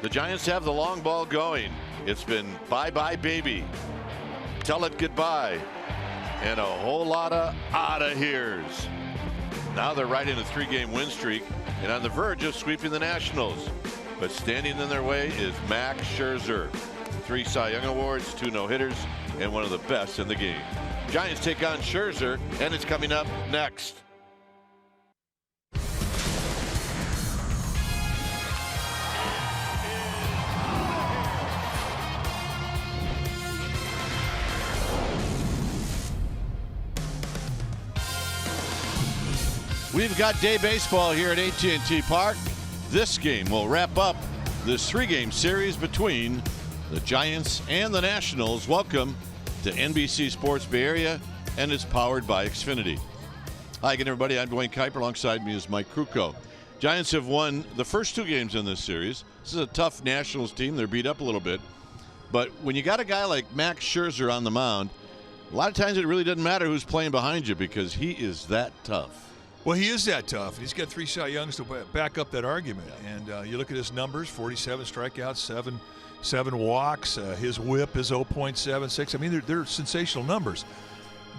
The Giants have the long ball going. It's been bye-bye, baby. Tell it goodbye. And a whole lot of out-of-heres. Now they're riding a 3-game win streak and on the verge of sweeping the Nationals. But standing in their way is Max Scherzer. 3 Cy Young Awards, 2 no-hitters, and one of the best in the game. Giants take on Scherzer, and it's coming up next. We've got day baseball here at AT Park. This game will wrap up this 3-game series between the Giants and the Nationals. Welcome to NBC Sports Bay Area, and it's powered by Xfinity. Hi again, everybody. I'm Dwayne Kuiper. Alongside me is Mike Krukow. Giants have won the first 2 games in this series. This is a tough Nationals team. They're beat up a little bit. But when you got a guy like Max Scherzer on the mound, a lot of times it really doesn't matter who's playing behind you because he is that tough. Well, he is that tough. He's got 3 Cy Youngs to back up that argument. Yeah. And you look at his numbers, 47 strikeouts, 7 walks. His whip is 0.76. I mean, they're sensational numbers.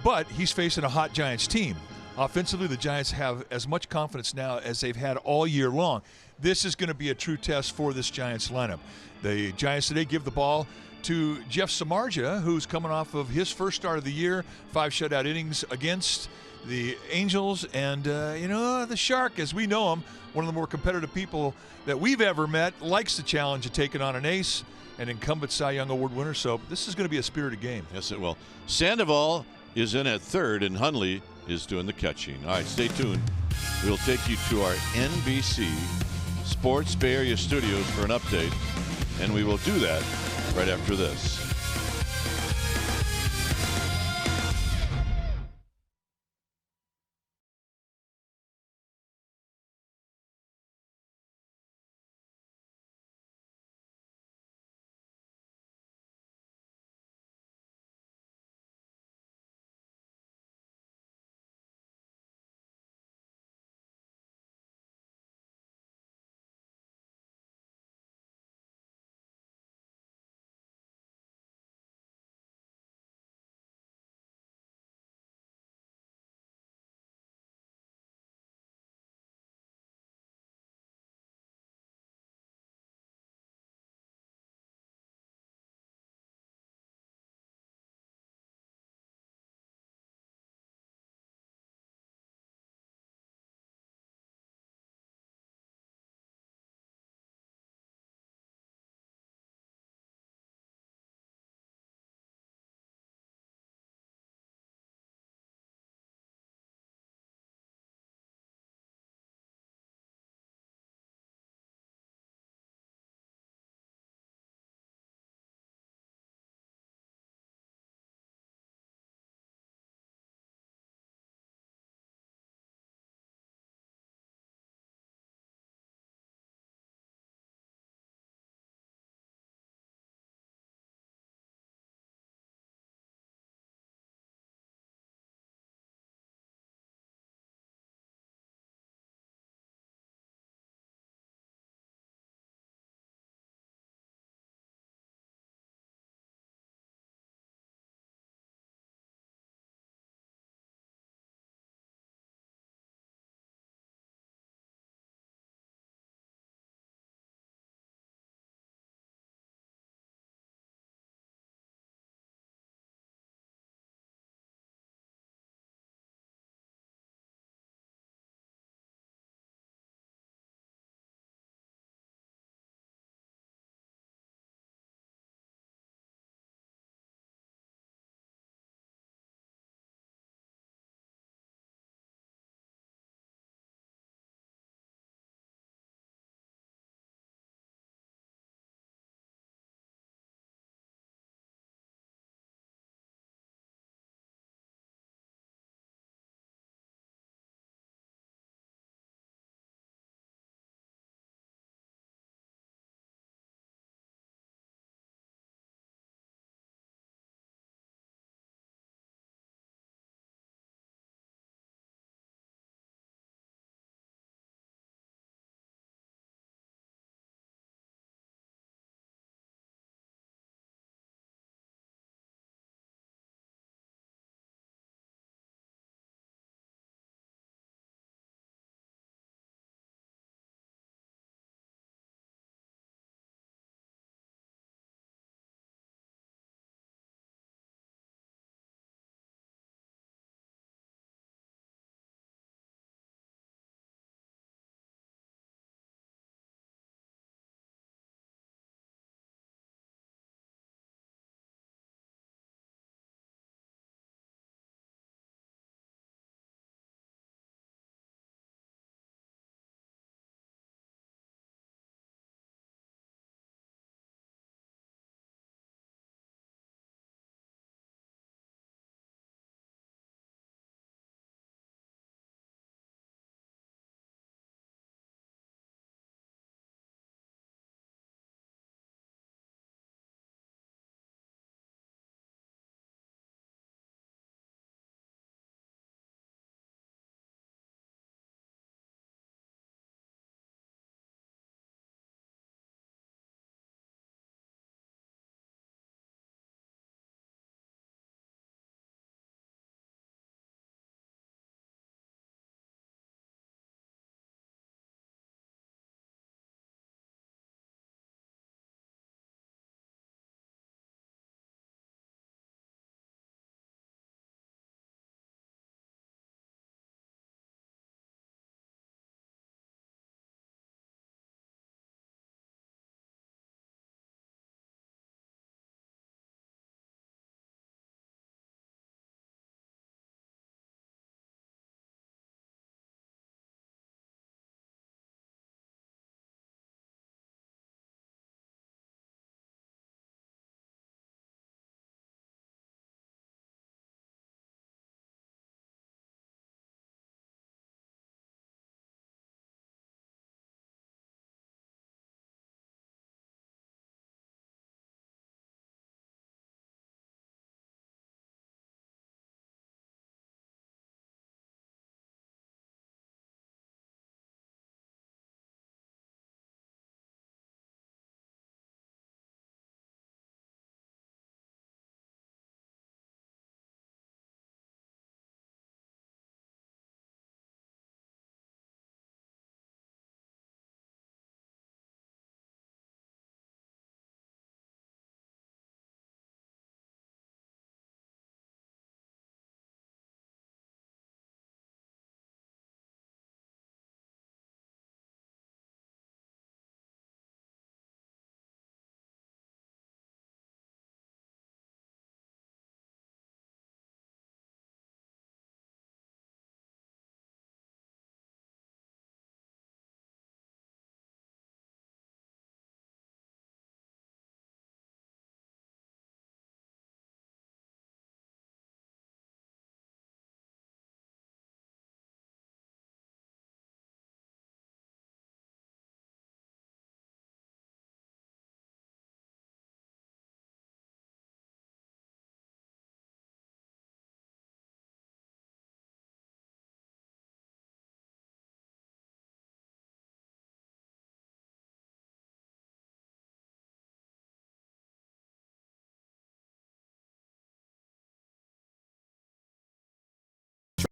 But he's facing a hot Giants team. Offensively, the Giants have as much confidence now as they've had all year long. This is going to be a true test for this Giants lineup. The Giants today give the ball to Jeff Samardzija, who's coming off of his first start of the year, 5 shutout innings against the Angels, and the Shark, as we know him, one of the more competitive people that we've ever met, likes the challenge of taking on an ace, an incumbent Cy Young Award winner. So this is going to be a spirited game. Yes, it will. Sandoval is in at third, and Hundley is doing the catching. All right, stay tuned. We'll take you to our NBC Sports Bay Area studios for an update, and we will do that right after this.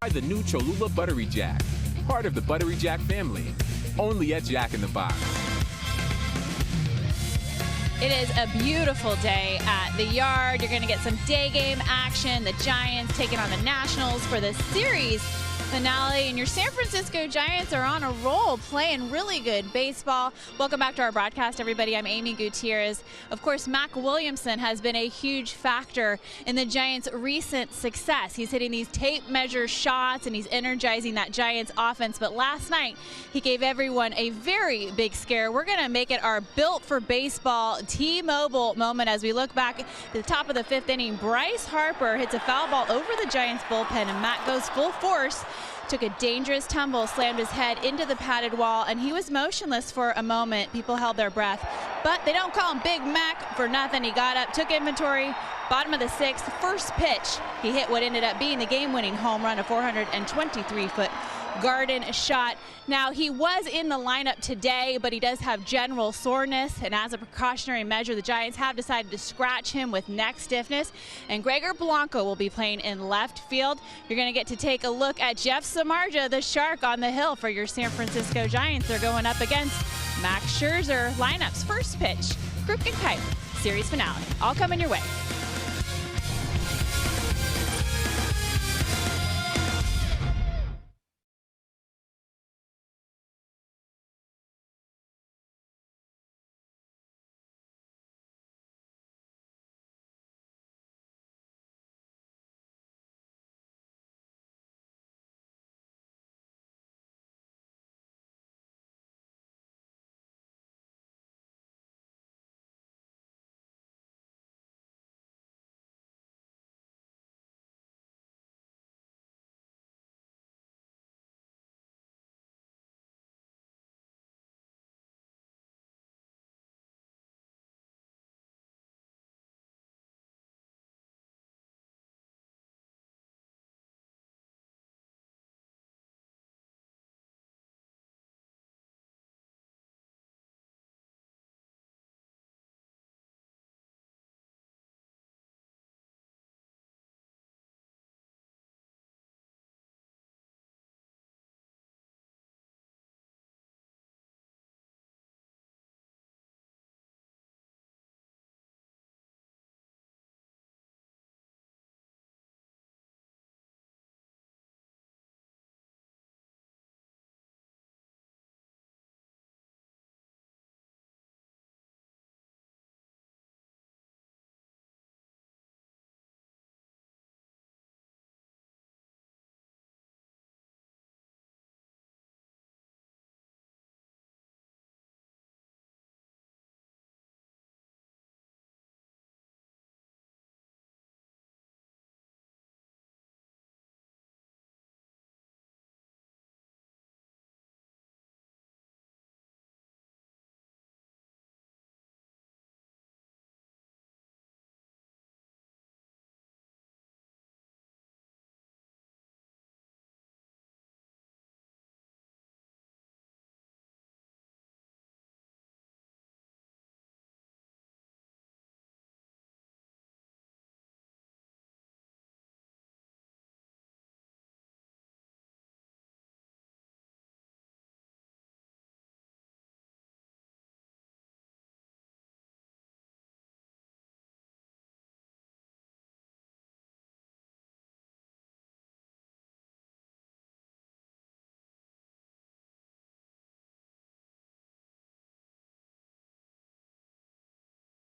Try the new Cholula Buttery Jack, part of the Buttery Jack family, only at Jack in the Box. It is a beautiful day at the Yard. You're going to get some day game action. The Giants taking on the Nationals for the series finale, and your San Francisco Giants are on a roll, playing really good baseball. Welcome back to our broadcast, everybody. I'm Amy Gutierrez. Of course, Mac Williamson has been a huge factor in the Giants' recent success. He's hitting these tape measure shots, and he's energizing that Giants offense. But last night, he gave everyone a very big scare. We're going to make it our Built for Baseball T-Mobile moment as we look back at the top of the 5th inning. Bryce Harper hits a foul ball over the Giants bullpen, and Mac goes full force. Took a dangerous tumble, slammed his head into the padded wall, and he was motionless for a moment. People held their breath, but they don't call him Big Mac for nothing. He got up, took inventory, bottom of the 6th, first pitch. He hit what ended up being the game-winning home run, a 423-foot garden shot. Now, he was in the lineup today, but he does have general soreness, and as a precautionary measure, the Giants have decided to scratch him with neck stiffness, and Gregor Blanco will be playing in left field. You're going to get to take a look at Jeff Samardzija, the Shark, on the hill for your San Francisco Giants. They're going up against Max Scherzer. Lineup's first pitch, Crook and Kite, series finale, all coming your way.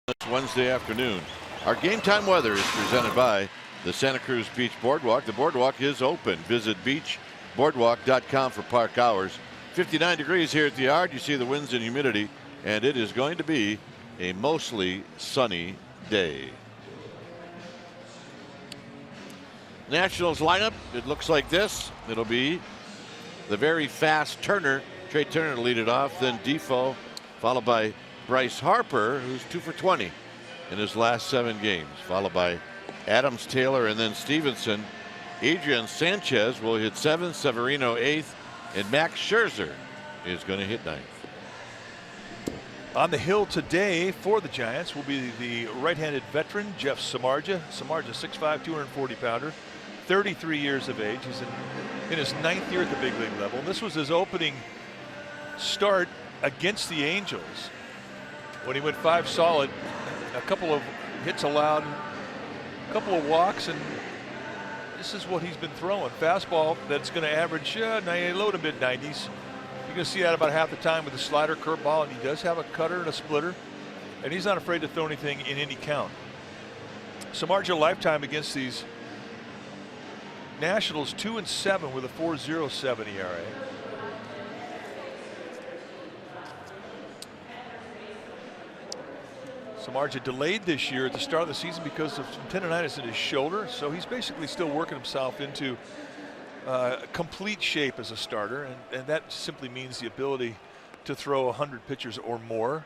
It's Wednesday afternoon. Our game time weather is presented by the Santa Cruz Beach Boardwalk. The boardwalk is open. Visit beachboardwalk.com for park hours. 59 degrees here at the Yard. You see the winds and humidity, and it is going to be a mostly sunny day. Nationals lineup, it looks like this. It'll be the very fast Turner. Trey Turner to lead it off, then Defoe, followed by Bryce Harper, who's 2 for 20 in his last 7 games, followed by Adams, Taylor, and then Stevenson. Adrian Sanchez will hit 7th, Severino 8th, and Max Scherzer is going to hit 9th. On the hill today for the Giants will be the right-handed veteran Jeff Samardzija. Samardzija, 6'5", 240-pounder. 33 years of age. He's in his 9th year at the big league level. This was his opening start against the Angels when he went 5 solid, a couple of hits allowed, a couple of walks, and this is what he's been throwing. Fastball that's going to average low to mid 90s. You're going to see that about half the time with the slider, curveball, and he does have a cutter and a splitter, and he's not afraid to throw anything in any count. Samardzija lifetime against these Nationals, 2-7 with a 4.07 ERA. Samardzija delayed this year at the start of the season because of some tendonitis in his shoulder, so he's basically still working himself into complete shape as a starter, and that simply means the ability to throw 100 pitches or more.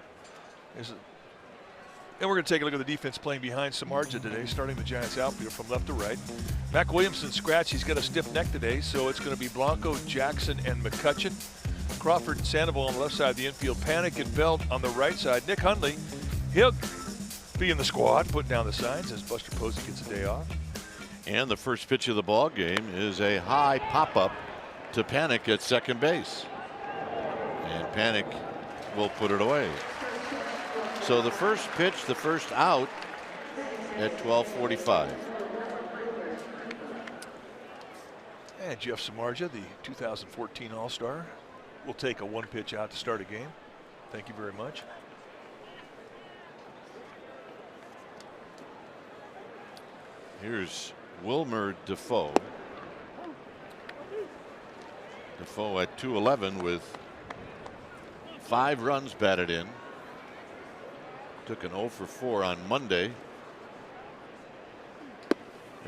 And we're going to take a look at the defense playing behind Samardzija today, starting the Giants outfield from left to right. Mac Williamson scratch. He's got a stiff neck today, so it's going to be Blanco, Jackson, and McCutcheon. Crawford and Sandoval on the left side of the infield. Panik and Belt on the right side. Nick Hundley, he'll be in the squad, putting down the signs as Buster Posey gets a day off. And the first pitch of the ball game is a high pop-up to Panik at second base. And Panik will put it away. So the first pitch, the first out at 12:45. And Jeff Samardzija, the 2014 All-Star, will take a 1 pitch out to start a game. Thank you very much. Here's Wilmer Defoe. Defoe at 211 with 5 runs batted in. Took an 0 for 4 on Monday.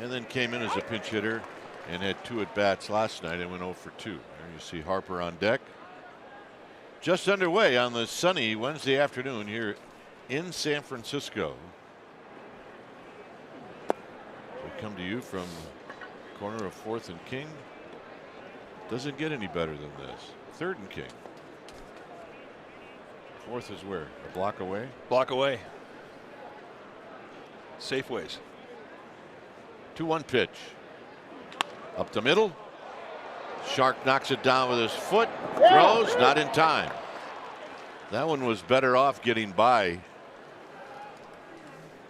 And then came in as a pinch hitter and had 2 at-bats last night and went 0 for 2. There you see Harper on deck. Just underway on the sunny Wednesday afternoon here in San Francisco. We come to you from corner of 4th and King. Doesn't get any better than this. 3rd and King. 4th is where? A block away? Block away. Safeways. 2-1 pitch. Up the middle. Shark knocks it down with his foot. Throws, not in time. That one was better off getting by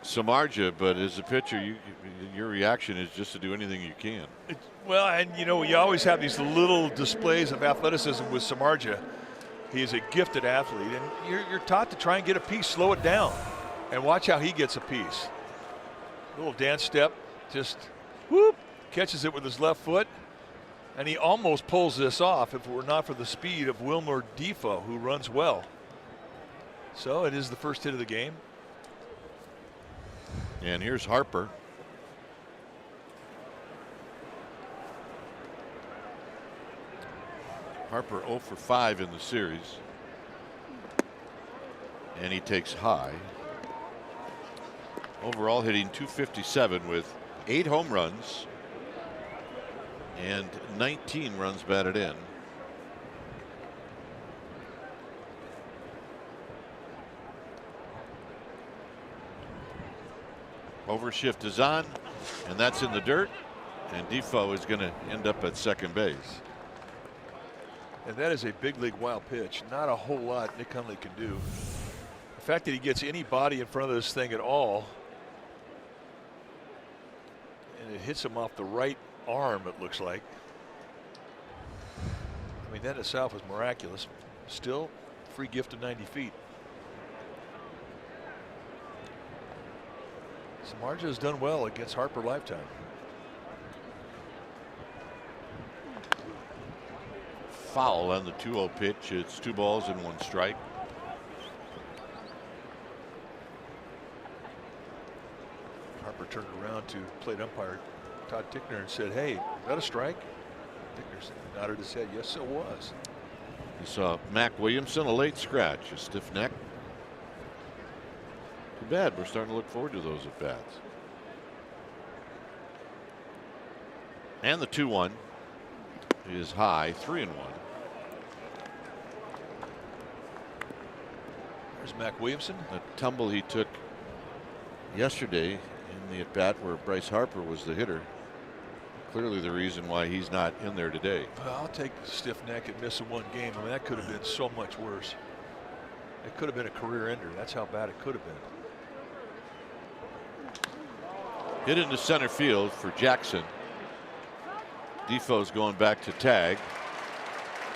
Samardzija, but as a pitcher, your reaction is just to do anything you can. Well, and you know, you always have these little displays of athleticism with Samardzija. He is a gifted athlete, and you're taught to try and get a piece, slow it down, and watch how he gets a piece. Little dance step, just whoop, catches it with his left foot, and he almost pulls this off if it were not for the speed of Wilmer Defoe, who runs well. So it is the first hit of the game. And here's Harper. Harper 0 for 5 in the series. And he takes high. Overall hitting .257 with 8 home runs and 19 runs batted in. Overshift is on, and that's in the dirt, and Defoe is going to end up at second base. And that is a big league wild pitch. Not a whole lot Nick Hundley can do. The fact that he gets any body in front of this thing at all, and it hits him off the right arm, it looks like. I mean, that itself is miraculous. Still, free gift of 90 feet. Samardzija has done well against Harper lifetime. Foul on the 2-0 pitch. It's 2 balls and 1 strike. Harper turned around to plate umpire Todd Tickner and said, "Hey, is that a strike?" Tickner nodded his head. Yes, it was. You saw Mac Williamson, a late scratch, a stiff neck. Too bad. We're starting to look forward to those at bats. And the 2-1 is high, 3-1. There's Mac Williamson. The tumble he took yesterday in the at bat where Bryce Harper was the hitter clearly the reason why he's not in there today. Well, I'll take the stiff neck and missing one game. I mean, that could have been so much worse. It could have been a career ender. That's how bad it could have been. Hit into center field for Jackson. Defoe's going back to tag.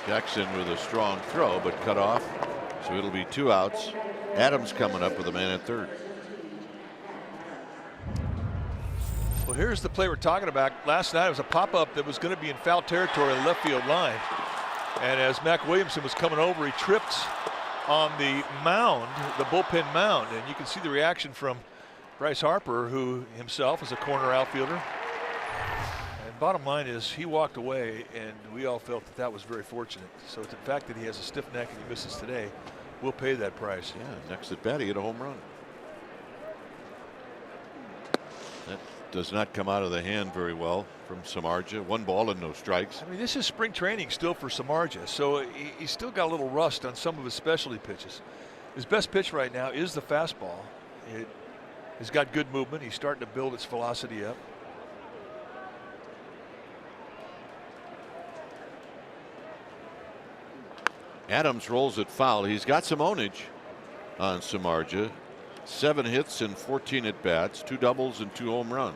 Jackson with a strong throw, but cut off. So it'll be 2 outs. Adams coming up with a man at third. Well, here's the play we're talking about. Last night it was a pop-up that was going to be in foul territory on the left field line. And as Mac Williamson was coming over, he tripped on the mound, the bullpen mound. And you can see the reaction from Bryce Harper, who himself is a corner outfielder. And bottom line is he walked away, and we all felt that that was very fortunate. So the fact that he has a stiff neck and he misses today, we'll pay that price. Yeah, next at bat he hit a home run. That does not come out of the hand very well from Samardzija. 1 ball and no strikes. I mean, this is spring training still for Samardzija, so he's still got a little rust on some of his specialty pitches. His best pitch right now is the fastball. It has got good movement. He's starting to build its velocity up. Adams rolls it foul. He's got some ownage on Samardzija. 7 hits and 14 at bats, 2 doubles and 2 home runs.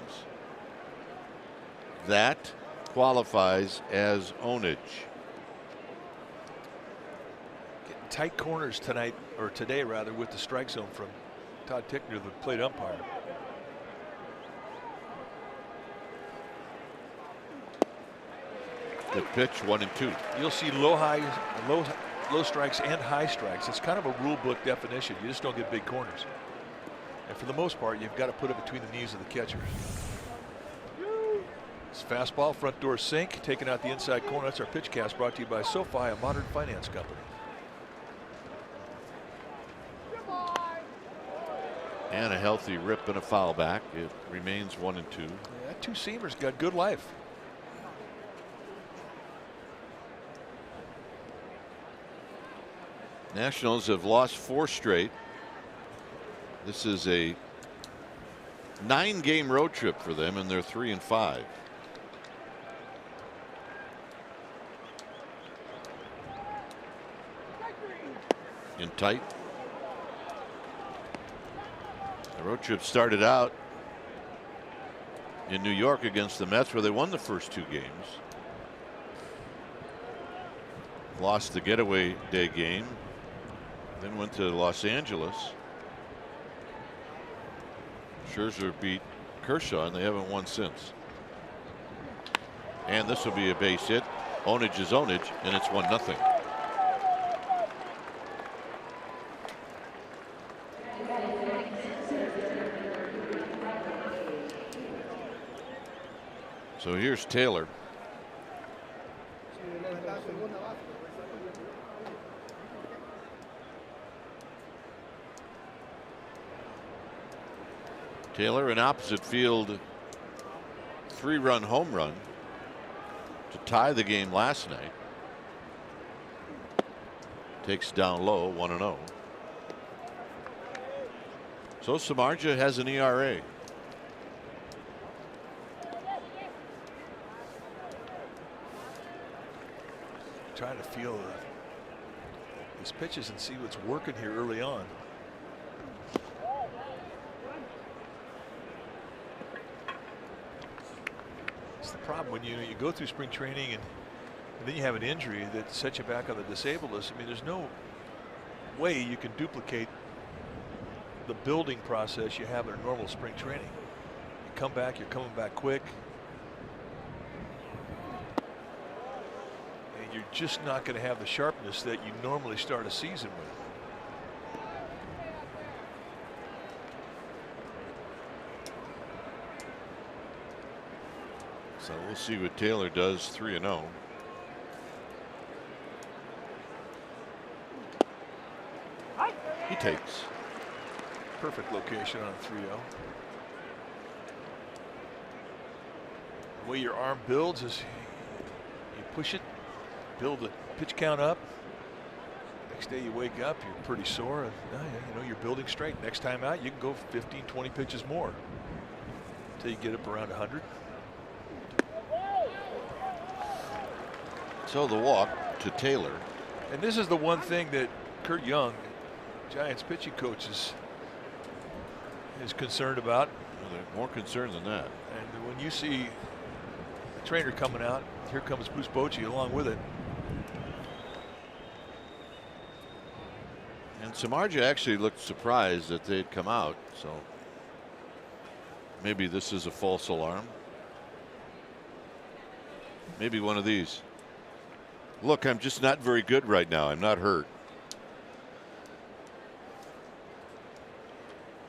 That qualifies as ownage. Getting tight corners tonight, or today rather, with the strike zone from Todd Tickner, the plate umpire. Good pitch, 1 and 2. You'll see low strikes and high strikes. It's kind of a rule book definition. You just don't get big corners. And for the most part, you've got to put it between the knees of the catchers. It's fastball, front door sink, taking out the inside corner. That's our pitch cast, brought to you by SoFi, a modern finance company. And a healthy rip and a foul back. It remains 1 and 2. Yeah, that two-seamer's got good life. Nationals have lost 4 straight. This is a 9-game road trip for them, and they're 3 and 5. In tight. The road trip started out in New York against the Mets, where they won the first 2 games. Lost the getaway day game. Then went to Los Angeles. Scherzer beat Kershaw, and they haven't won since. And this will be a base hit. Ownage is ownage, and it's 1-0. So here's Taylor. Taylor, an opposite field 3-run home run to tie the game last night. Takes down low, 1-0. So Samardzija has an ERA. Trying to feel his pitches and see what's working here early on. It's the problem when you go through spring training and then you have an injury that sets you back on the disabled list. I mean, there's no way you can duplicate the building process you have in a normal spring training. You come back, you're coming back quick. And you're just not going to have the sharpness that you normally start a season with. So we'll see what Taylor does. 3-0. He takes. Perfect location on 3-0. The way your arm builds is you push it, build the pitch count up. Next day you wake up, you're pretty sore, and you know you're building straight. Next time out, you can go 15, 20 pitches more until you get up around 100. So the walk to Taylor. And this is the one thing that Kurt Young, Giants pitching coach, is concerned about. Well, they're more concerned than that. And when you see the trainer coming out, here comes Bruce Bochy along with it. And Samardzija actually looked surprised that they'd come out. So maybe this is a false alarm. Maybe one of these. Look, I'm just not very good right now. I'm not hurt.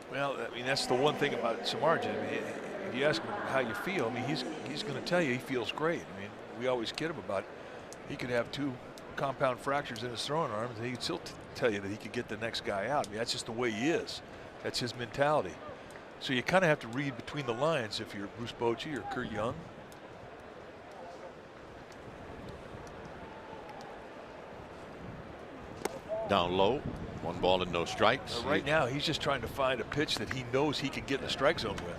Well, I mean, that's the one thing about Samardzija. I mean, if you ask him how you feel, I mean, he's going to tell you he feels great. I mean, we always kid him about he could have 2 compound fractures in his throwing arms, and he'd still tell you that he could get the next guy out. I mean, that's just the way he is. That's his mentality. So you kind of have to read between the lines if you're Bruce Bochy or Kurt Young. Down low, 1 ball and no strikes. Right now, he's just trying to find a pitch that he knows he can get in the strike zone with.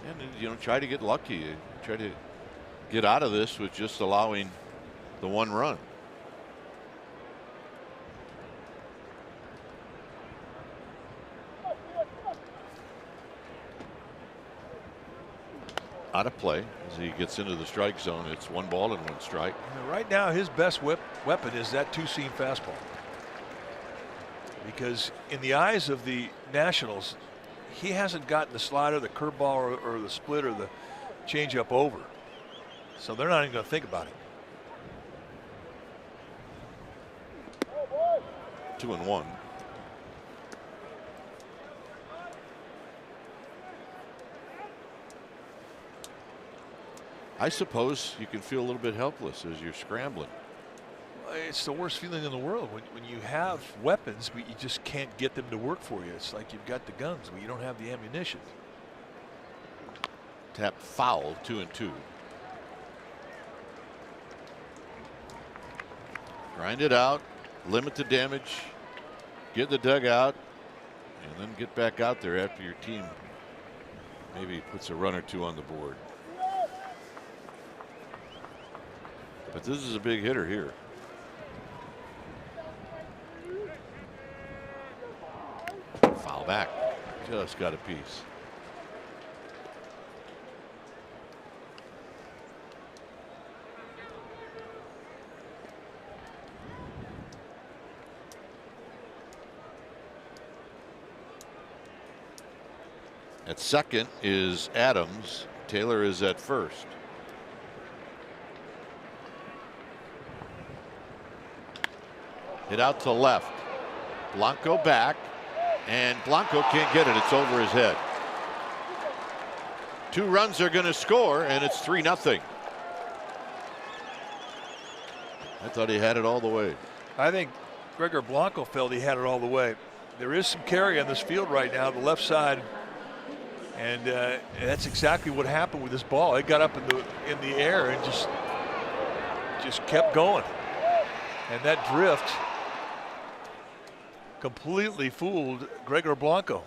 And you know, try to get lucky. Try to get out of this with just allowing the 1 run. Out of play as he gets into the strike zone. It's 1 ball and 1 strike. Right now, his best weapon is that 2-seam fastball. Because in the eyes of the Nationals, he hasn't gotten the slider, the curveball, or the split, or the changeup over. So they're not even going to think about it. 2-1. I suppose you can feel a little bit helpless as you're scrambling. It's the worst feeling in the world when you have weapons, but you just can't get them to work for you. It's like you've got the guns, but you don't have the ammunition. Tap foul, 2-2. Grind it out, limit the damage, get the dugout, and then get back out there after your team maybe puts a run or 2 on the board. But this is a big hitter here. Foul back. Just got a piece. At second is Adams. Taylor is at first. Hit out to left. Blanco back. And Blanco can't get it. It's over his head. 2 runs are going to score, and it's 3-0. I thought he had it all the way. I think Gregor Blanco felt he had it all the way. There is some carry on this field right now, the left side. And that's exactly what happened with this ball. It got up in the air and just kept going. And that drift completely fooled Gregor Blanco.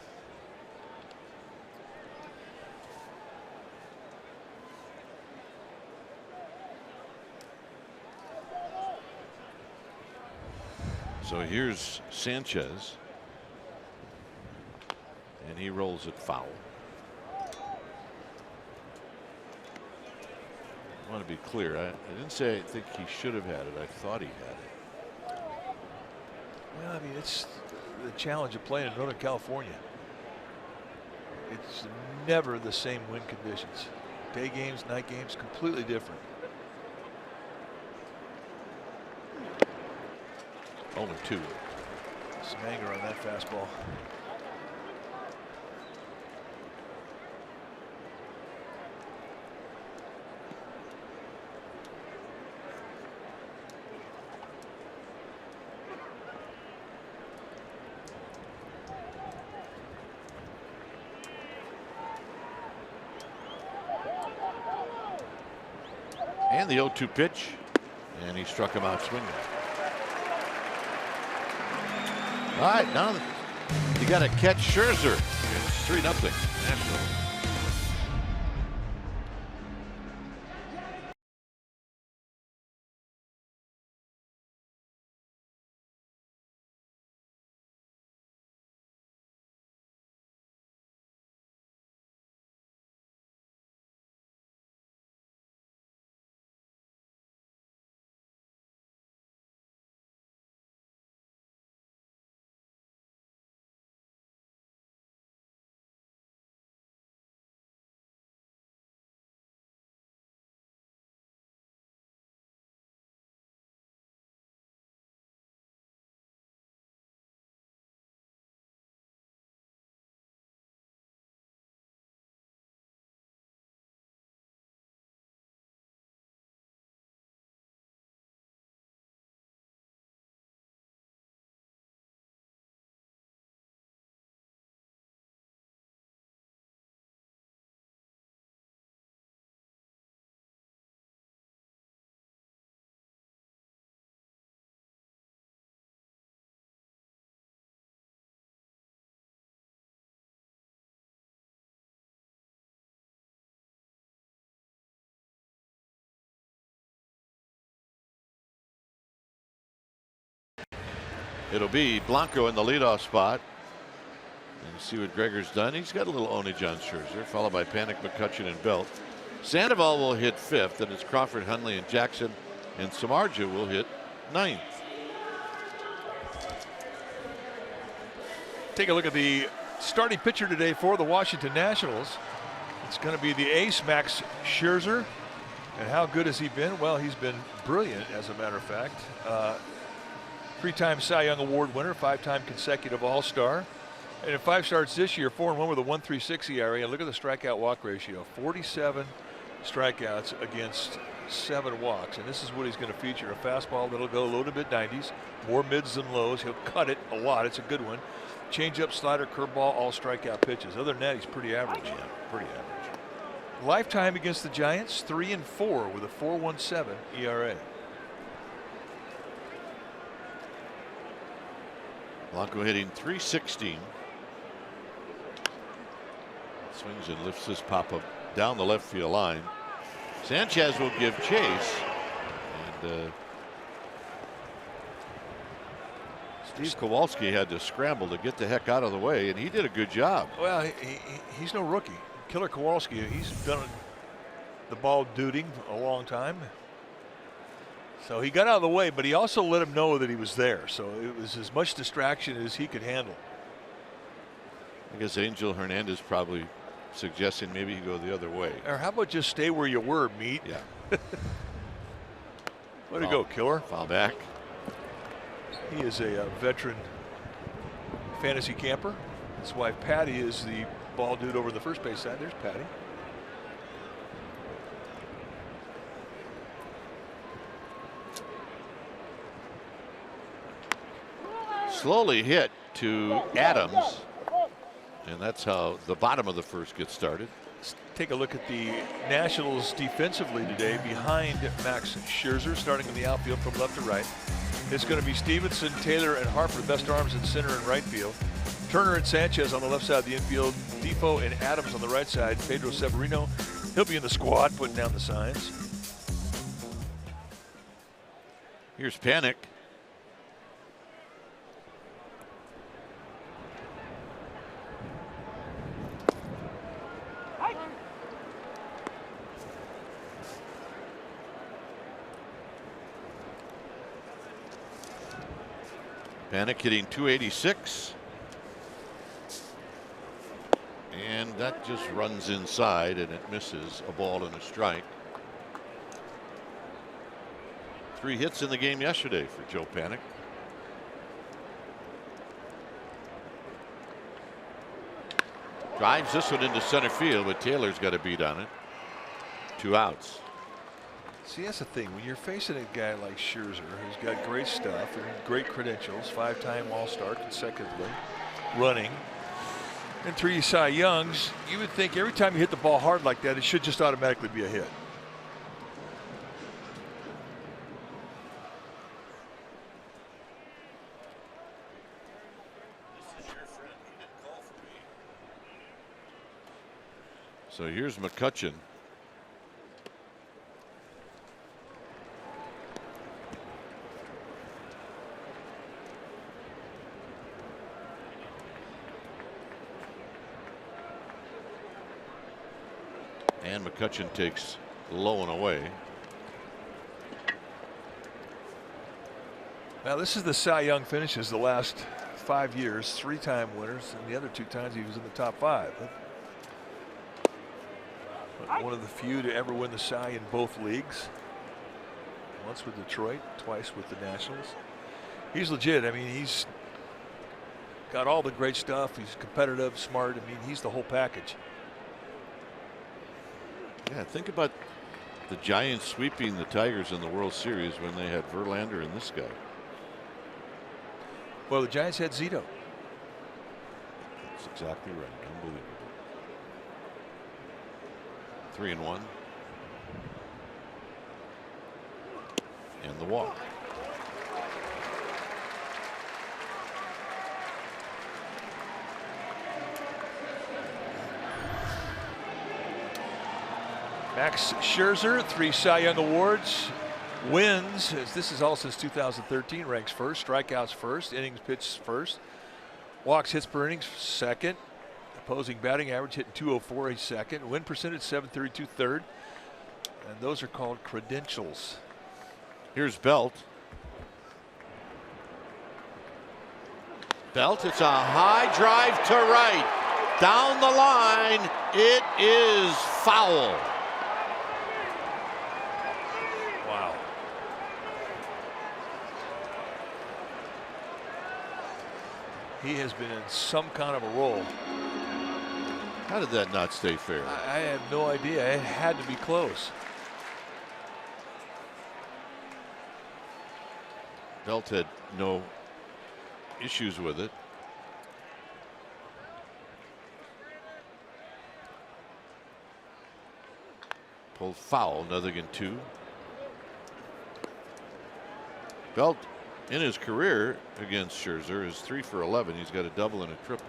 So here's Sanchez, and he rolls it foul. I want to be clear. I didn't say I think he should have had it. I thought he had it. Well, I mean, it's the challenge of playing in Northern California. It's never the same wind conditions. Day games, night games, completely different. 0-2. Some anger on that fastball. And the 0-2 pitch, and he struck him out swinging. All right, now you got to catch Scherzer. It's 3-0 Nationals. It'll be Blanco in the leadoff spot. And see what Gregor's done. He's got a little ownage on Scherzer, followed by Panic, McCutchen, and Belt. Sandoval will hit 5th, and it's Crawford, Hundley, and Jackson, and Samardzija will hit 9th. Take a look at the starting pitcher today for the Washington Nationals. It's going to be the ace, Max Scherzer. And how good has he been? Well, he's been brilliant, as a matter of fact. 3-time Cy Young Award winner, 5-time consecutive All-Star. And in 5 starts this year, 4-1 with a 1.36 ERA. And look at the strikeout walk ratio, 47 strikeouts against 7 walks. And this is what he's going to feature: a fastball that'll go low to mid 90s, more mids than lows. He'll cut it a lot. It's a good one. Changeup, slider, curveball, all strikeout pitches. Other than that, he's pretty average. Yeah, pretty average. Lifetime against the Giants, 3-4 with a 4.17 ERA. Blanco hitting .316. Swings and lifts this pop-up down the left field line. Sanchez will give chase, and Steve Kowalski had to scramble to get the heck out of the way, and he did a good job. Well, he's no rookie. Killer Kowalski, he's done the ball duding a long time. So he got out of the way, but he also let him know that he was there. So it was as much distraction as he could handle. I guess Angel Hernandez probably suggesting maybe he go the other way. Or how about just stay where you were, Meat? Yeah. Way to go, Killer. Foul back. He is a veteran fantasy camper. His wife Patty is the ball dude over the first base side. There's Patty. Slowly hit to Adams, and that's how the bottom of the first gets started. Let's take a look at the Nationals defensively today behind Max Scherzer, starting in the outfield from left to right. It's going to be Stevenson, Taylor, and Harper, best arms in center and right field. Turner and Sanchez on the left side of the infield. Defoe and Adams on the right side. Pedro Severino, he'll be in the squad putting down the signs. Here's Panic. Panic hitting .286. And that just runs inside, and it misses. A ball and a strike. 3 hits in the game yesterday for Joe Panic. Drives this one into center field, but Taylor's got a beat on it. 2 outs. See, that's the thing. When you're facing a guy like Scherzer, who's got great stuff and great credentials, 5-time All-Star consecutively, running, and 3 Cy Youngs, you would think every time you hit the ball hard like that, it should just automatically be a hit. So here's McCutchen. And McCutchen takes low and away. Now this is the Cy Young finishes the last 5 years, 3-time winners, and the other 2 times he was in the top 5. But one of the few to ever win the Cy in both leagues. Once with Detroit, twice with the Nationals. He's legit. I mean, he's got all the great stuff. He's competitive, smart. I mean, he's the whole package. Yeah, think about the Giants sweeping the Tigers in the World Series when they had Verlander and this guy. Well, the Giants had Zito. That's exactly right. Unbelievable. 3-1. And the walk. Max Scherzer, 3 Cy Young Awards, Wins, as this is all since 2013, ranks first. Strikeouts first. Innings pitched first. Walks, hits per innings second. Opposing batting average hitting 204 a second. Win percentage 732 third. And those are called credentials. Here's Belt. Belt, it's a high drive to right. Down the line, it is foul. Wow. He has been in some kind of a roll. How did that not stay fair? I have no idea. It had to be close. Belt had no issues with it. Pulled foul, nothing in 2. Belt in his career against Scherzer is 3 for 11. He's got a double and a triple.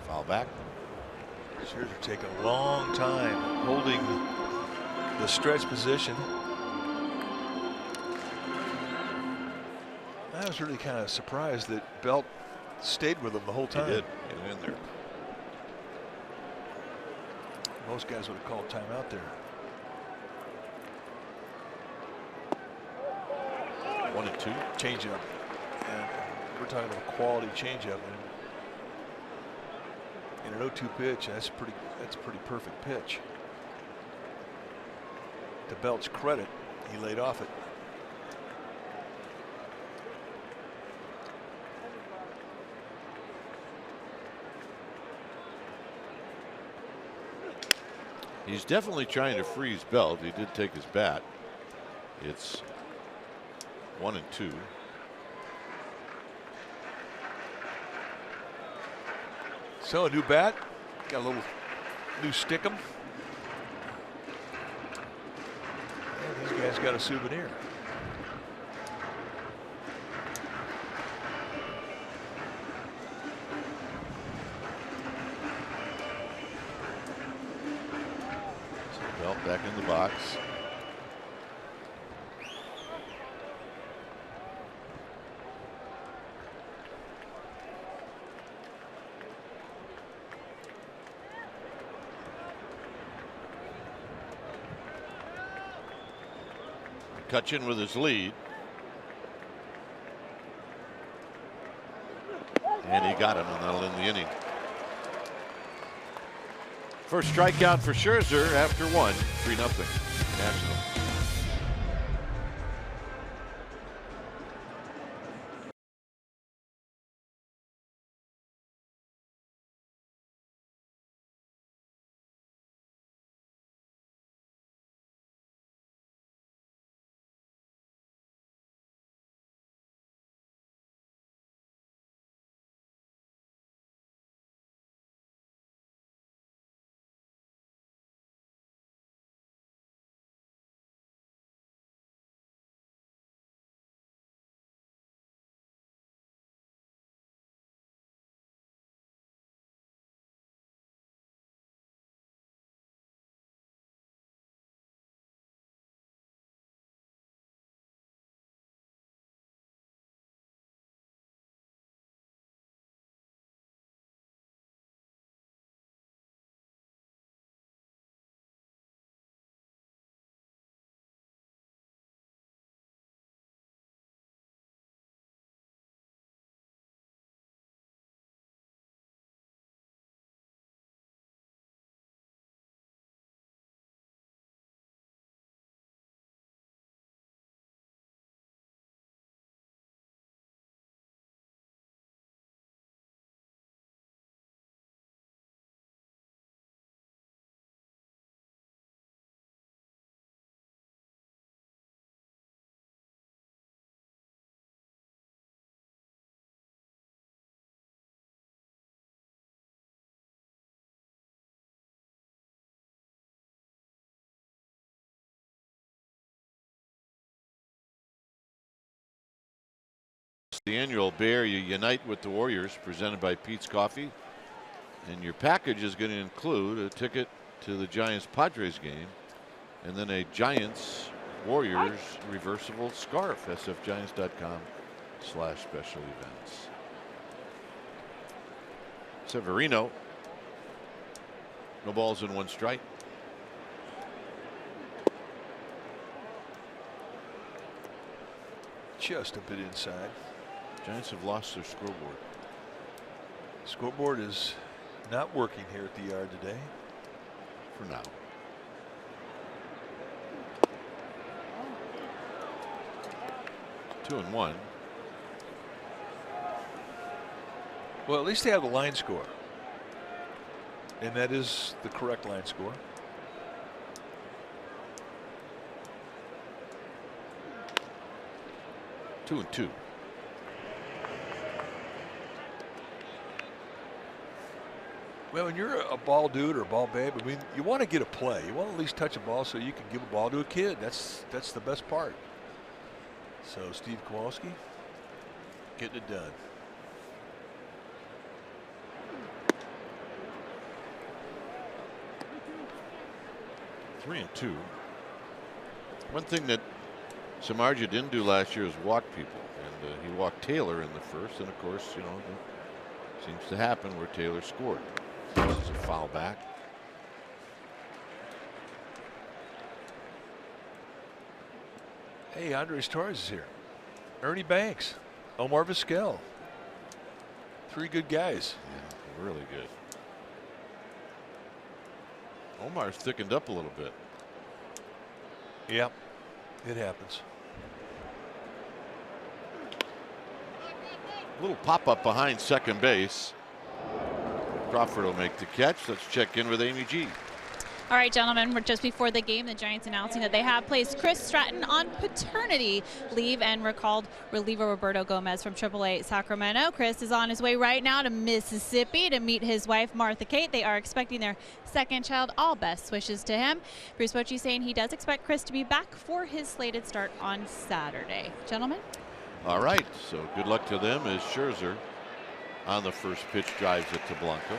Foul back. Scherzer take a long time holding the stretch position. I was really kind of surprised that Belt stayed with him the whole time. He did get in there. Most guys would have called timeout there. 1-2. Changeup, and we're talking about a quality changeup. And in an 0-2 pitch, that's a pretty perfect pitch. To Belt's credit, he laid off it. He's definitely trying to freeze Belt. He did take his bat. It's 1-2. So a new bat, got a little new stickum. And these guys got a souvenir. So Belt back in the box. McCutchen with his lead. And he got him, and that'll end the inning. First strikeout for Scherzer after 1, 3-0 Nationals. The annual Bear You Unite with the Warriors presented by Pete's Coffee. And your package is going to include a ticket to the Giants-Padres game and then a Giants-Warriors reversible scarf. sfgiants.com/special events. Severino. No balls and 1 strike. Just a bit inside. Giants have lost their scoreboard. Scoreboard is not working here at the yard today. For now. Two and 1. Well, at least they have the line score. And that is the correct line score. Two and 2. Well, when you're a ball dude or a ball babe, I mean, you want to get a play. You want to at least touch a ball so you can give a ball to a kid. That's the best part. So Steve Kowalski getting it done. Three and 2. One thing that Samardzija didn't do last year is walk people, and he walked Taylor in the first, and of course, you know, it seems to happen where Taylor scored. This is a foul back. Hey, Andres Torres is here. Ernie Banks, Omar Vizquel. 3 good guys. Yeah, really good. Omar's thickened up a little bit. Yep, it happens. A little pop up behind second base. Crawford will make the catch. Let's check in with Amy G. All right, gentlemen, we're just before the game, the Giants announcing that they have placed Chris Stratton on paternity leave and recalled reliever Roberto Gomez from AAA Sacramento. Chris is on his way right now to Mississippi to meet his wife, Martha Kate. They are expecting their second child. All best wishes to him. Bruce Bochy saying he does expect Chris to be back for his slated start on Saturday. Gentlemen? All right, so good luck to them as Scherzer on the first pitch drives it to Blanco.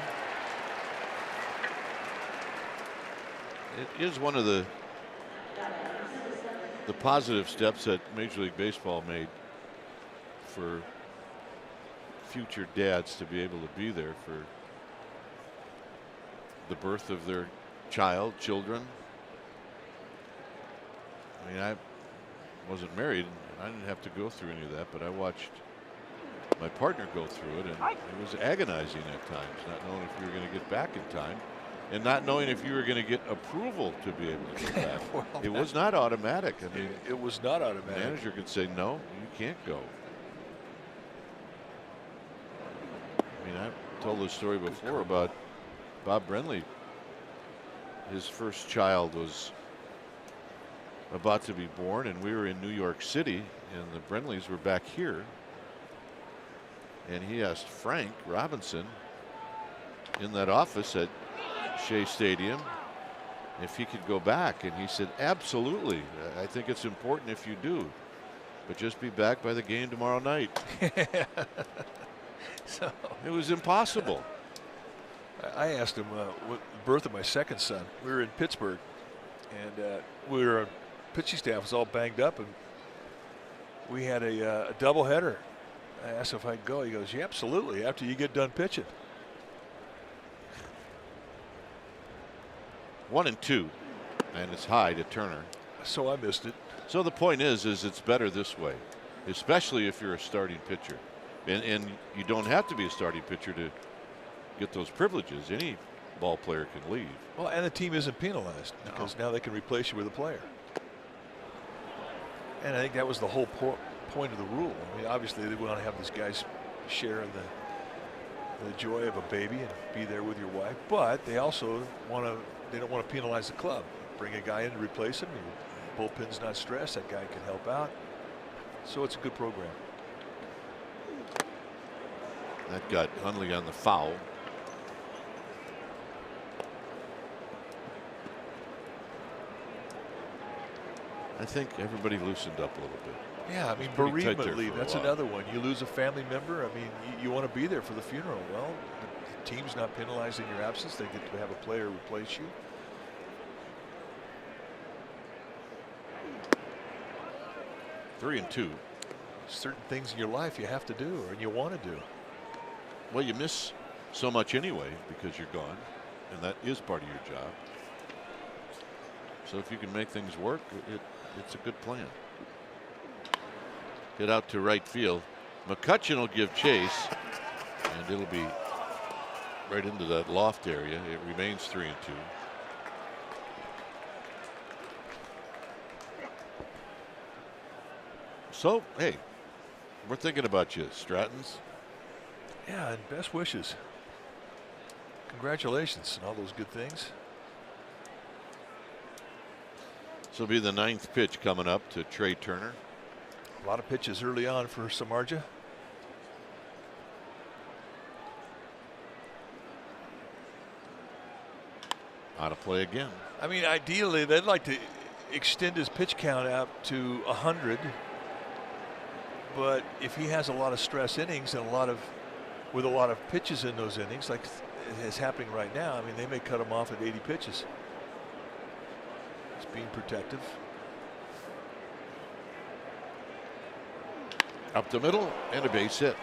It is one of the positive steps that Major League Baseball made for future dads to be able to be there for the birth of their children. I mean, I wasn't married and I didn't have to go through any of that, but I watched my partner go through it, and it was agonizing at times, not knowing if you were going to get back in time and not knowing if you were going to get approval to be able to get back. Well, it was not automatic. I mean, it was not automatic. The manager could say, no, you can't go. I mean, I've told this story before about Bob Brenly. His first child was about to be born, and we were in New York City, and the Brenleys were back here. And he asked Frank Robinson in that office at Shea Stadium if he could go back, and he said, absolutely. I think it's important if you do, but just be back by the game tomorrow night. So it was impossible. I asked him what the birth of my second son. We were in Pittsburgh, and our pitching staff was all banged up, and we had a doubleheader. I asked if I'd go. He goes, yeah, absolutely, after you get done pitching. 1-2, and it's high to Turner. So I missed it. So the point is it's better this way, especially if you're a starting pitcher. And you don't have to be a starting pitcher to get those privileges. Any ball player can leave. Well, and the team isn't penalized because now they can replace you with a player. And I think that was the whole point of the rule. I mean, obviously they want to have these guys share in the joy of a baby and be there with your wife, but they also don't want to penalize the club. Bring a guy in to replace him. Your bullpen's not stressed. That guy can help out. So it's a good program. That got Hundley on the foul. I think everybody loosened up a little bit. Yeah, I mean, pretty tight there bereavement leave, for a that's while. another one. You lose a family member. I mean, you want to be there for the funeral. Well, the team's not penalizing your absence. They get to have a player replace you. Three and two. Certain things in your life you have to do or you want to do. Well, you miss so much anyway because you're gone, and that is part of your job. So if you can make things work, it's a good plan. Hit out to right field. McCutcheon will give chase, and it'll be right into that loft area. It remains 3 and 2. So, hey, we're thinking about you, Strattons. Yeah, and best wishes. Congratulations and all those good things. This will be the 9th pitch coming up to Trey Turner. A lot of pitches early on for Samardzija. Out of play again. I mean, ideally, they'd like to extend his pitch count out to 100. But if he has a lot of stress innings and with a lot of pitches in those innings, like is happening right now, I mean, they may cut him off at 80 pitches. It's being protective. Up the middle and a base hit.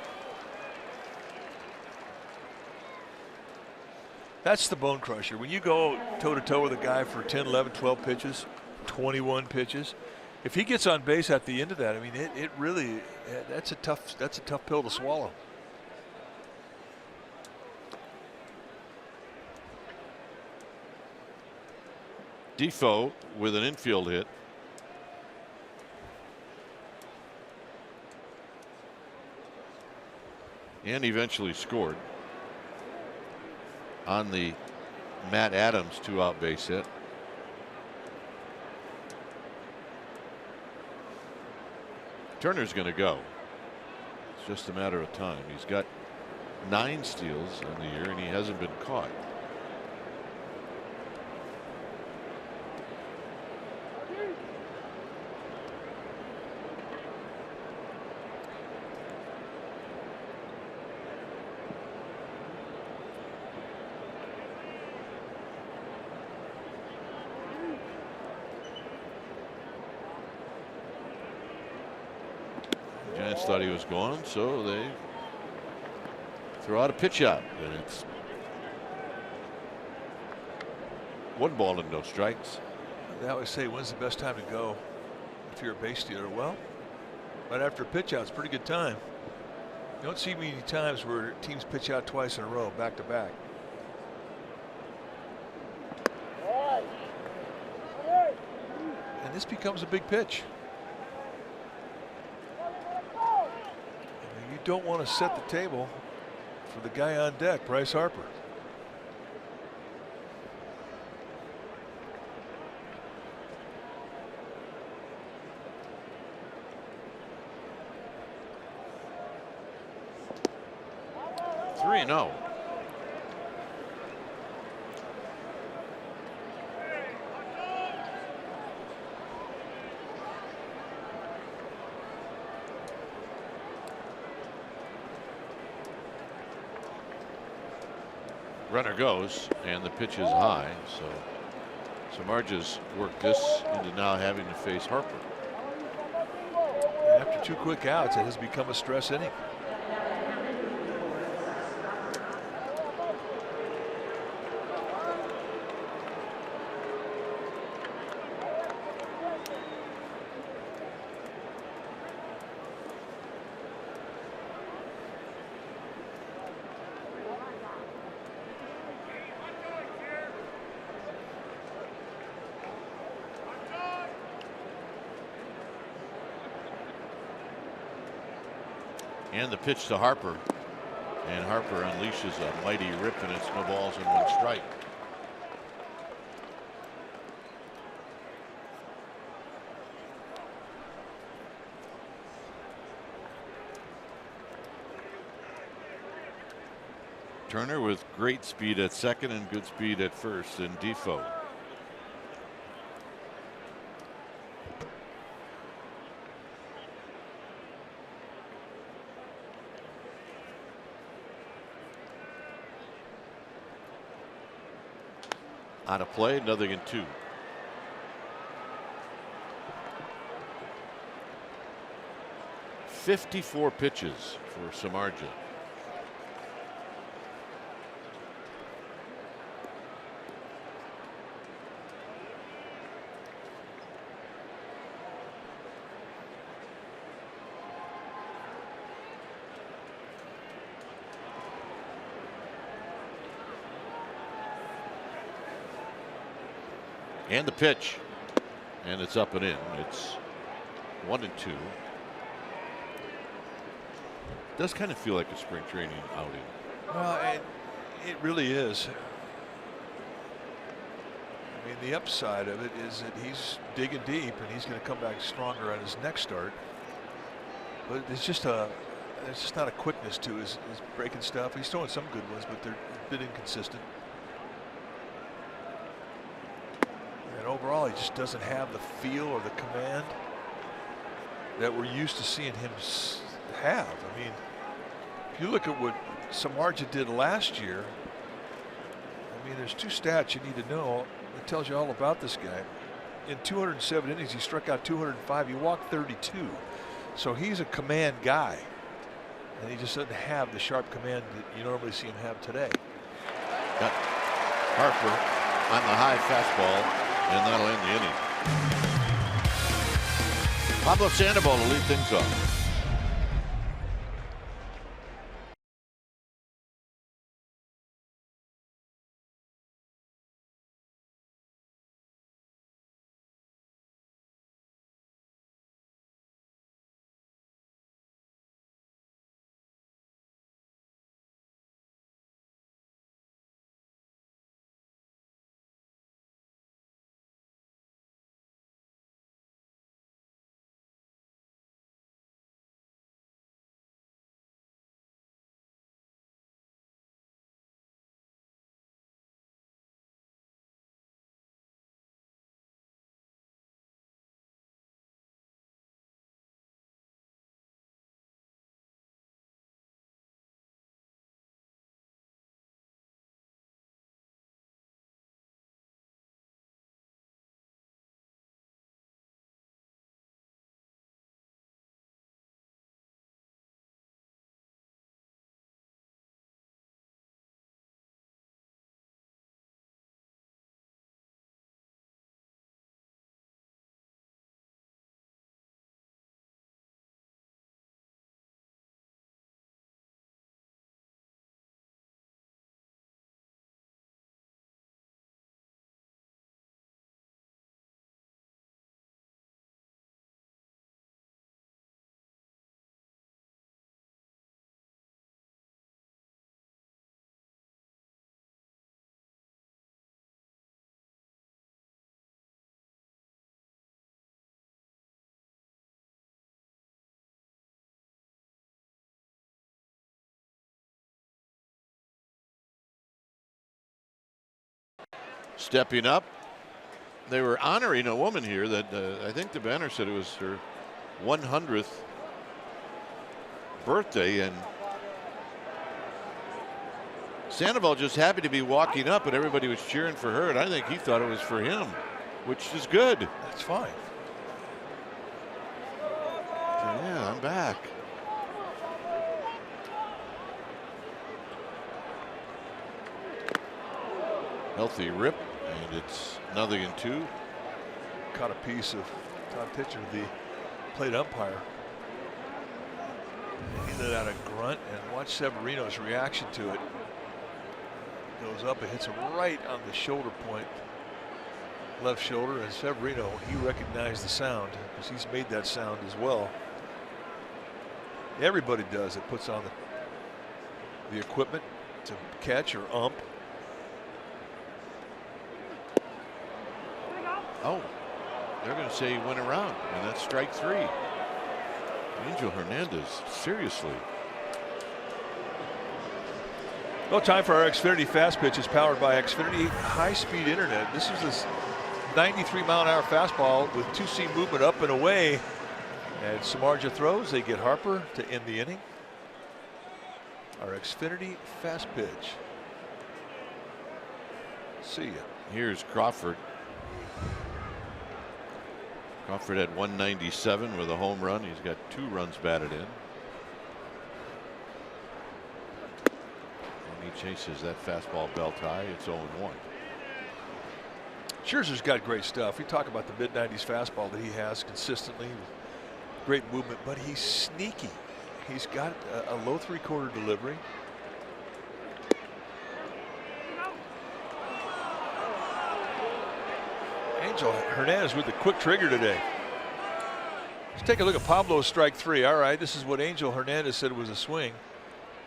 That's the bone crusher. When you go toe to toe with a guy for 10, 11, 12 pitches, 21 pitches, if he gets on base at the end of that, I mean, it really, that's a tough pill to swallow. Defoe with an infield hit. And eventually scored on the Matt Adams 2-out base hit. Turner's going to go. It's just a matter of time. He's got 9 steals on the year and he hasn't been caught. Giants thought he was gone, so they throw out a pitch out, and it's 1 ball and no strikes. They always say, when's the best time to go if you're a base stealer? Well, right after a pitch out, it's a pretty good time. You don't see many times where teams pitch out twice in a row, back to back. And this becomes a big pitch. And you don't want to set the table for the guy on deck, Bryce Harper. No. Runner goes, and the pitch is high, so Samardzija's worked this into now having to face Harper. After 2 quick outs, it has become a stress inning. And the pitch to Harper, and Harper unleashes a mighty rip, and it's no balls and 1 strike. Turner with great speed at second and good speed at first, and Defoe. Out of play, 0-2. "54 pitches for Samardzija. And the pitch, and it's up and in. It's 1-2. Does kind of feel like a spring training outing. Well, it really is. I mean, the upside of it is that he's digging deep and he's going to come back stronger on his next start. But there's just not a quickness to his breaking stuff. He's throwing some good ones, but they're a bit inconsistent. And overall, he just doesn't have the feel or the command that we're used to seeing him have. I mean, if you look at what Samardzija did last year, I mean, there's two stats you need to know that tells you all about this guy. In 207 innings, he struck out 205. He walked 32. So he's a command guy, and he just doesn't have the sharp command that you normally see him have today. Got Harper on the high fastball, and that'll end the inning. Pablo Sandoval to lead things off. Stepping up, they were honoring a woman here that I think the banner said it was her 100th birthday, and Sandoval just happy to be walking up, and everybody was cheering for her, and I think he thought it was for him, which is good. That's fine. Yeah, I'm back. Healthy rip, and it's 0-2. Caught a piece of top pitcher, the plate umpire. He let out a grunt, and watch Severino's reaction to it. Goes up and hits him right on the shoulder point, left shoulder, and Severino, he recognized the sound because he's made that sound as well. Everybody does that puts on the equipment to catch or ump. Oh, they're going to say he went around, and that's strike 3. Angel Hernandez, seriously. Well, time for our Xfinity Fast Pitch. Is powered by Xfinity high-speed internet. This is this 93-mile-an-hour fastball with two-seam movement up and away. And Samardzija throws. They get Harper to end the inning. Our Xfinity Fast Pitch. See ya. Here's Crawford. Crawford had 197 with a home run. He's got 2 runs batted in. And he chases that fastball belt high. It's 0-1. Scherzer's got great stuff. We talk about the mid-90s fastball that he has consistently. Great movement, but he's sneaky. He's got a low 3/4 delivery. Angel Hernandez with the quick trigger today. Let's take a look at Pablo's strike 3. All right, this is what Angel Hernandez said was a swing.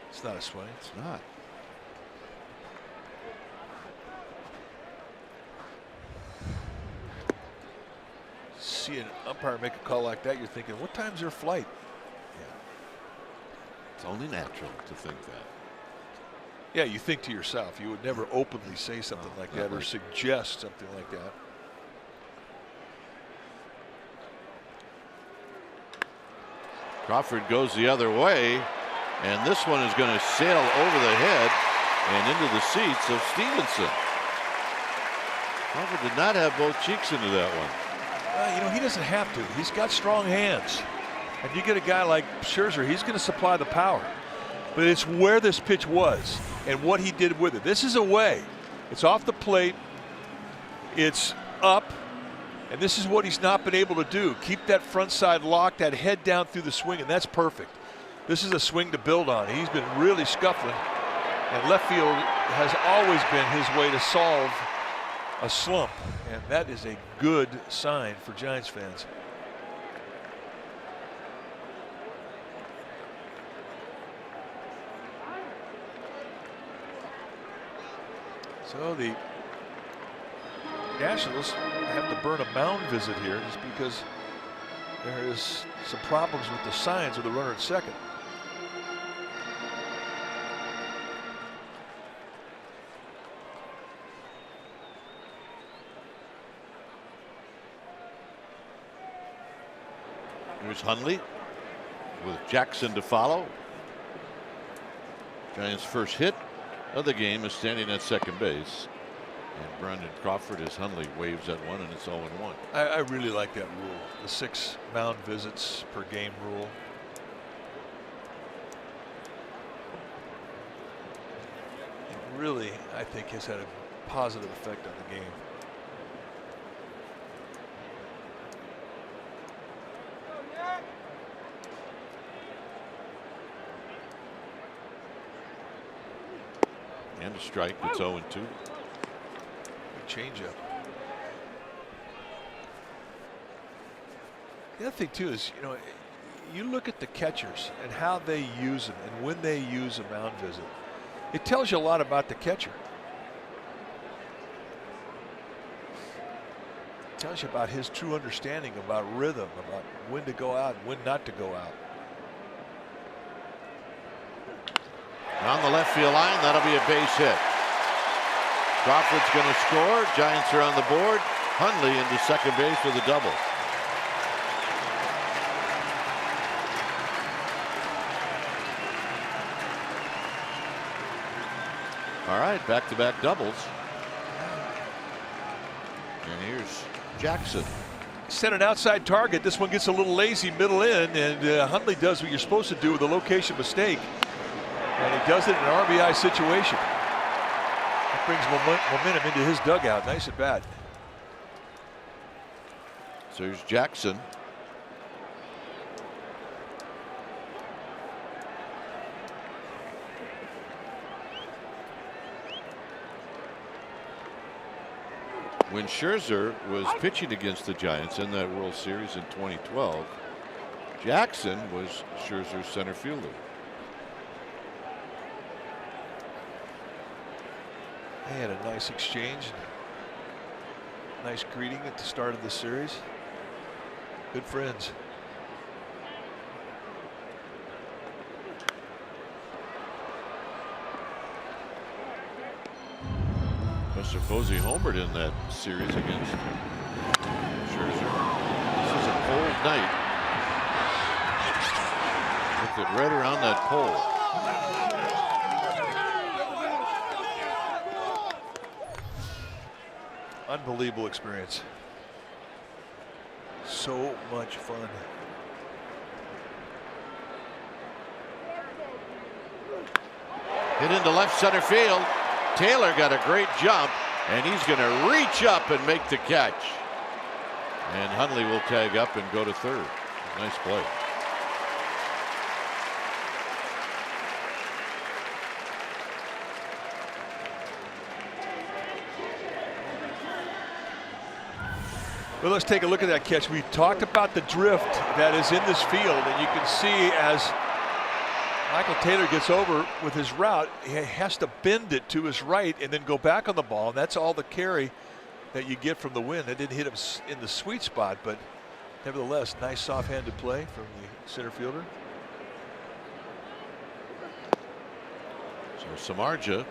It's not a swing. It's not. See an umpire make a call like that, you're thinking, what time's their flight? It's only natural to think that. Yeah, you think to yourself. You would never openly say something like that or suggest something like that. Crawford goes the other way, and this one is going to sail over the head and into the seats of Stevenson. Crawford did not have both cheeks into that one. You know, he doesn't have to. He's got strong hands. And you get a guy like Scherzer, he's going to supply the power. But it's where this pitch was and what he did with it. This is away. It's off the plate. It's up. And this is what he's not been able to do. Keep that front side locked, that head down through the swing, and that's perfect. This is a swing to build on. He's been really scuffling. And left field has always been his way to solve a slump. And that is a good sign for Giants fans. So the Nationals have to burn a mound visit here just because there is some problems with the signs with the runner at second. Here's Hundley with Jackson to follow. Giants' first hit of the game is standing at second base. And Brandon Crawford, as Hundley waves at one, and it's 0-1. I really like that rule, the 6 mound visits per game rule. It really, I think, has had a positive effect on the game. And a strike. It's 0-2. Changeup. The other thing too is, you know, you look at the catchers and how they use them and when they use a mound visit. It tells you a lot about the catcher. It tells you about his true understanding about rhythm, about when to go out and when not to go out. On the left field line, that'll be a base hit. Crawford's going to score. Giants are on the board. Hundley into second base with a double. All right, back-to-back doubles. And here's Jackson. Set an outside target. This one gets a little lazy middle in, and Hundley does what you're supposed to do with a location mistake. And he does it in an RBI situation. That brings momentum into his dugout. Nice at bat. So here's Jackson. When Scherzer was pitching against the Giants in that World Series in 2012, Jackson was Scherzer's center fielder. They had a nice exchange. Nice greeting at the start of the series. Good friends. Buster Posey homered in that series against Scherzer. This is a cold night. Look at right around that pole. Unbelievable experience. So much fun. Hit into left center field. Taylor got a great jump, and he's going to reach up and make the catch. And Hundley will tag up and go to third. Nice play. Well, let's take a look at that catch. We talked about the drift that is in this field, and you can see as Michael Taylor gets over with his route, he has to bend it to his right and then go back on the ball. And that's all the carry that you get from the wind. It didn't hit him in the sweet spot, but nevertheless, nice soft-handed play from the center fielder. So Samardzija,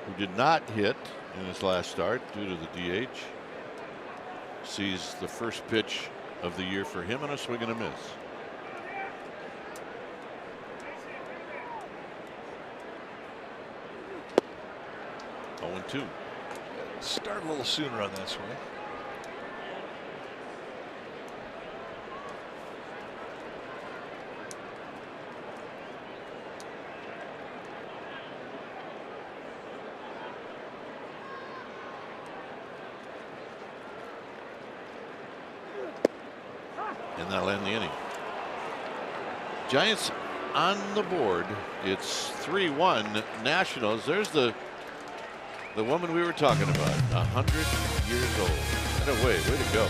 who did not hit in his last start due to the DH, sees the first pitch of the year for him and a swing and a miss. Oh, 2. Start a little sooner on that swing. And that'll end the inning. Giants on the board. It's 3-1 Nationals. There's the woman we were talking about, 100 years old. No way to go.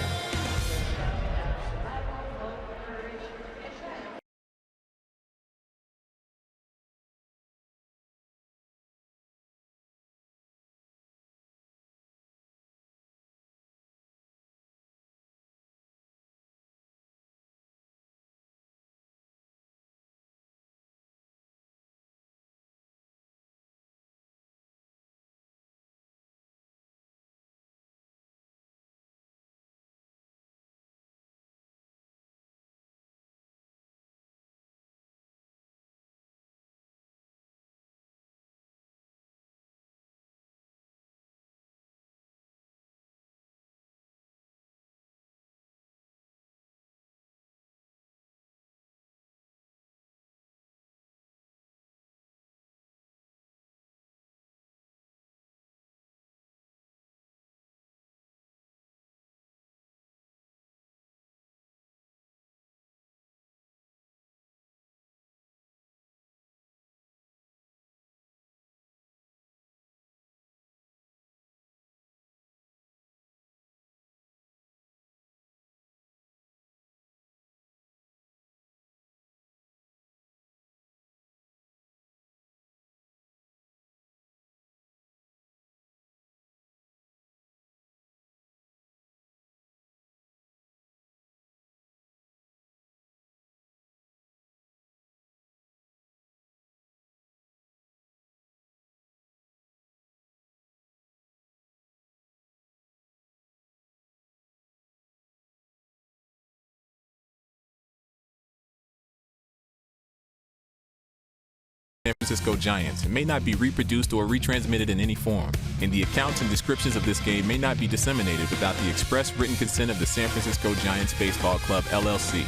San Francisco Giants may not be reproduced or retransmitted in any form, and the accounts and descriptions of this game may not be disseminated without the express written consent of the San Francisco Giants Baseball Club, LLC.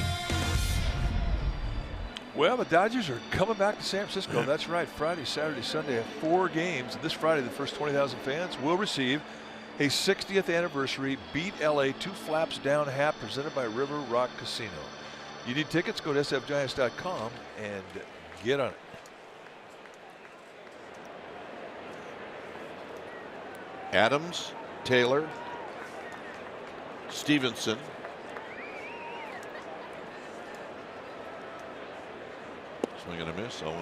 Well, the Dodgers are coming back to San Francisco. That's right. Friday, Saturday, Sunday have 4 games. This Friday, the first 20,000 fans will receive a 60th anniversary Beat LA 2 Flaps Down hat presented by River Rock Casino. You need tickets? Go to sfgiants.com and get on it. Adams, Taylor, Stevenson. Swing and a miss, 0-1.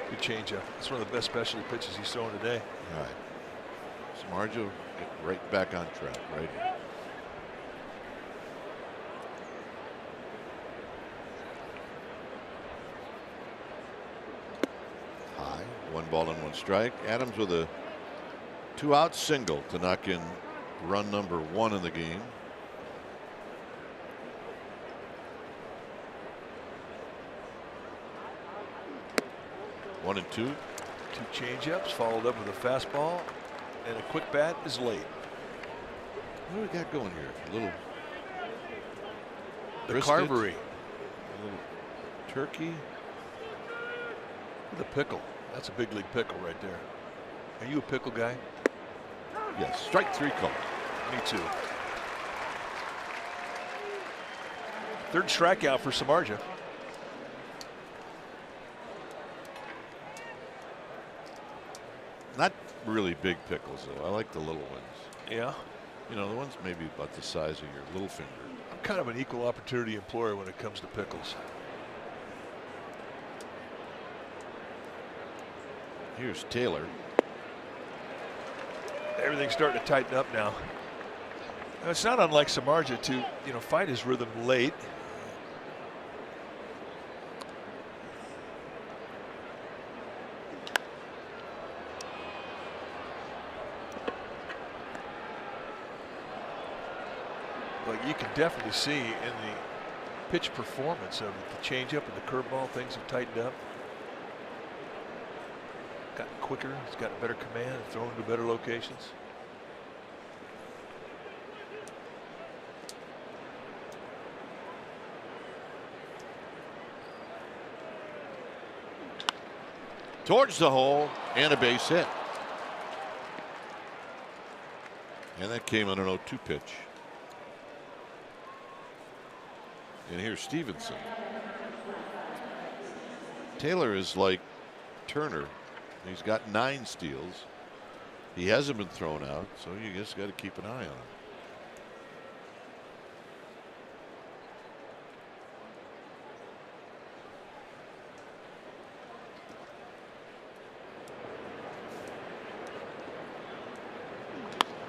Good changeup. It's one of the best specialty pitches he's thrown today. All right. Samardzija get right back on track, right? High, 1 ball and 1 strike. Adams with a 2-out single to knock in run number 1 in the game. One and two. 2 changeups followed up with a fastball, and a quick bat is late. What do we got going here? A little The brisket, carvery. a little turkey. The pickle. That's a big league pickle right there. Are you a pickle guy? Yes, strike 3 call. Me too. Third strikeout for Samardzija. Not really big pickles, though. I like the little ones. Yeah. You know, the ones maybe about the size of your little finger. I'm kind of an equal opportunity employer when it comes to pickles. Here's Taylor. Everything's starting to tighten up now. It's not unlike Samardzija to, find his rhythm late. But you can definitely see in the pitch performance of the changeup and the curveball, things have tightened up. Gotten quicker, he's gotten better command, thrown to better locations. Towards the hole and a base hit. And that came on an 0-2 pitch. And here's Stevenson. Taylor is like Turner. He's got 9 steals. He hasn't been thrown out, so you just got to keep an eye on him.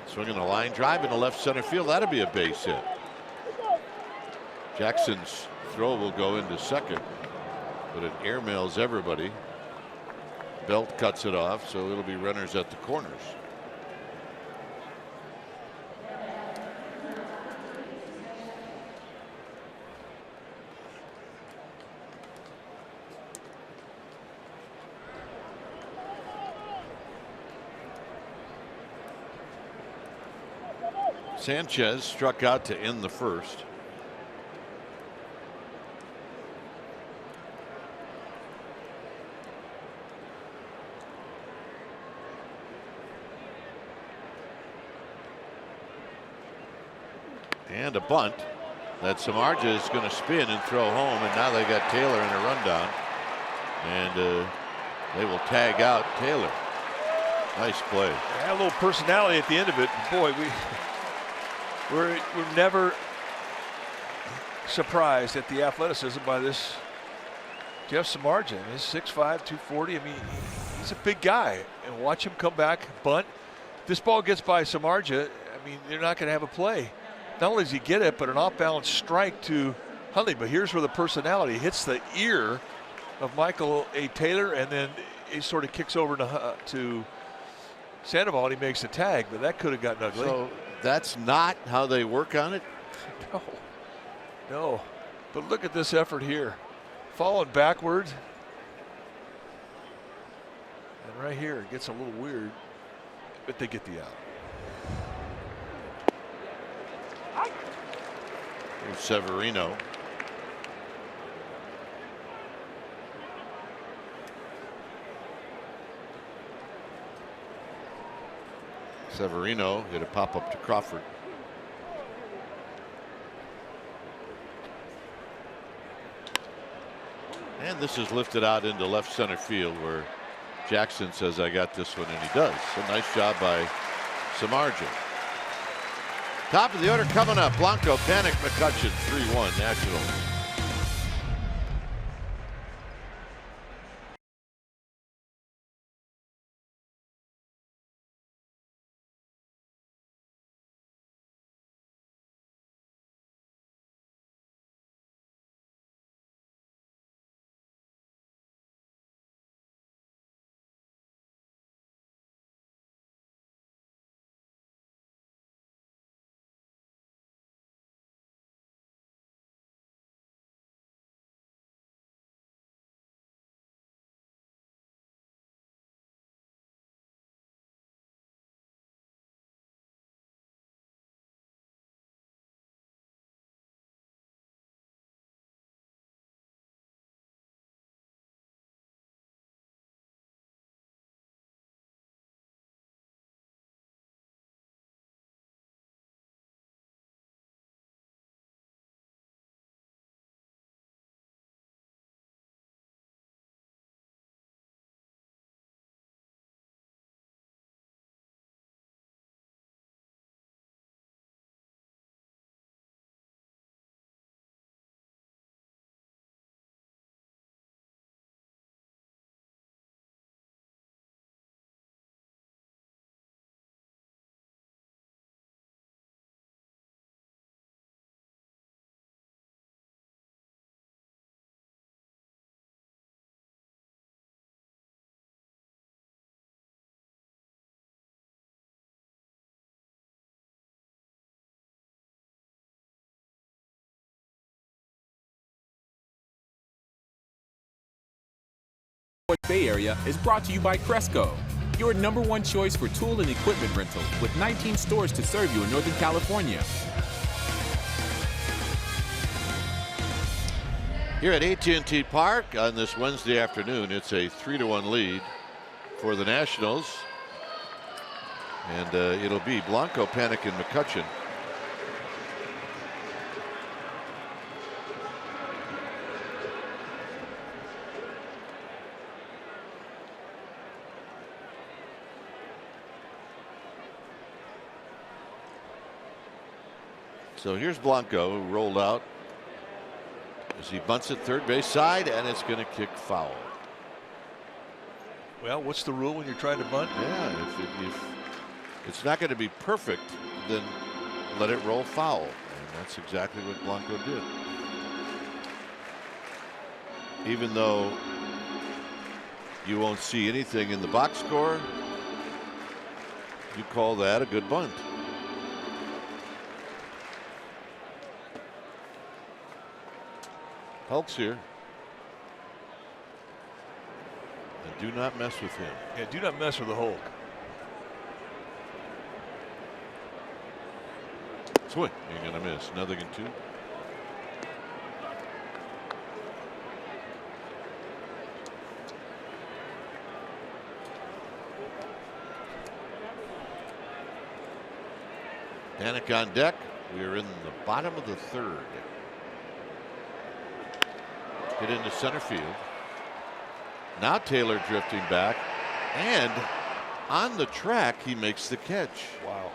Swinging a line drive into left center field. That'll be a base hit. Jackson's throw will go into second, but it airmails everybody. Belt cuts it off, so it'll be runners at the corners. Sanchez struck out to end the first. And a bunt that Samardzija is going to spin and throw home, and now they got Taylor in a rundown, and they will tag out Taylor. Nice play. Yeah, a little personality at the end of it. Boy, we're never surprised at the athleticism by this Jeff Samardzija. He's 6'5", 240. I mean, he's a big guy, and watch him come back, bunt. This ball gets by Samardzija. I mean, they're not going to have a play. Not only does he get it, but an off-balance strike to Huntley. But here's where the personality hits the ear of Michael A. Taylor, and then he sort of kicks over to Sandoval, and he makes a tag. But that could have gotten ugly. So that's not how they work on it? No. But look at this effort here. Falling backwards. And right here, it gets a little weird, but they get the out. Here's Severino. Severino hit a pop up to Crawford. And this is lifted out into left center field, where Jackson says, I got this one, and he does. A nice job by Samardzija. Top of the order coming up. Blanco, Panic, McCutcheon, 3-1 Nationals. Bay Area is brought to you by Cresco, your #1 choice for tool and equipment rental, with 19 stores to serve you in Northern California. Here at AT Park on this Wednesday afternoon, it's a 3-1 lead for the Nationals. And it'll be Blanco, Panik, and McCutcheon. So here's Blanco, who rolled out as he bunts it third base side, and it's going to kick foul. Well, what's the rule when you're trying to bunt? Yeah, if it's not going to be perfect, then let it roll foul. And that's exactly what Blanco did. Even though you won't see anything in the box score, you call that a good bunt. Hulk's here. And do not mess with him. Yeah, do not mess with the Hulk. Swing. You're going to miss. Nothing in 2. Panik on deck. We are in the bottom of the 3rd. Hit into center field. Now Taylor drifting back, and on the track he makes the catch. Wow.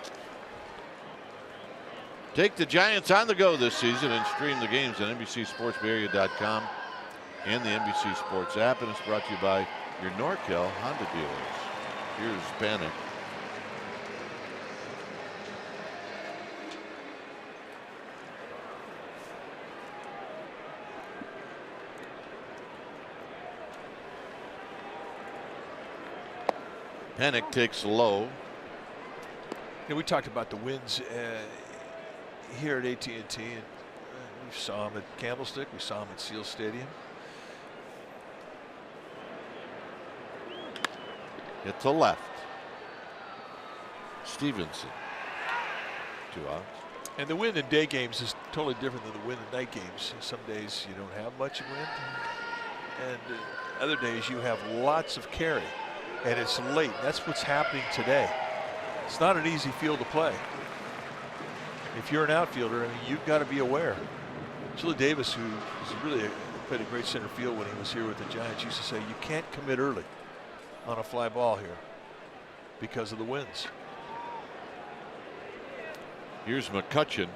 Take the Giants on the go this season and stream the games on NBCSportsBayArea.com and the NBC Sports app, and it's brought to you by your Norcal Honda dealers. Here's Panik. Panik takes low. Yeah, we talked about the wins here at AT&T, and we saw them at Candlestick. We saw them at Seal Stadium. Hit to left. Stevenson. 2 outs. And the win in day games is totally different than the win in night games. Some days you don't have much wind, and other days you have lots of carry. And it's late. That's what's happening today. It's not an easy field to play. If you're an outfielder, I mean, you've got to be aware. Chili Davis, who played a great center field when he was here with the Giants, used to say you can't commit early on a fly ball here because of the winds. Here's McCutcheon.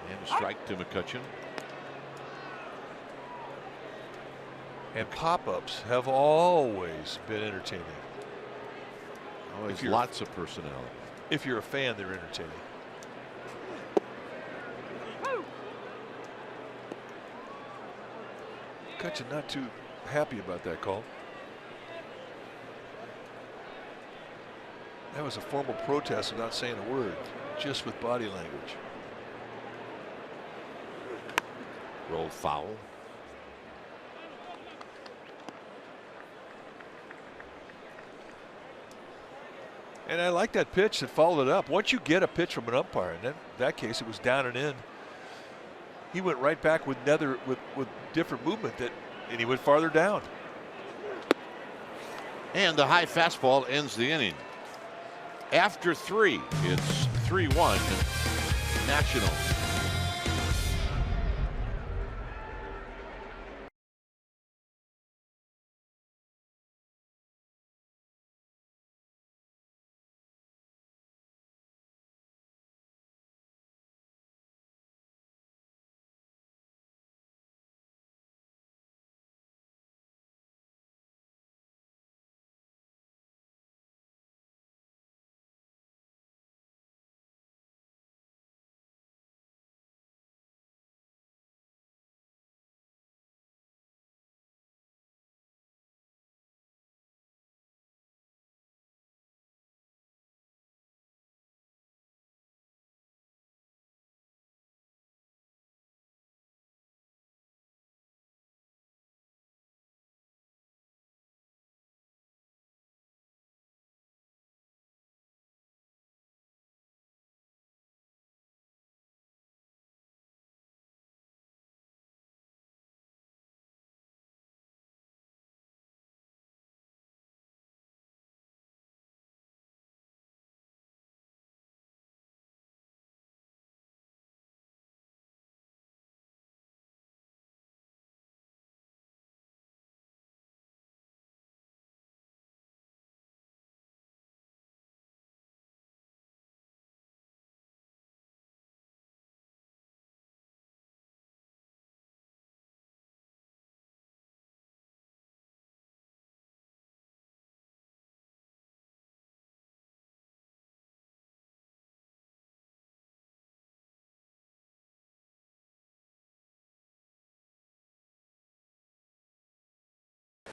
And a strike to McCutcheon. And pop-ups have always been entertaining. Always lots of personality. If you're a fan, they're entertaining. McCutcheon not too happy about that call. That was a formal protest without saying a word, just with body language. Rolled foul. And I like that pitch that followed it up. Once you get a pitch from an umpire, and in that case it was down and in, he went right back with different movement, and he went farther down. And the high fastball ends the inning. After 3, it's 3-1 Nationals.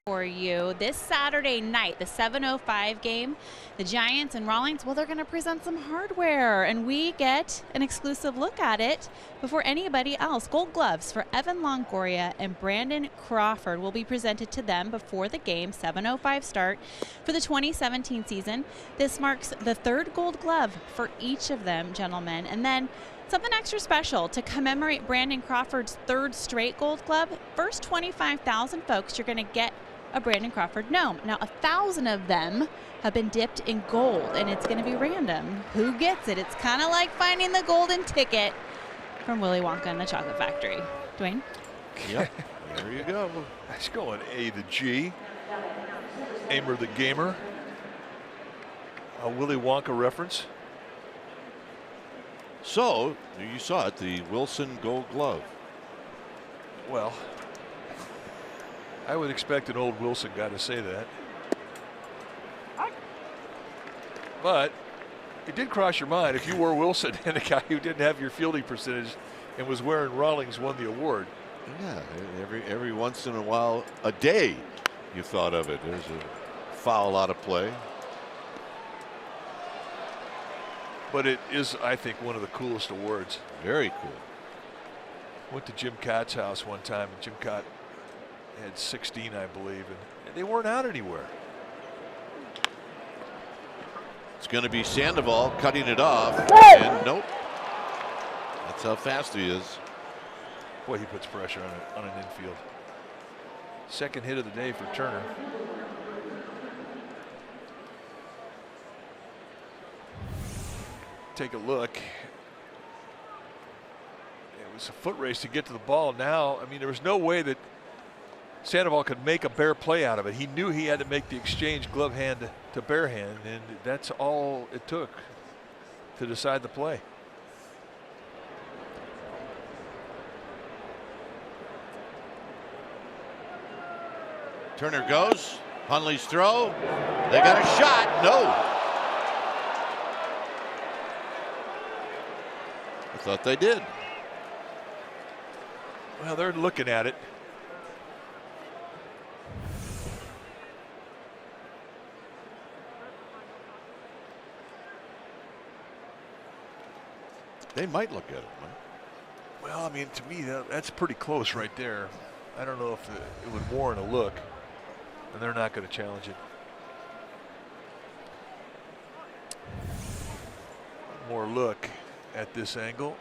for you this Saturday night, the 7:05 game. The Giants and Rawlings, well, they're going to present some hardware, and we get an exclusive look at it before anybody else. Gold gloves for Evan Longoria and Brandon Crawford will be presented to them before the game, 7:05 start for the 2017 season. This marks the third gold glove for each of them, gentlemen. And then something extra special to commemorate Brandon Crawford's third straight gold glove. First 25,000 folks, you're going to get a Brandon Crawford gnome. Now, 1,000 of them have been dipped in gold, and it's going to be random who gets it. It's kind of like finding the golden ticket from Willy Wonka and the Chocolate Factory. Dwayne? Yep, there you go. Let's go on A to G. Aimer the Gamer. A Willy Wonka reference. So, you saw it, the Wilson Gold Glove. Well, I would expect an old Wilson guy to say that. But it did cross your mind if you were Wilson and a guy who didn't have your fielding percentage and was wearing Rawlings won the award. Yeah, every once in a while, a day, you thought of it. There's a foul out of play. But it is, I think, one of the coolest awards. Very cool. Went to Jim Cott's house one time, and Jim Cott had 16, I believe, and they weren't out anywhere. It's going to be Sandoval cutting it off, and nope. That's how fast he is. Boy, he puts pressure on an infield. Second hit of the day for Turner. Take a look. It was a foot race to get to the ball. Now, I mean, there was no way that Sandoval could make a bare play out of it. He knew he had to make the exchange glove hand to bare hand, and that's all it took to decide the play. Turner goes. Hundley's throw. They got a shot. No. I thought they did. Well, they're looking at it. They might look at it, Mike. Well, I mean, to me, that's pretty close right there. I don't know if it would warrant a look, and they're not going to challenge it. One more look at this angle.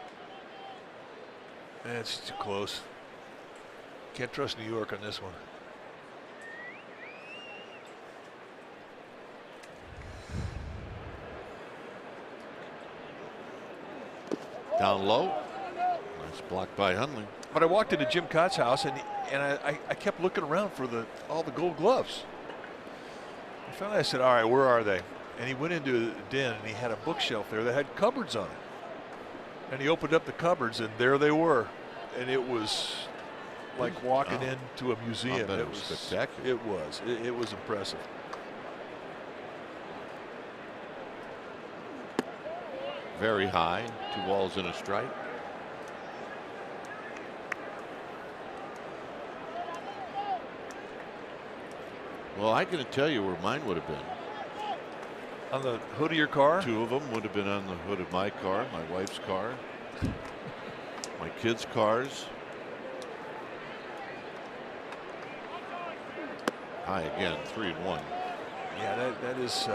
That's too close. Can't trust New York on this one. Down low. Nice block by Hundley. But I walked into Jim Cott's house, and I kept looking around for all the gold gloves. And finally I said, all right, where are they? And he went into the den, and he had a bookshelf there that had cupboards on it. And he opened up the cupboards, and there they were. And it was like walking into a museum. It was spectacular. It was. It was impressive. Very high. 2 balls and a strike. Well, I can tell you where mine would have been. On the hood of your car? 2 of them would have been on the hood of my car, my wife's car, my kids' cars. High again, 3-1. Yeah, that is.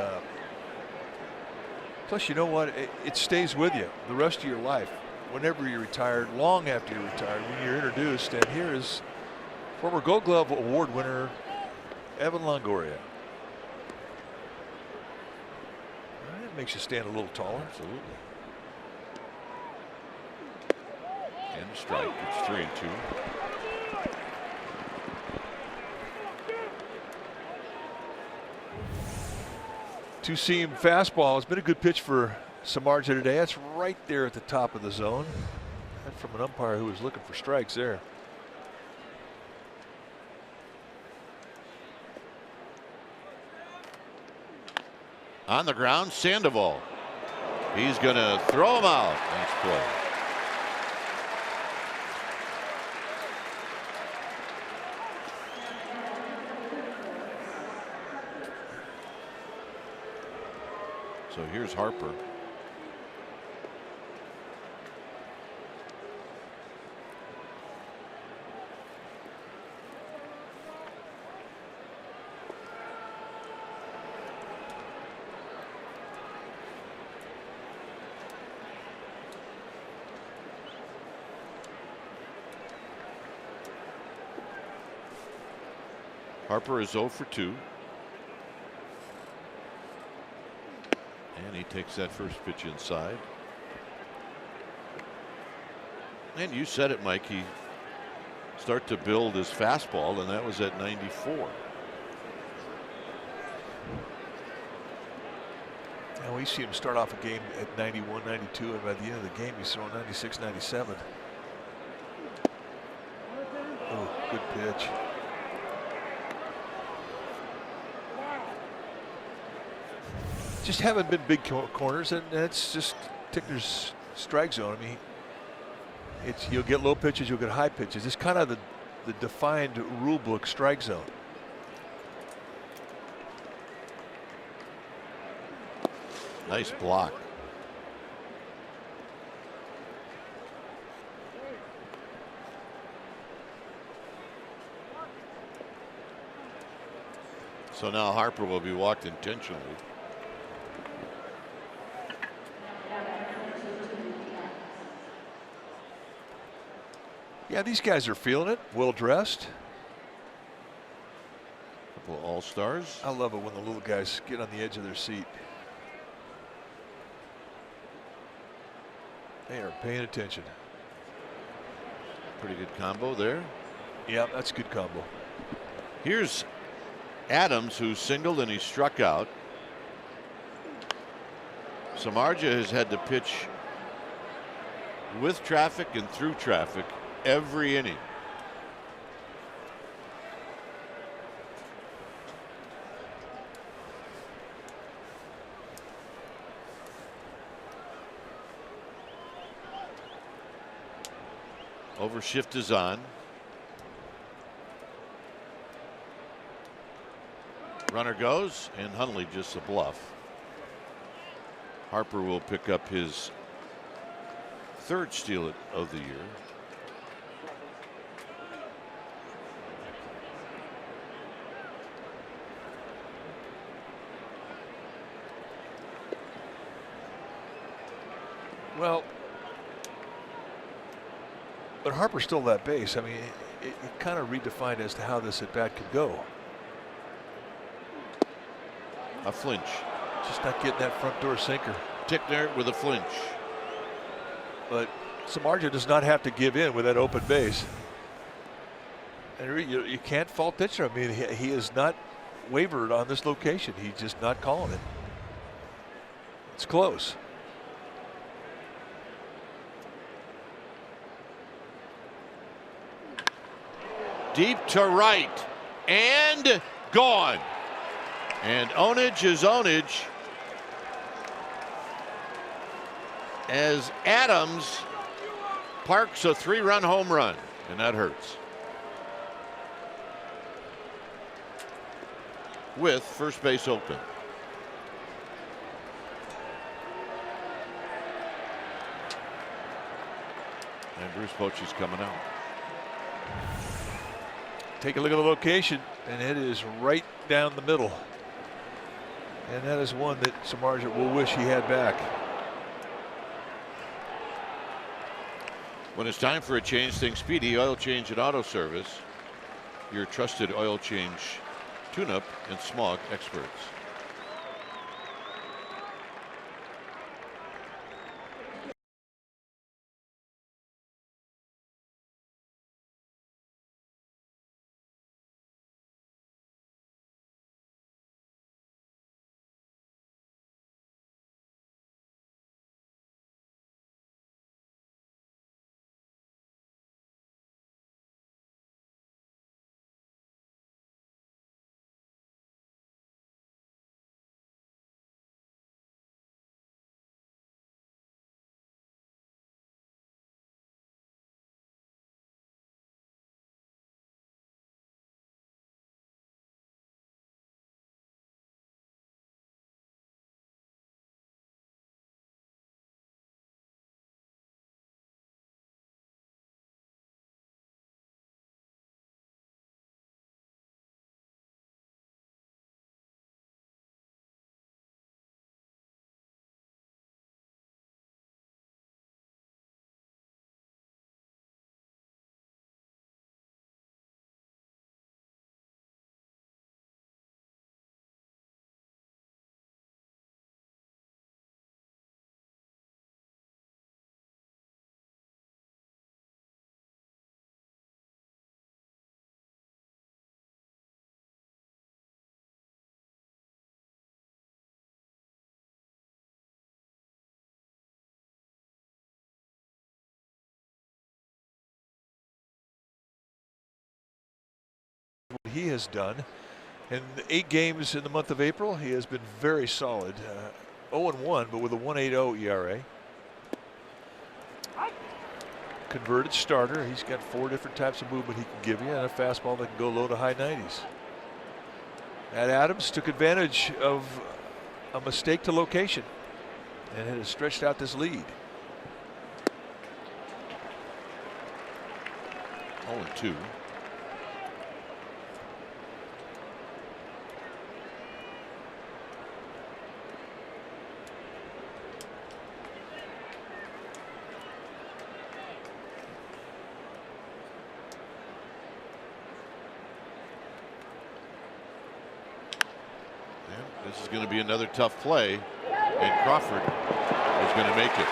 Plus, you know what? It stays with you the rest of your life. Whenever you're retired, long after you're retired, when you're introduced. And here is former Gold Glove Award winner Evan Longoria. That makes you stand a little taller. Absolutely. And a strike. It's 3-2. Two-seam fastball. It's been a good pitch for Samardzija today. That's right there at the top of the zone. And from an umpire who was looking for strikes there. On the ground, Sandoval. He's going to throw him out. Nice play. So here's Harper. Harper is 0 for 2. And he takes that first pitch inside. And you said it, Mike. He start to build his fastball, and that was at 94. And we see him start off a game at 91, 92, and by the end of the game, he's throwing 96, 97. Oh, good pitch. Just haven't been big corners, and that's just Tickner's strike zone. I mean, you'll get low pitches, you'll get high pitches. It's kind of the defined rule book strike zone. Nice block. So now Harper will be walked intentionally. Yeah, these guys are feeling it. Well dressed. Couple of all-stars. I love it when the little guys get on the edge of their seat. They are paying attention. Pretty good combo there. Yeah, that's a good combo. Here's Adams, who singled and he struck out. Samardzija has had to pitch with traffic and through traffic every inning. Overshift is on. Runner goes, and Hundley just a bluff. Harper will pick up his third steal of the year. Well, but Harper stole that base. I mean, it kind of redefined as to how this at bat could go. A flinch. Just not getting that front door sinker. Tickner with a flinch. But Samardzija does not have to give in with that open base. And you can't fault Tickner. I mean, he has not wavered on this location. He's just not calling it. It's close. Deep to right and gone. And ownage is ownage as Adams parks a 3-run home run, and that hurts. With first base open. And Bruce Bochy's coming out. Take a look at the location, and it is right down the middle. And that is one that Samardzija will wish he had back. When it's time for a change, think Speedy Oil Change and Auto Service, your trusted oil change, tune-up, and smog experts. he has done. In 8 games in the month of April, he has been very solid. 0-1, but with a 1.80 ERA. Converted starter. He's got 4 different types of movement he can give you, and a fastball that can go low to high 90s. Matt Adams took advantage of a mistake to location and has stretched out this lead. 0-2. This is going to be another tough play, and Crawford is going to make it.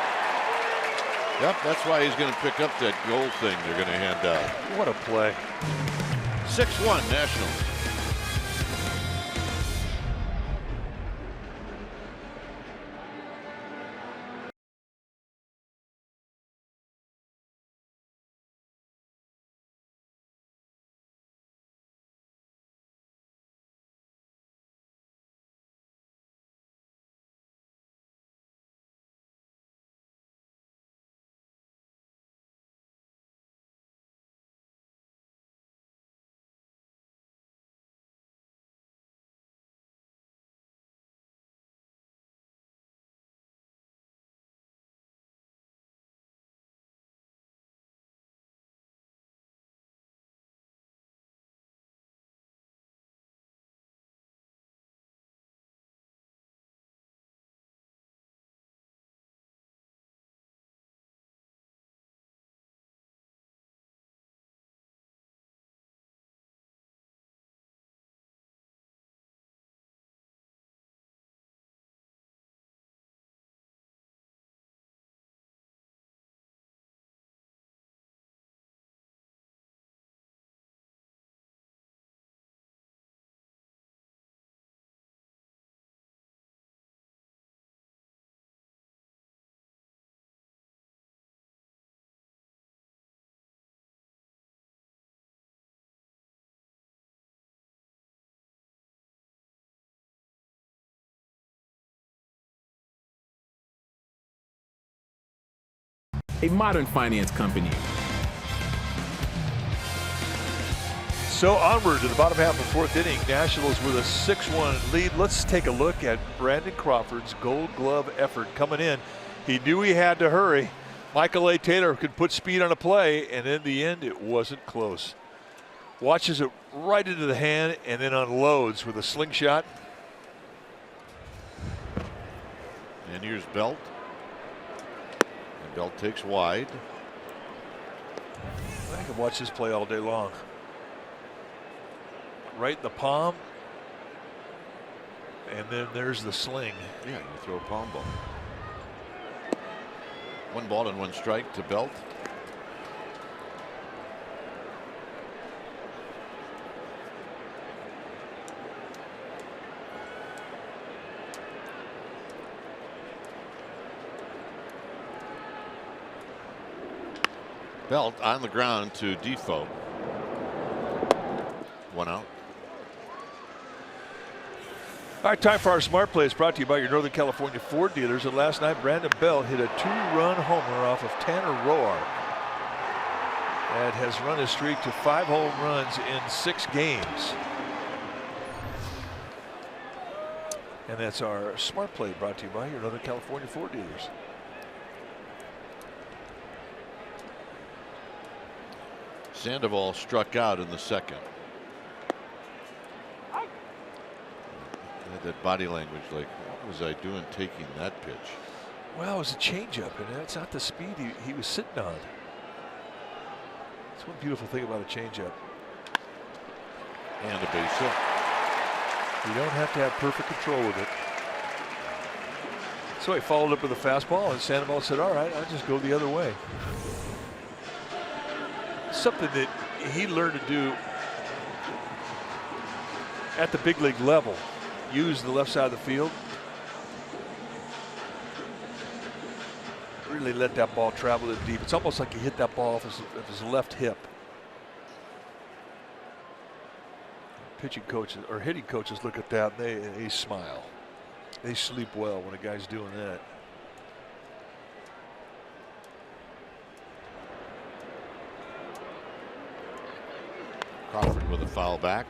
Yep, that's why he's going to pick up that goal thing they're going to hand out. What a play. 6-1 Nationals. A modern finance company. So onward to the bottom half of the 4th inning. Nationals with a 6-1 lead. Let's take a look at Brandon Crawford's Gold Glove effort coming in. He knew he had to hurry. Michael A. Taylor could put speed on a play, and in the end, it wasn't close. Watches it right into the hand and then unloads with a slingshot. And here's Belt. And Belt takes wide. I can watch this play all day long. Right in the palm. And then there's the sling. Yeah, you throw a palm ball. 1 ball and 1 strike to Belt. Belt on the ground to Defoe. 1 out. All right, time for our Smart Plays, brought to you by your Northern California Ford dealers. And last night, Brandon Belt hit a 2-run homer off of Tanner Roar. That has run his streak to 5 home runs in 6 games. And that's our Smart Play, brought to you by your Northern California Ford dealers. Sandoval struck out in the 2nd. Had that body language like, what was I doing taking that pitch? Well, it was a changeup, and that's not the speed he was sitting on. That's one beautiful thing about a changeup. And a base hit. You don't have to have perfect control with it. So he followed up with a fastball, and Sandoval said, all right, I'll just go the other way. Something that he learned to do at the big league level. Use the left side of the field. Really let that ball travel in deep. It's almost like he hit that ball off his left hip. pitching coaches or hitting coaches look at that and they smile. They sleep well when a guy's doing that. Crawford with a foul back.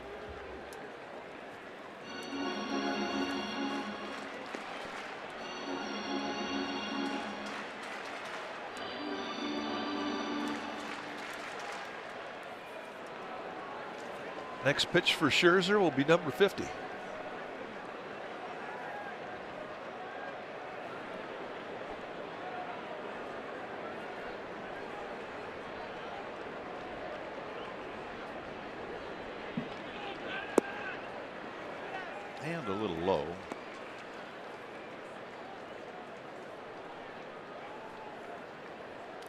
Next pitch for Scherzer will be number 50. And a little low.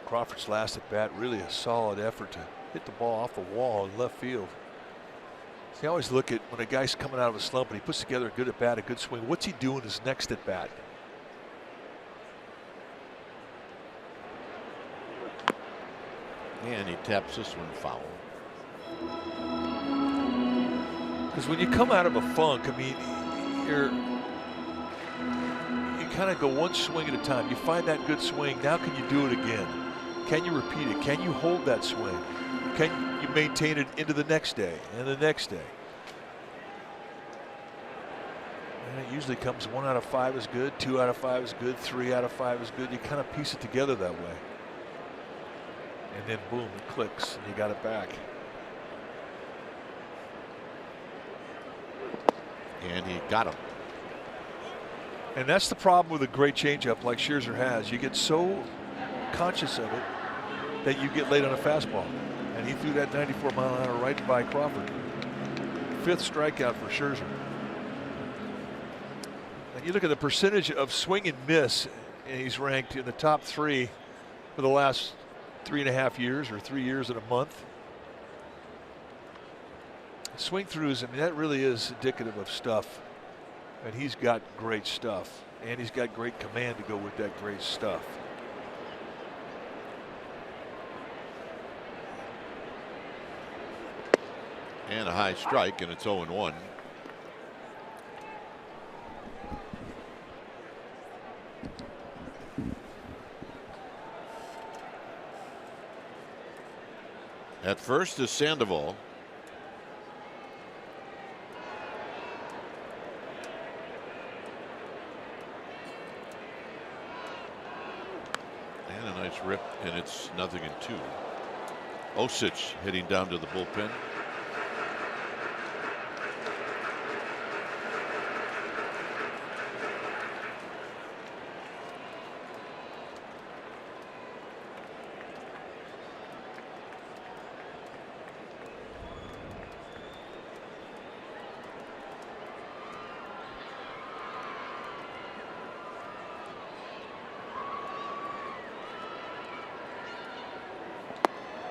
Crawford's last at bat, really a solid effort to hit the ball off the wall in left field. See, I always look at when a guy's coming out of a slump and he puts together a good at bat, a good swing, what's he doing his next at bat? And he taps this one foul. Because when you come out of a funk, I mean, you kind of go one swing at a time. You find that good swing. Now can you do it again? Can you repeat it? Can you hold that swing? Can you maintain it into the next day and the next day? And it usually comes 1 out of 5 is good, 2 out of 5 is good, 3 out of 5 is good. You kind of piece it together that way. And then boom, it clicks and you got it back. And he got him. And that's the problem with a great changeup like Scherzer has. You get so conscious of it that you get late on a fastball. And he threw that 94-mile-an-hour right by Crawford. 5th strikeout for Scherzer. And you look at the percentage of swing and miss, and he's ranked in the top 3 for the last 3.5 years or 3 years and a month. Swing throughs, I mean, that really is indicative of stuff. And he's got great stuff. And he's got great command to go with that great stuff. And a high strike, and it's 0-1. At first is Sandoval. And a nice rip, and it's 0-2. Osich hitting down to the bullpen.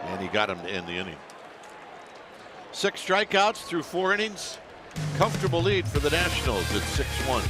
And he got him to end the inning. 6 strikeouts through 4 innings. Comfortable lead for the Nationals at 6-1.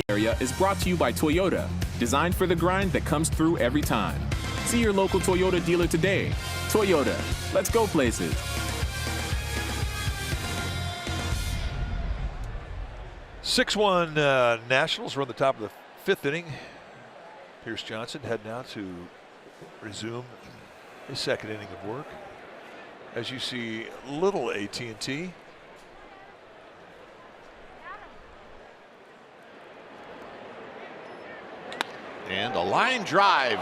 area is brought to you by Toyota, designed for the grind that comes through every time. See your local Toyota dealer today. Toyota, let's go places. Six-one Nationals are on the top of the fifth inning. Pierce Johnson heading out to resume his second inning of work. As you see, little AT&T. And a line drive,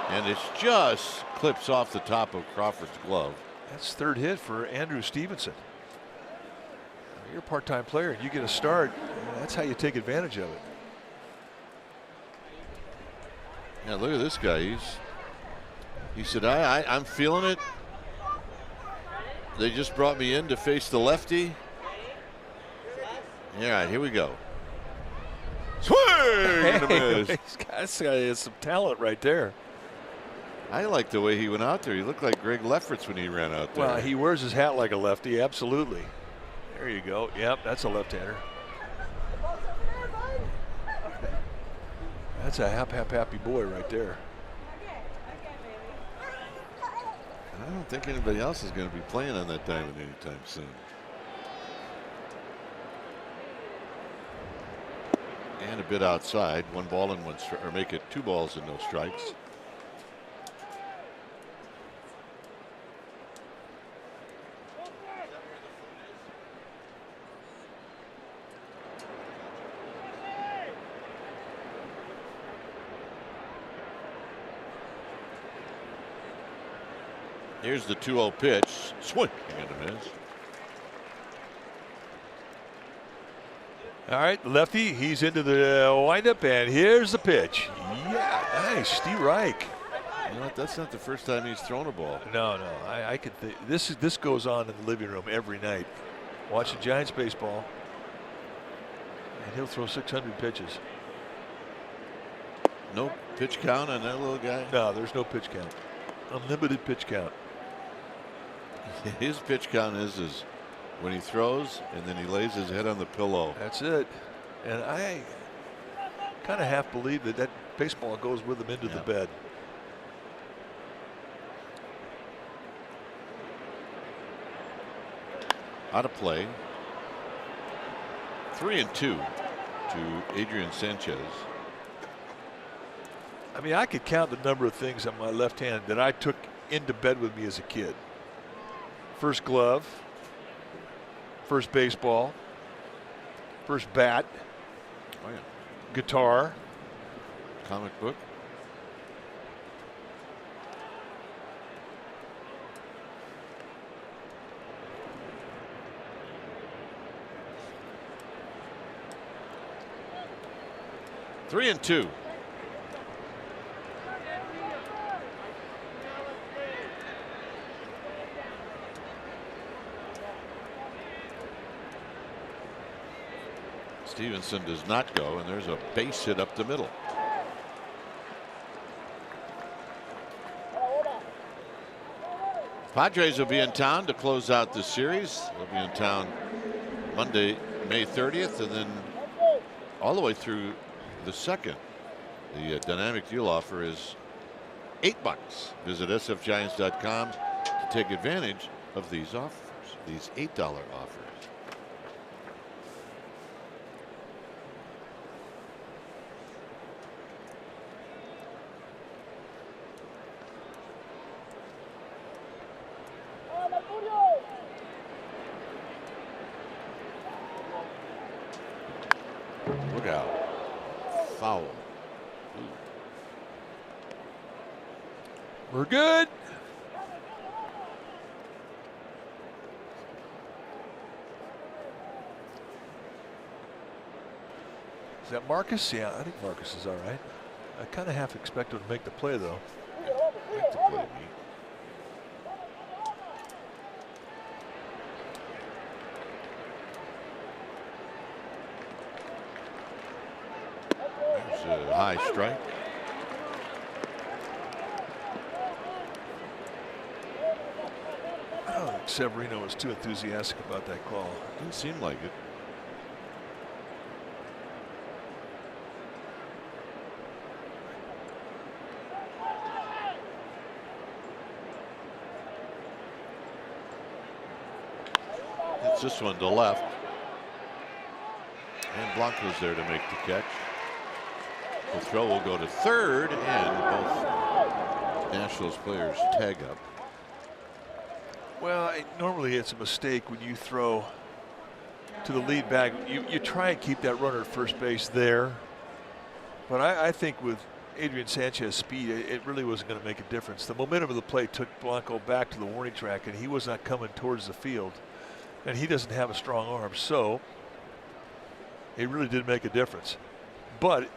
and it just clips off the top of Crawford's glove. That's third hit for Andrew Stevenson. You're a part-time player and you get a start. That's how you take advantage of it. Yeah, look at this guy. He said, I'm feeling it. They just brought me in to face the lefty. All right, here we go. Swing and a miss. This guy has some talent right there. I like the way he went out there. He looked like Greg Lefferts when he ran out there. Well, he wears his hat like a lefty, absolutely. There you go. Yep, that's a left-hander. That's a happy boy right there. I don't think anybody else is going to be playing on that diamond anytime soon. And a bit outside. One ball and one strike, or make it 2 balls and no strikes. Here's the 2-0 pitch. Swing and a miss. All right, lefty, he's into the windup, and here's the pitch. Yeah, nice, Steve Reich. You know what? That's not the first time he's thrown a ball. No, I could think this goes on in the living room every night, watching Giants baseball, and he'll throw 600 pitches. No pitch count on that little guy? No, there's no pitch count. Unlimited pitch count. His pitch count is when he throws and then he lays his head on the pillow. That's it. And I kind of half believe that baseball goes with him into the bed. Out of play. 3-2 to Adrian Sanchez. I mean, I could count the number of things on my left hand that I took into bed with me as a kid. First glove, first baseball, first bat, guitar, comic book. Three and two. Stevenson does not go, and there's a base hit up the middle. Padres will be in town to close out this series. They'll be in town Monday, May 30th, and then all the way through the 2nd. The dynamic deal offer is $8. Visit sfgiants.com to take advantage of these offers, these $8 offers. Look out. Foul. We're good. Is that Marcus? Yeah, I think Marcus is all right. I kind of half expect him to make the play, though. Make the play, Pete. There's a high strike. I don't think Severino was too enthusiastic about that call. Didn't seem like it. Hits this one to left. And Blanco's there to make the catch. The throw will go to third, and both Nationals players tag up. Well, normally it's a mistake when you throw to the lead back. You try and keep that runner at first base there. But I think with Adrian Sanchez's speed, it really wasn't going to make a difference. The momentum of the play took Blanco back to the warning track, and he was not coming towards the field. And he doesn't have a strong arm, so it really did make a difference. But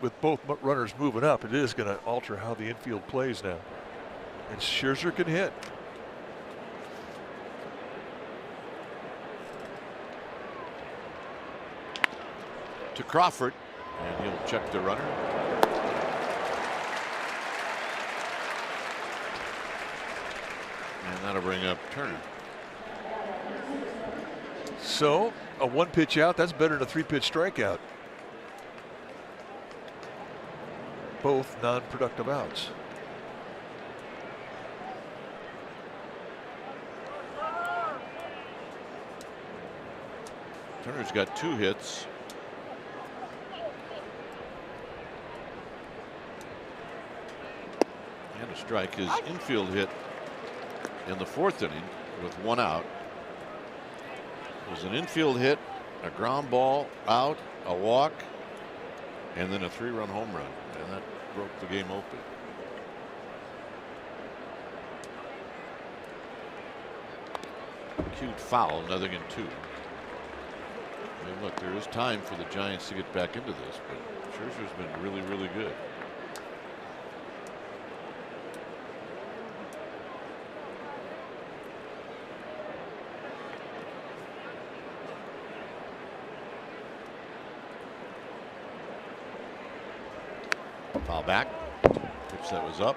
with both runners moving up, it is going to alter how the infield plays now. And Scherzer can hit. To Crawford, and he'll check the runner. And that'll bring up Turner. So a 1-pitch out, that's better than a 3-pitch strikeout. Both non-productive outs. Turner's got 2 hits. And a strike. His infield hit in the 4th inning with 1 out. It was an infield hit, a ground ball out, a walk, and then a 3-run home run. And that broke the game open. Cute foul, 0-2. I mean, look, there is time for the Giants to get back into this, but Scherzer's been really, really good. Foul back. Pitch that was up.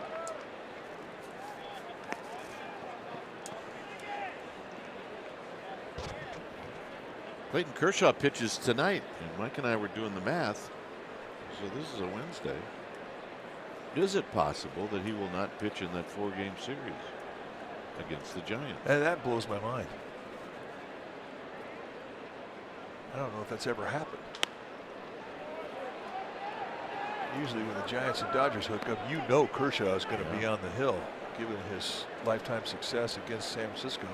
Clayton Kershaw pitches tonight, and Mike and I were doing the math. So this is a Wednesday. Is it possible that he will not pitch in that 4-game series against the Giants? And that blows my mind. I don't know if that's ever happened. Usually when the Giants and Dodgers hook up, you know Kershaw is going to be on the hill, given his lifetime success against San Francisco.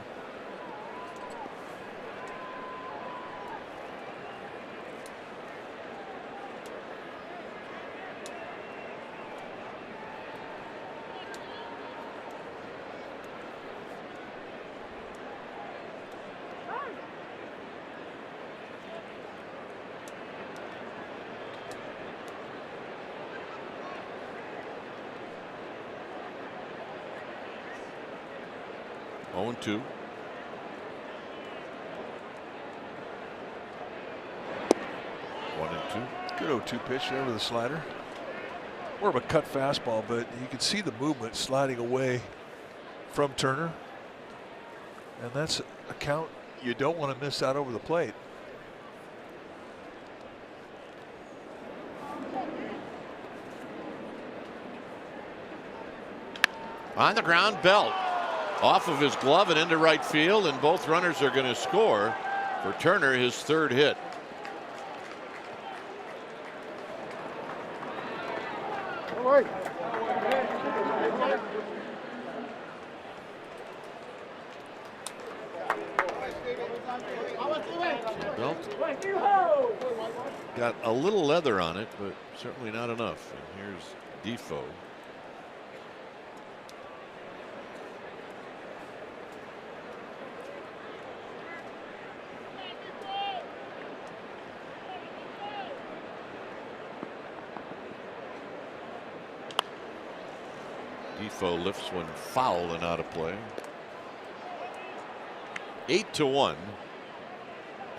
Oh, 2. One and two. Good 0-2 pitch there with a slider. More of a cut fastball, but you can see the movement sliding away from Turner. And that's a count you don't want to miss out over the plate. On the ground, Belt off of his glove and into right field, and both runners are going to score for Turner, his 3rd hit. Belt got a little leather on it, but certainly not enough. And here's Defoe. Defoe lifts one foul and out of play. 8-1.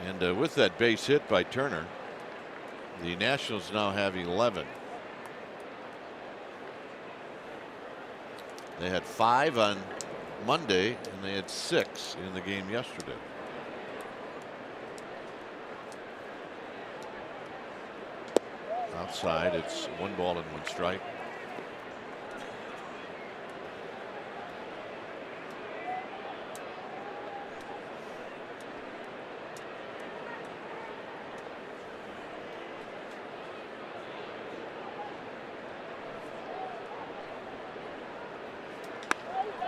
And with that base hit by Turner, the Nationals now have 11. They had 5 on Monday, and they had 6 in the game yesterday. Outside, it's 1 ball and 1 strike.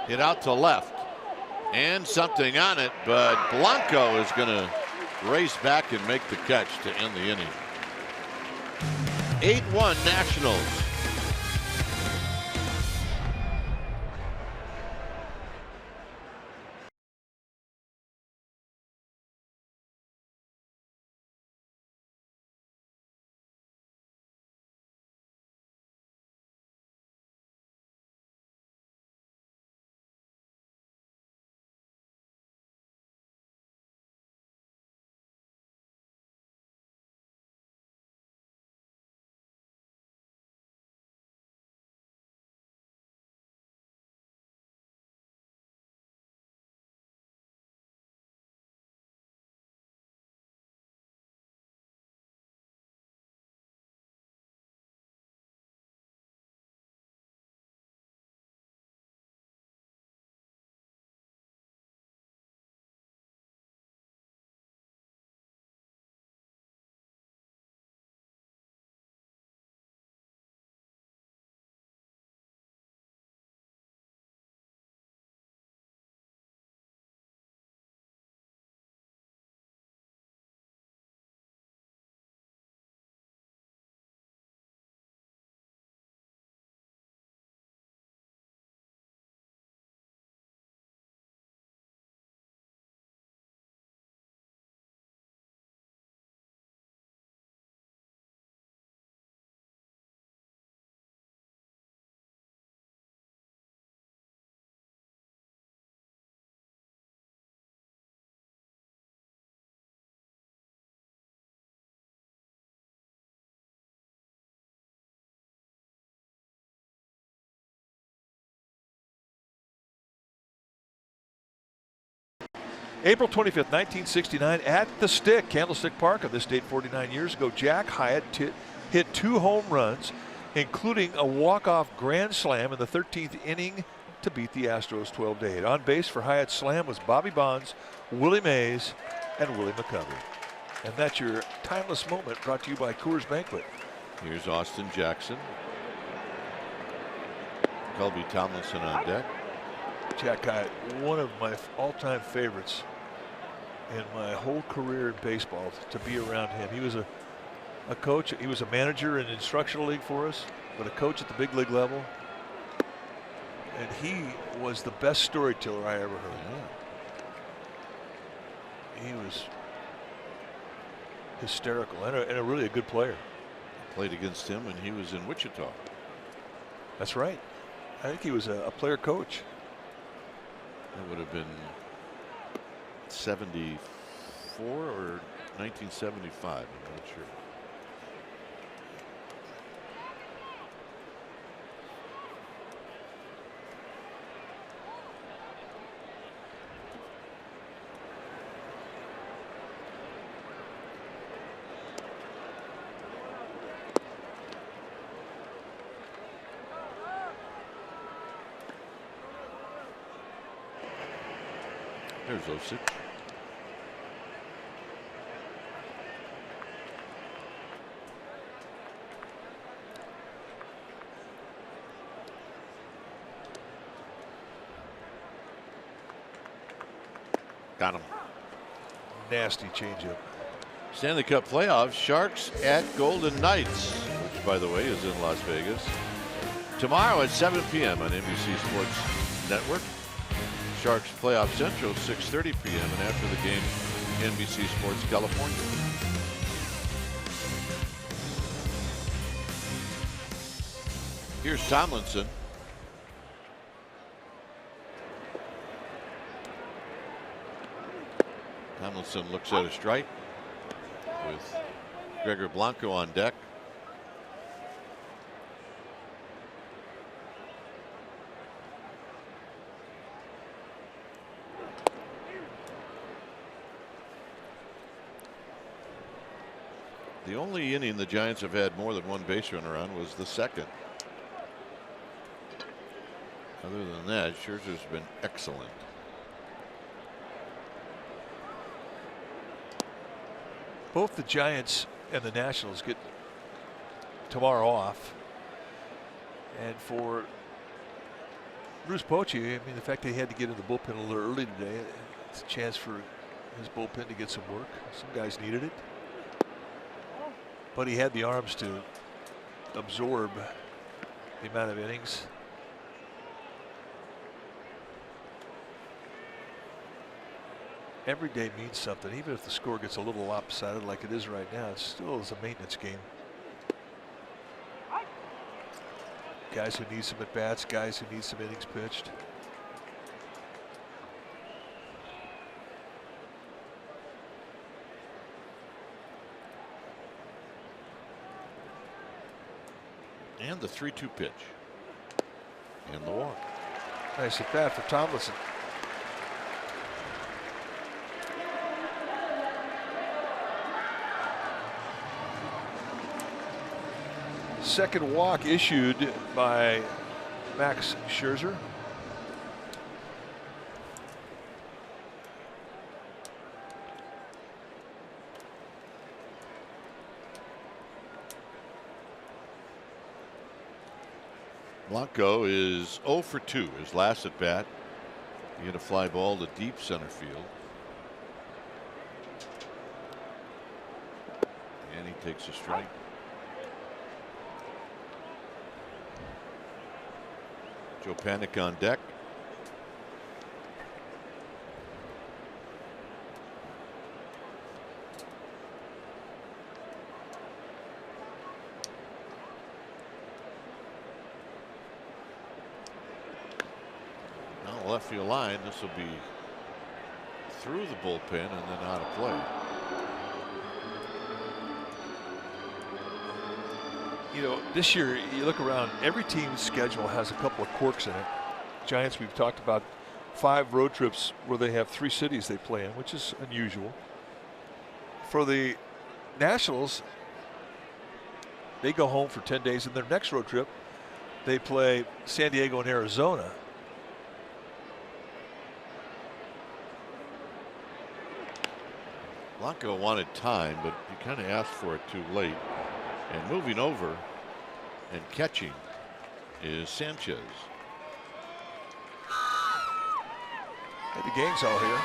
Hit out to left. And something on it, but Blanco is going to race back and make the catch to end the inning. 8-1 Nationals. April 25th, 1969, at the Stick, Candlestick Park on this date 49 years ago, Jack Hyatt hit 2 home runs, including a walk-off grand slam in the 13th inning to beat the Astros 12-8. On base for Hyatt's slam was Bobby Bonds, Willie Mays, and Willie McCovey. And that's your timeless moment, brought to you by Coors Banquet. Here's Austin Jackson. Colby Tomlinson on deck. Jack Hyatt, one of my all-time favorites in my whole career in baseball, to be around him. He was a coach. He was a manager in the instructional league for us, but a coach at the big league level. And he was the best storyteller I ever heard. Yeah. He was hysterical and a really a good player. Played against him when he was in Wichita. That's right. I think he was a player coach. That would have been 74 or 1975. I'm not sure. There's Osich. Got him. Nasty changeup. Stanley Cup playoffs, Sharks at Golden Knights, which by the way is in Las Vegas. Tomorrow at 7 p.m. on NBC Sports Network. Sharks Playoff Central, 6:30 p.m. and after the game, NBC Sports California. Here's Tomlinson. Tomlinson looks at a strike with Gregor Blanco on deck. The only inning the Giants have had more than one base runner on was the second. Other than that, Scherzer's been excellent. Both the Giants and the Nationals get tomorrow off. And for Bruce Bochy, I mean, the fact that he had to get in the bullpen a little early today, it's a chance for his bullpen to get some work. Some guys needed it. But he had the arms to absorb the amount of innings. Every day means something, even if the score gets a little lopsided like it is right now. It still is a maintenance game. Guys who need some at-bats, guys who need some innings pitched. And the 3-2 pitch. And the walk. Nice at bat for Tomlinson. Second walk issued by Max Scherzer. Blanco is 0 for 2. His last at bat. He hit a fly ball to deep center field. And he takes a strike. Joe Panic on deck. Now left field line. This will be through the bullpen and then out of play. You know, this year you look around, every team's schedule has a couple of quirks in it. Giants, we've talked about 5 road trips where they have 3 cities they play in, which is unusual. For the Nationals, they go home for 10 days, and their next road trip they play San Diego and Arizona. Blanco wanted time, but he kind of asked for it too late. And moving over and catching is Sanchez. And the gang's all here.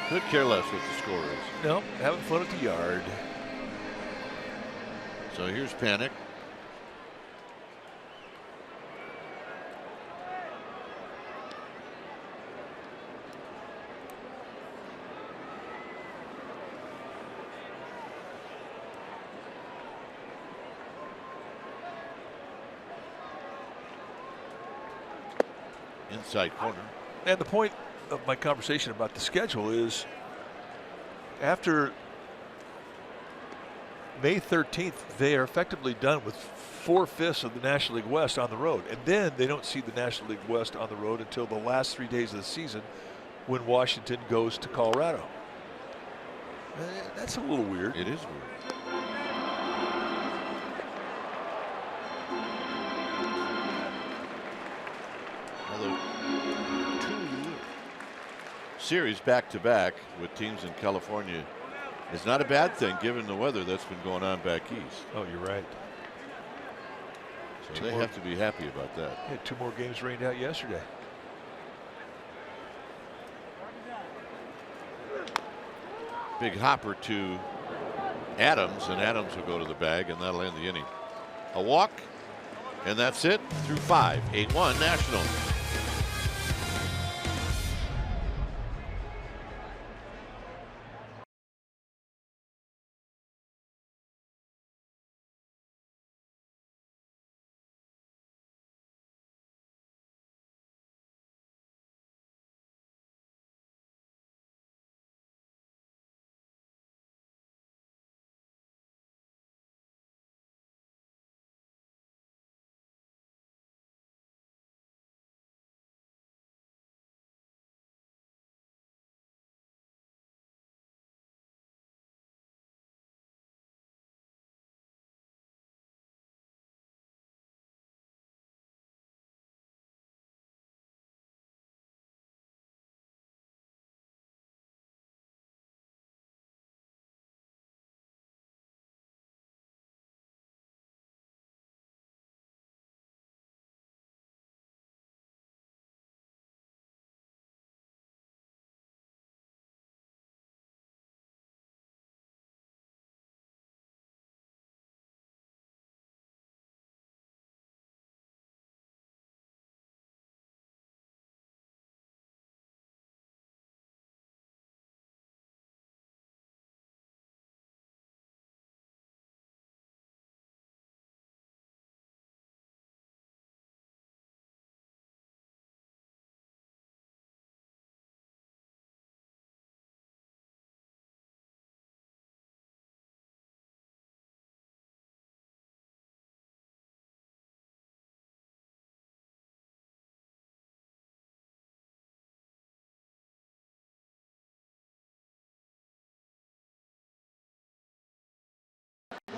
Could care less what the score is. No, having fun at the yard. So here's Panic. Inside corner. And the point of my conversation about the schedule is after May 13th, they are effectively done with 4/5 of the National League West on the road. And then they don't see the National League West on the road until the last 3 days of the season when Washington goes to Colorado. That's a little weird. It is weird. Although 2 series back-to-back with teams in California is not a bad thing given the weather that's been going on back east. Oh, you're right. So they have to be happy about that. Yeah, 2 more games rained out yesterday. Big hopper to Adams, and Adams will go to the bag, and that'll end the inning. A walk, and that's it through 5. 8-1 Nationals.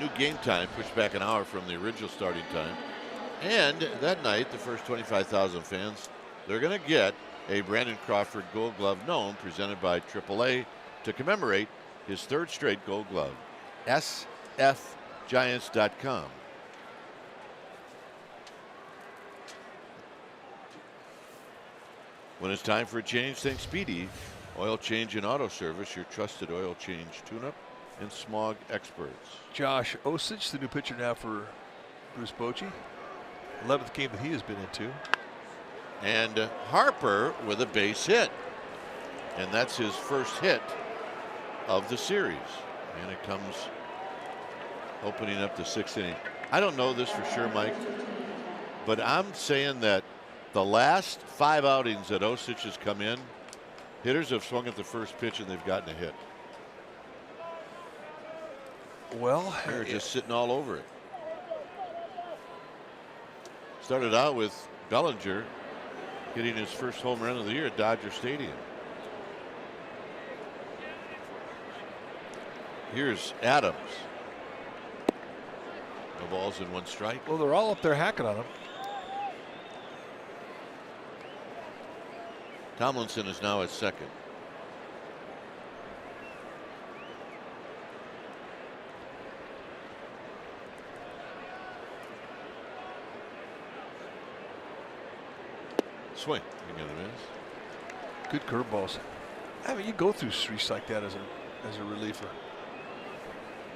new game time, pushed back an hour from the original starting time. And that night, the first 25,000 fans, they're going to get a Brandon Crawford Gold Glove gnome presented by AAA to commemorate his 3rd straight Gold Glove. sfgiants.com. When it's time for a change, think Speedy. Oil change and auto service, your trusted oil change tune-up and smog experts. Josh Osich, the new pitcher now for Bruce Bochy. 11th game that he has been into. And Harper with a base hit. And that's his first hit of the series. And it comes opening up the 6th inning. I don't know this for sure, Mike, but I'm saying that the last 5 outings that Osich has come in, hitters have swung at the first pitch and they've gotten a hit. Well, they're just sitting all over it. Started out with Bellinger hitting his first home run of the year at Dodger Stadium. Here's Adams. No balls and 1 strike. Well, they're all up there hacking on him. Tomlinson is now at second. Swing. You're gonna miss. Good curveballs. I mean, you go through streaks like that as a reliever.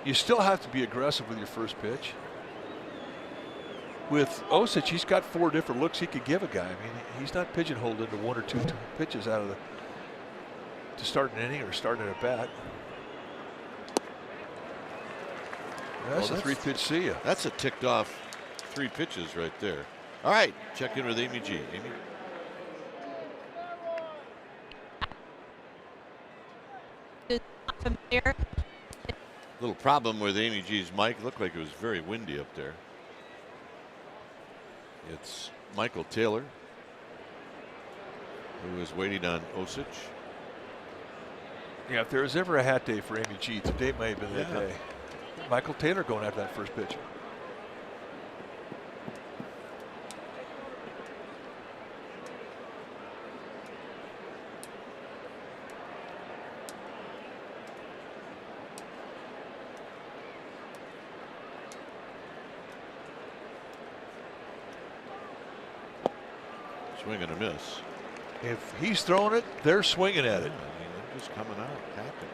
You still have to be aggressive with your first pitch. With Osich, he's got 4 different looks he could give a guy. I mean, he's not pigeonholed into 1 or 2 pitches out of to start an inning or start at a bat. That's a 3-pitch see ya. That's a ticked off 3 pitches right there. All right, check in with Amy G. Amy. Little problem with Amy G's mic. Looked like it was very windy up there. It's Michael Taylor, who is waiting on Osich. Yeah, if there was ever a hat day for Amy G, today may have been that day. Michael Taylor going after that first pitch. Swing and a miss. If he's throwing it, they're swinging at it. I mean, they're just coming out, tapping.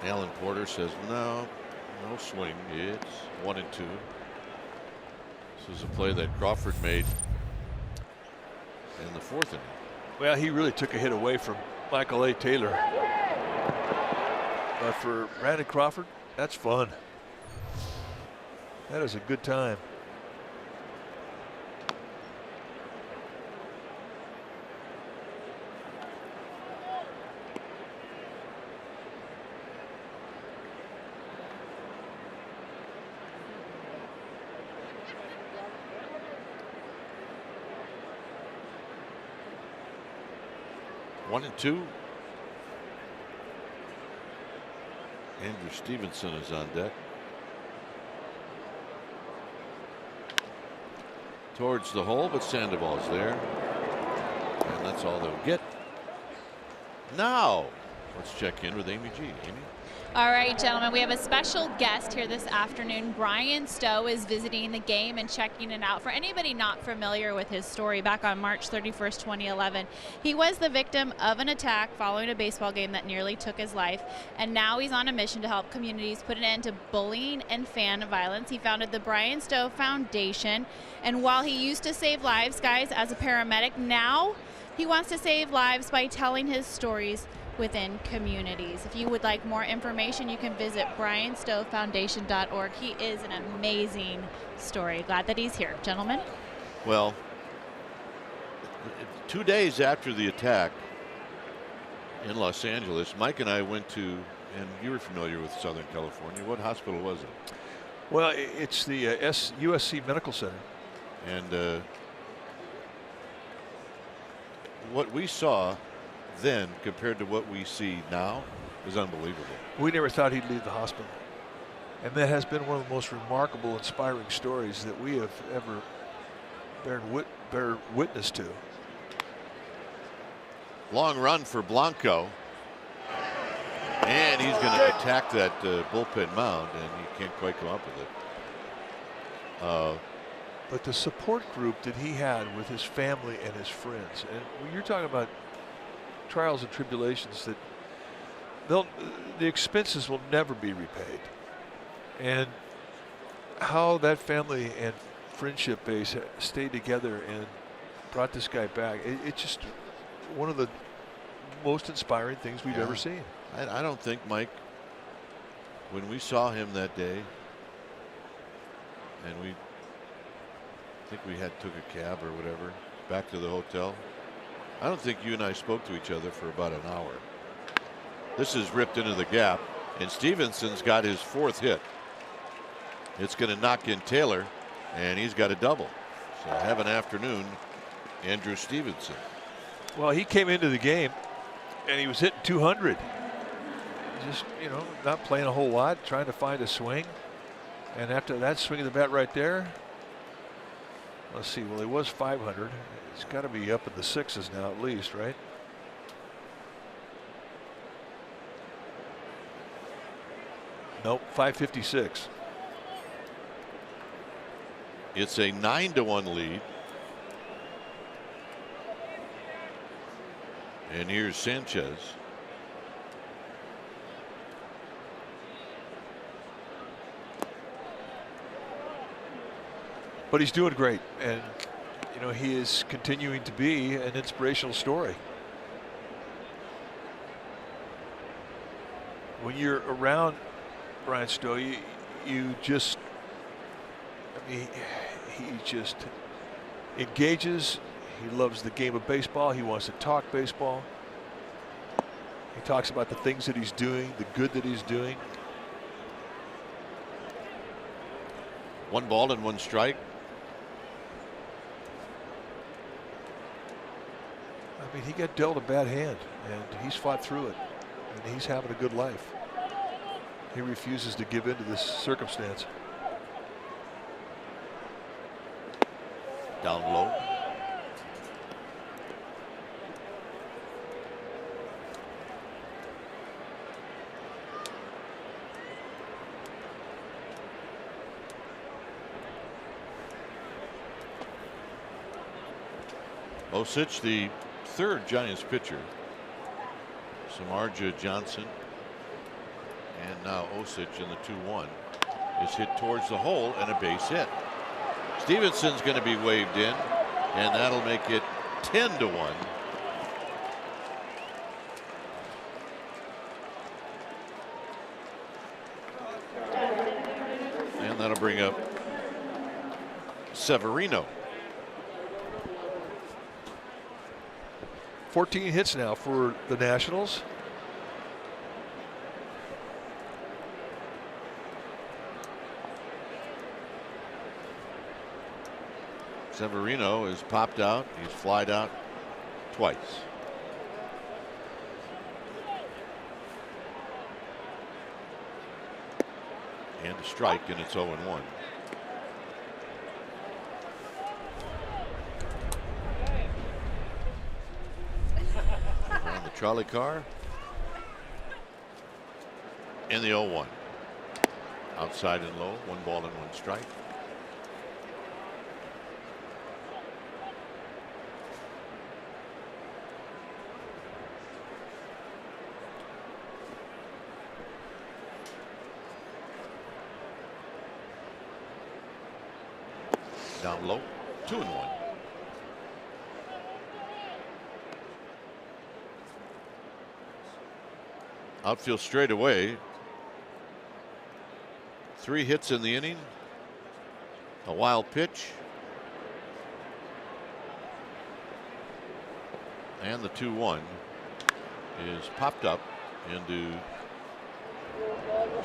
Alan Porter says no swing. It's 1-2. This was a play that Crawford made in the 4th inning. Well, he really took a hit away from Michael A. Taylor. But for Brandon Crawford, that's fun. That is a good time. One and two. Andrew Stevenson is on deck. Towards the hole, but Sandoval's there. And that's all they'll get. Now, let's check in with Amy G. Amy? All right, gentlemen, we have a special guest here this afternoon. Brian Stowe is visiting the game and checking it out. For anybody not familiar with his story, back on March 31st, 2011, he was the victim of an attack following a baseball game that nearly took his life. And now he's on a mission to help communities put an end to bullying and fan violence. He founded the Brian Stowe Foundation. And while he used to save lives, guys, as a paramedic, now he wants to save lives by telling his stories within communities. If you would like more information, you can visit brianstowefoundation.org. He is an amazing story. Glad that he's here. Gentlemen? Well, 2 days after the attack in Los Angeles, Mike and I went to And you were familiar with Southern California. What hospital was it? Well, it's the USC Medical Center. And what we saw then compared to what we see now is unbelievable. We never thought he'd leave the hospital. And that has been one of the most remarkable, inspiring stories that we have ever bear witness to. Long run for Blanco. And he's going to attack that bullpen mound, and he can't quite come up with it. But the support group that he had with his family and his friends, and when you're talking about trials and tribulations, that the expenses will never be repaid. And how that family and friendship base stayed together and brought this guy back, it's just one of the most inspiring things we've ever seen. I don't think, Mike, when we saw him that day, and I think we took a cab or whatever back to the hotel, I don't think you and I spoke to each other for about an hour. This is ripped into the gap, and Stevenson's got his 4th hit. It's going to knock in Taylor, and he's got a double. So have an afternoon, Andrew Stevenson. Well, he came into the game, and he was hitting 200. Just, not playing a whole lot, trying to find a swing. And after that swing of the bat right there, let's see, well, he was 500. He's got to be up in the 6s now at least, right? Nope, 556. It's a 9-1 lead. And here's Sanchez. But he's doing great, and he is continuing to be an inspirational story. When you're around Brian Stowe, you just, he just engages. He loves the game of baseball. He wants to talk baseball. He talks about the things that he's doing, the good that he's doing. 1 ball and 1 strike. I mean, he got dealt a bad hand, and he's fought through it, and he's having a good life. He refuses to give in to this circumstance. Down low. Osich, the 3rd Giants pitcher. Samardzija, Johnson, and now Osich in the 2-1 is hit towards the hole and a base hit. Stevenson's going to be waved in, and that'll make it 10-1. And that'll bring up Severino. 14 hits now for the Nationals. Severino is popped out. He's flied out twice. And a strike, and it's 0-1. On the trolley car. And the 0-1. Outside and low. 1 ball and 1 strike. Down low, 2-1. Outfield straight away. 3 hits in the inning. A wild pitch. And the 2-1 is popped up into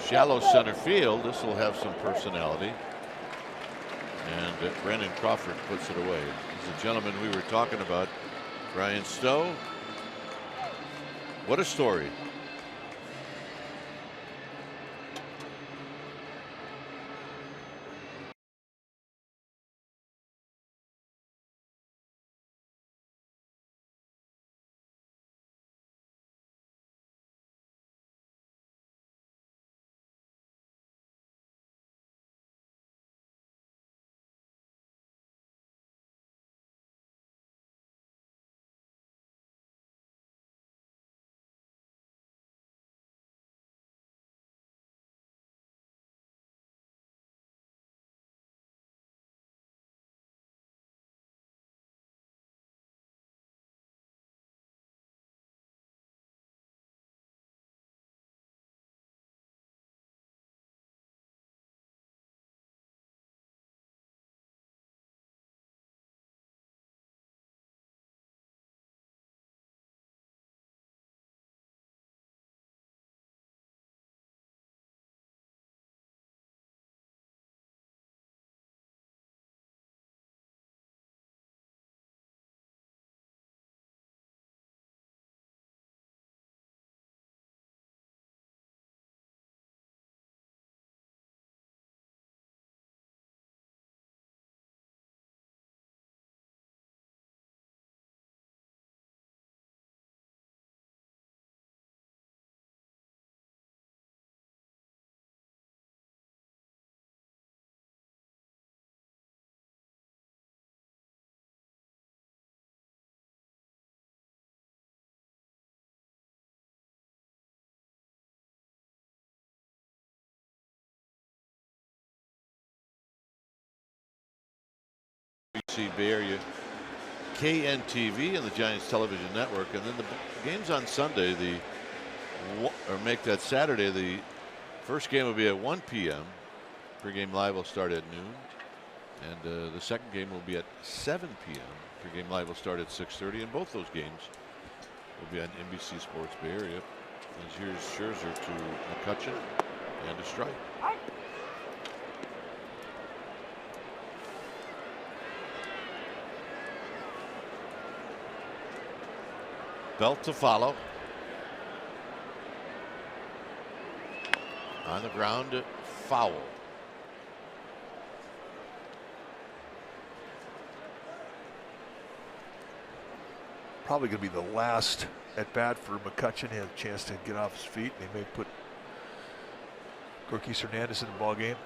Shallow center field. This will have some personality. And Brandon Crawford puts it away. He's the gentleman we were talking about, Brian Stowe. What a story. NBC Bay Area KNTV and the Giants television network, and then the games on Sunday, or make that Saturday. The first game will be at 1 p.m. Pregame live will start at noon, and the second game will be at 7 p.m. Pregame live will start at 6:30, and both those games will be on NBC Sports Bay Area. And here's Scherzer to McCutchen and a strike. Belt to follow. On the ground, foul. Probably going to be the last at bat for McCutchen. He has a chance to get off his feet. They may put Gorkis Hernandez in the ball game.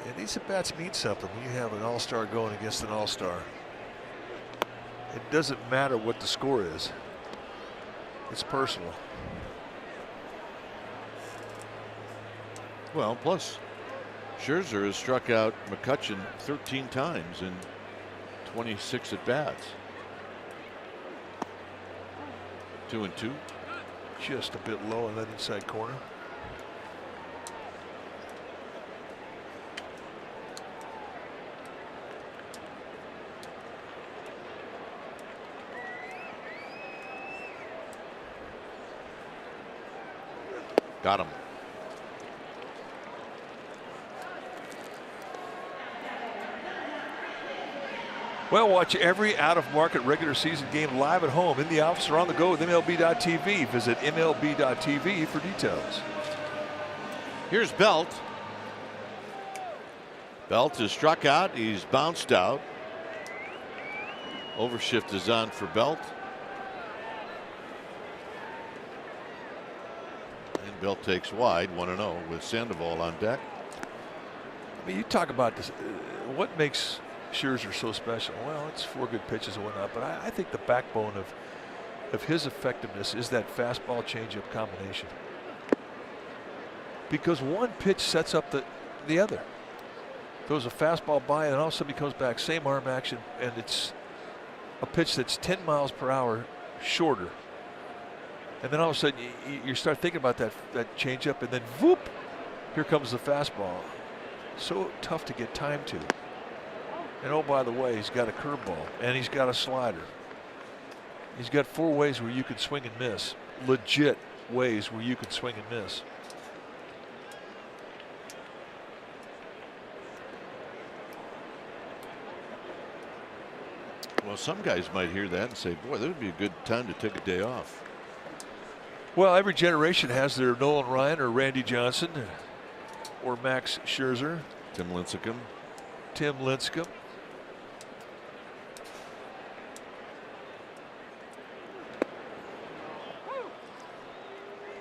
And these at bats mean something when you have an all-star going against an all-star. It doesn't matter what the score is. It's personal. Well, plus Scherzer has struck out McCutchen 13 times in 26 at bats. 2-2. Just a bit low in that inside corner. Got him. Well, watch every out-of-market regular season game live at home, in the office, or on the go with MLB.tv. Visit MLB.tv for details. Here's Belt. Belt is struck out. He's bounced out. Overshift is on for Belt. And Belt takes wide, 1-0 with Sandoval on deck. I mean, you talk about this. What makes Scherzer so special? Well, it's 4 good pitches and whatnot, but I think the backbone of his effectiveness is that fastball changeup combination. Because one pitch sets up the other. Throws a fastball by, and all of a sudden he comes back, same arm action, and it's a pitch that's 10 miles per hour shorter. And then all of a sudden you start thinking about that changeup, and then whoop, here comes the fastball. So tough to get time to. And oh, by the way, he's got a curveball and he's got a slider. He's got 4 ways where you can swing and miss. Legit ways where you can swing and miss. Well, some guys might hear that and say, boy, that would be a good time to take a day off. Well, every generation has their Nolan Ryan or Randy Johnson or Max Scherzer. Tim Lincecum. Tim Lincecum.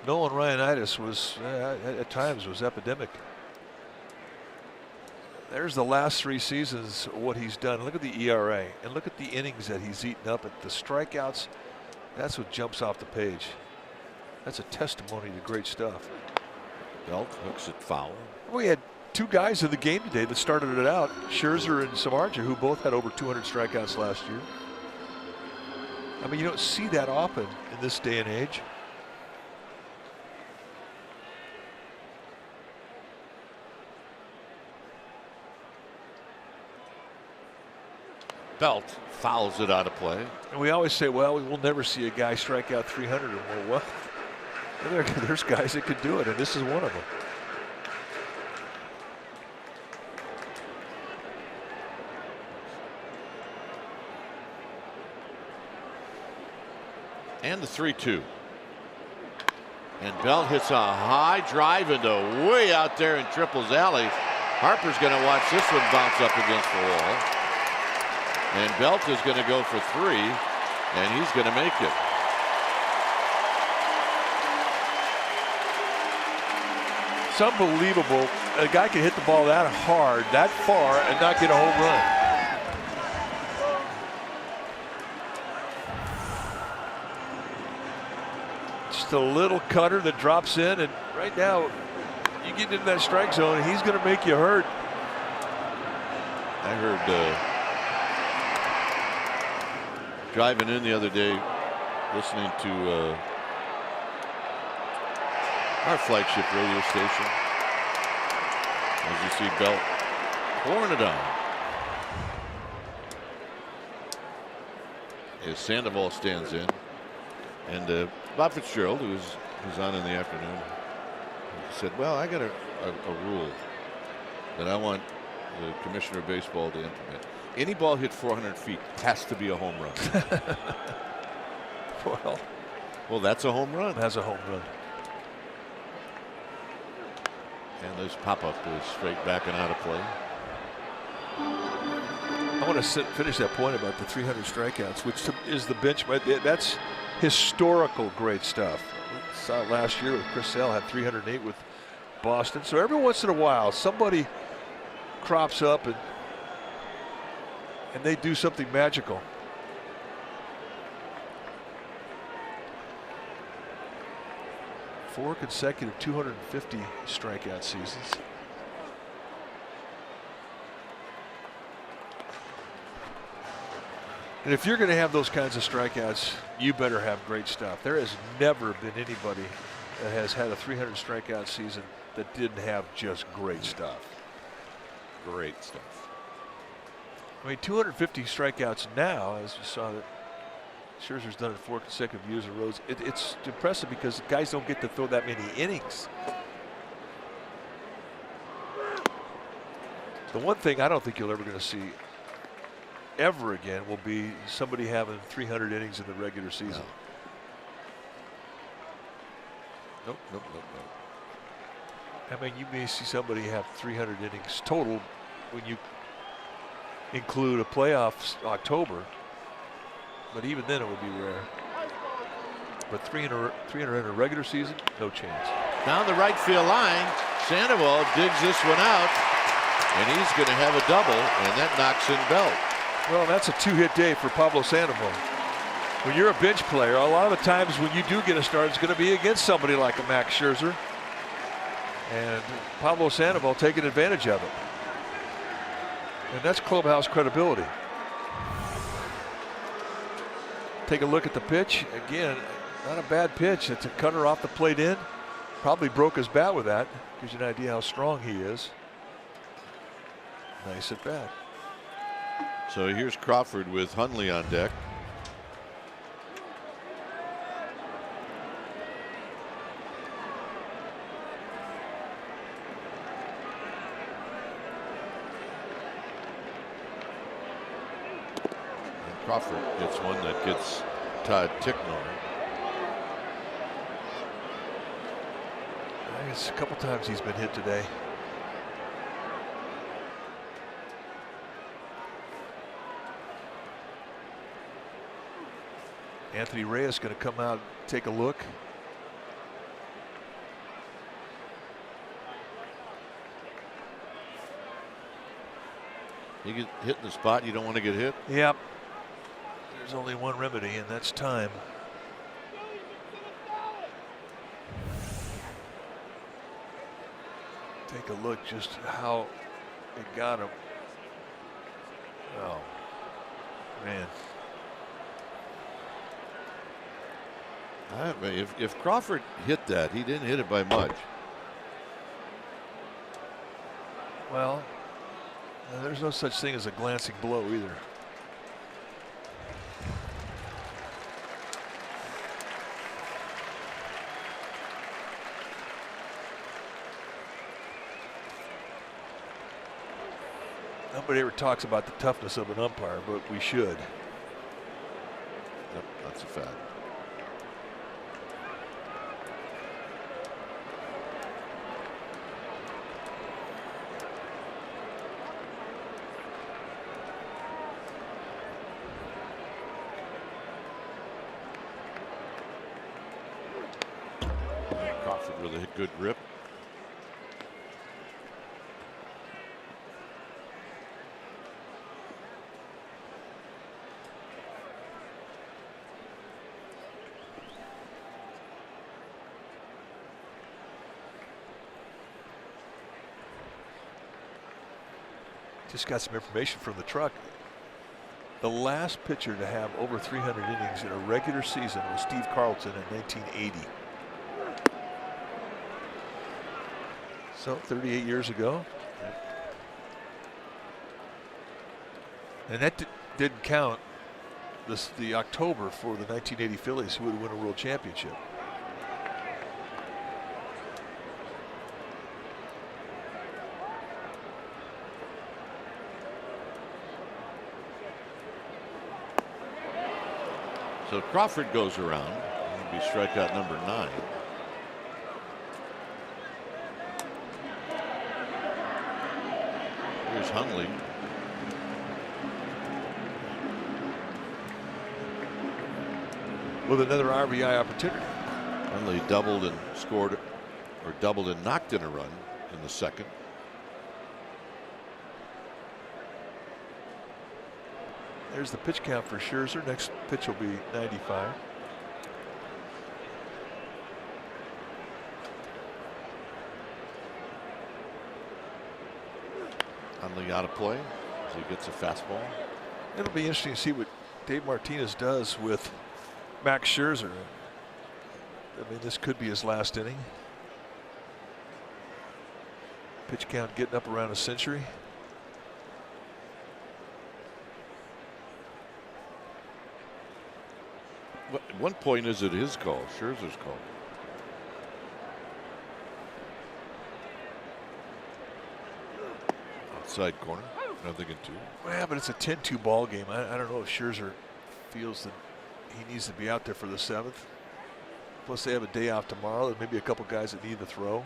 Nolan Ryanitis was at times was epidemic. There's the last 3 seasons, what he's done. Look at the ERA and look at the innings that he's eaten up at the strikeouts. That's what jumps off the page. That's a testimony to great stuff. Belt hooks it foul. We had 2 guys in the game today that started it out, Scherzer and Samardzija, who both had over 200 strikeouts last year. I mean, you don't see that often in this day and age. Belt fouls it out of play. And we always say, well, we will never see a guy strike out 300 or more. Well, there's guys that could do it, and this is one of them. And the 3-2. And Belt hits a high drive into way out there in Triples Alley. Harper's going to watch this one bounce up against the wall. And Belt is going to go for 3, and he's going to make it. It's unbelievable. A guy can hit the ball that hard, that far, and not get a home run. Just a little cutter that drops in, and right now, you get into that strike zone, and he's going to make you hurt. I heard driving in the other day, listening to our flagship radio station, as you see Belt pouring it on. As Sandoval stands in, and Bob Fitzgerald, who's on in the afternoon, said, well, I got a rule that I want the commissioner of baseball to implement. Any ball hit 400 feet has to be a home run. Well, that's a home run. That's a home run. And this pop-up is straight back and out of play. I want to finish that point about the 300 strikeouts, which is the benchmark. That's historical great stuff. We saw it last year with Chris Sale, had 308 with Boston. So every once in a while, somebody crops up and they do something magical. Four consecutive 250 strikeout seasons. And if you're going to have those kinds of strikeouts, you better have great stuff. There has never been anybody that has had a 300 strikeout season that didn't have just great stuff. Great stuff. I mean, 250 strikeouts now, as we saw that Scherzer's done it 4 consecutive years in rows. It's impressive because guys don't get to throw that many innings. The one thing I don't think you're ever going to see ever again will be somebody having 300 innings in the regular season. Nope. I mean, you may see somebody have 300 innings total when you include a playoffs October, but even then it would be rare. But 300 in a regular season, no chance. Down the right field line, Sandoval digs this one out, and he's going to have a double, and that knocks in Belt. Well, that's a 2-hit day for Pablo Sandoval. When you're a bench player, a lot of the times when you do get a start, it's going to be against somebody like a Max Scherzer. And Pablo Sandoval taking advantage of it. And that's clubhouse credibility. Take a look at the pitch. Again, not a bad pitch. It's a cutter off the plate in. Probably broke his bat with that. Gives you an idea how strong he is. Nice at bat. So here's Crawford with Hundley on deck. Crawford gets one that gets Todd Ticknor. I guess a couple times he's been hit today. Anthony Reyes going to come out and take a look. You get hit in the spot you don't want to get hit. Yep. There's only one remedy, and that's time. Take a look just how it got him. Oh, man. If Crawford hit that, he didn't hit it by much. Well, there's no such thing as a glancing blow either. Nobody ever talks about the toughness of an umpire, but we should. Yep, that's a fact. Crawford with a good grip. Just got some information from the truck. The last pitcher to have over 300 innings in a regular season was Steve Carlton in 1980. So 38 years ago. And that didn't count the October for the 1980 Phillies, who would win a world championship. So Crawford goes around. It'll be strikeout number 9. Here's Hundley. With another RBI opportunity. Hundley doubled and scored, or doubled and knocked in a run in the second. There's the pitch count for Scherzer. Next pitch will be 95. Hundley out of play as he gets a fastball. It'll be interesting to see what Dave Martinez does with Max Scherzer. I mean, this could be his last inning. Pitch count getting up around a century. At one point, is it his call? Scherzer's call. Outside corner. Nothing in 2. Well, but it's a 10-2 ball game. I don't know if Scherzer feels that he needs to be out there for the 7th. Plus, they have a day off tomorrow. There may be a couple guys that need to throw.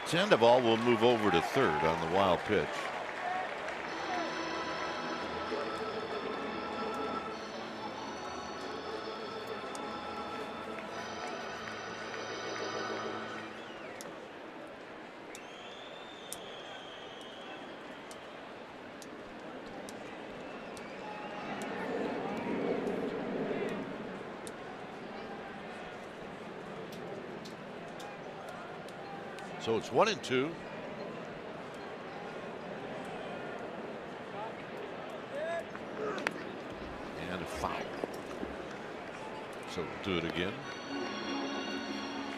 Sandoval will move over to third on the wild pitch. So it's 1-2. And a foul. So we'll do it again.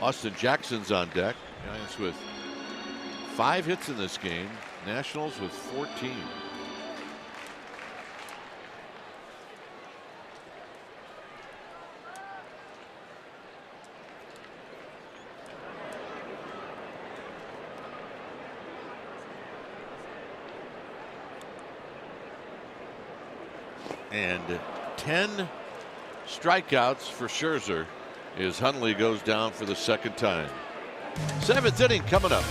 Austin Jackson's on deck. Giants with 5 hits in this game. Nationals with 14. And 10 strikeouts for Scherzer as Hundley goes down for the second time. 7th inning coming up.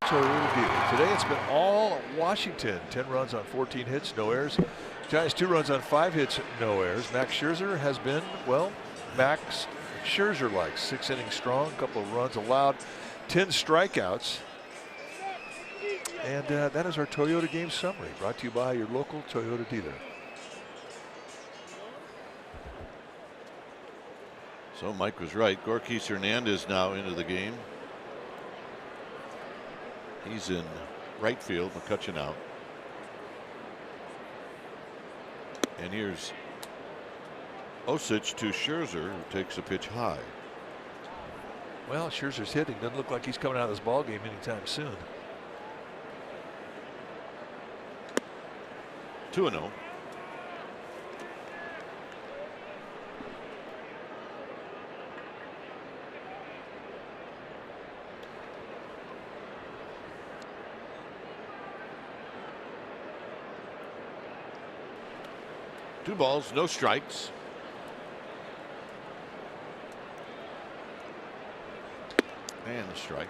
Today it's been all Washington. 10 runs on 14 hits, no errors. Giants 2 runs on 5 hits, no errors. Max Scherzer has been, well, Max Scherzer-like. 6 innings strong, a couple of runs allowed, 10 strikeouts. And that is our Toyota game summary, brought to you by your local Toyota dealer. So Mike was right. Gorkis Hernandez now into the game. He's in right field. McCutcheon out. And here's Osich to Scherzer, who takes a pitch high. Well, Scherzer's hitting. Doesn't look like he's coming out of this ball game anytime soon. 2-0. Two balls, no strikes. And a strike.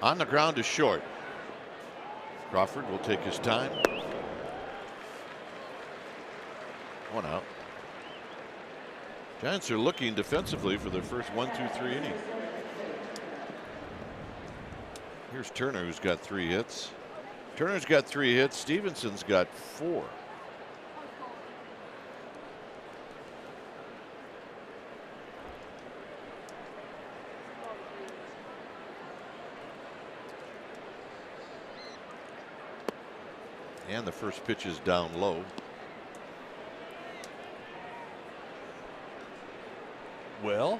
On the ground to short. Crawford will take his time. 1 out. Giants are looking defensively for their first 1, 2, 3 inning. Here's Turner, who's got 3 hits. Turner's got 3 hits. Stevenson's got 4. And the first pitch is down low. Well,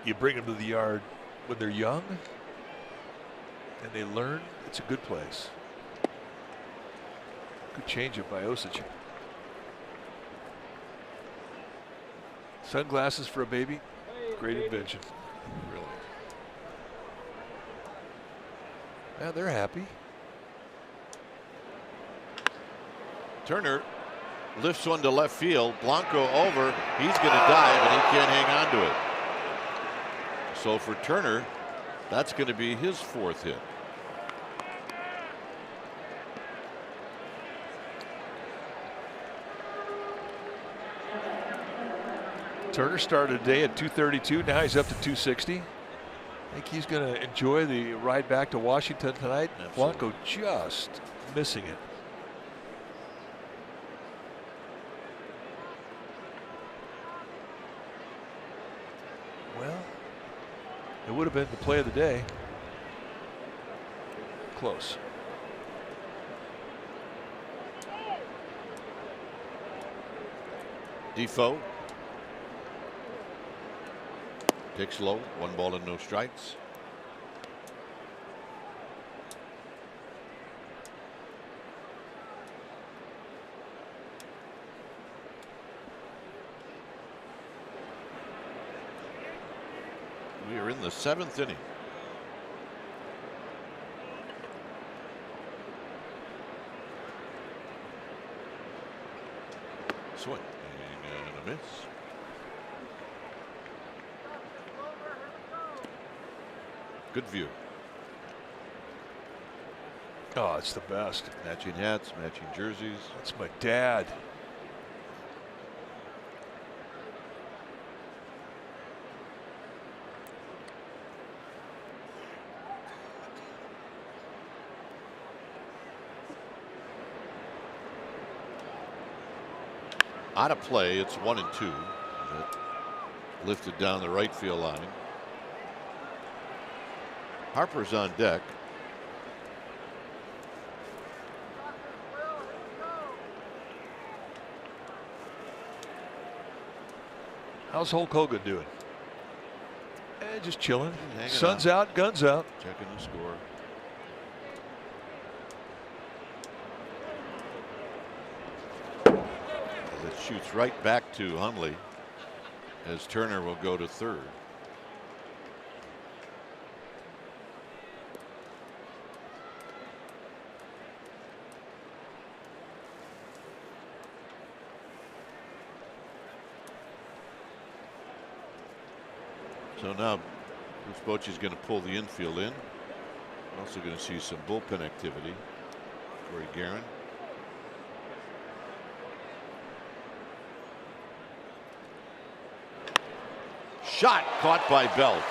you bring them to the yard when they're young and they learn it's a good place. Good changeup by Osich. Sunglasses for a baby. Great invention. Really. Yeah, they're happy. Turner lifts one to left field. Blanco over. He's going to dive and he can't hang on to it. So for Turner, that's going to be his 4th hit. Turner started today at 232. Now he's up to 260. I think he's going to enjoy the ride back to Washington tonight. Absolutely. Blanco just missing it. Well, it would have been the play of the day. Close. Defoe takes low, 1 ball and no strikes. We are in the 7th inning. Swing and a miss. Good view. Oh, it's the best. Matching hats, matching jerseys. That's my dad. Out of play, it's 1-2. Lifted down the right field line. Harper's on deck. How's Hulk Hogan doing? Just chilling. Sun's out, guns out. Checking the score. As it shoots right back to Hundley, as Turner will go to third. So now Bruce Bochy's going to pull the infield in. Also going to see some bullpen activity. Corey Guerin. Shot caught by Belt.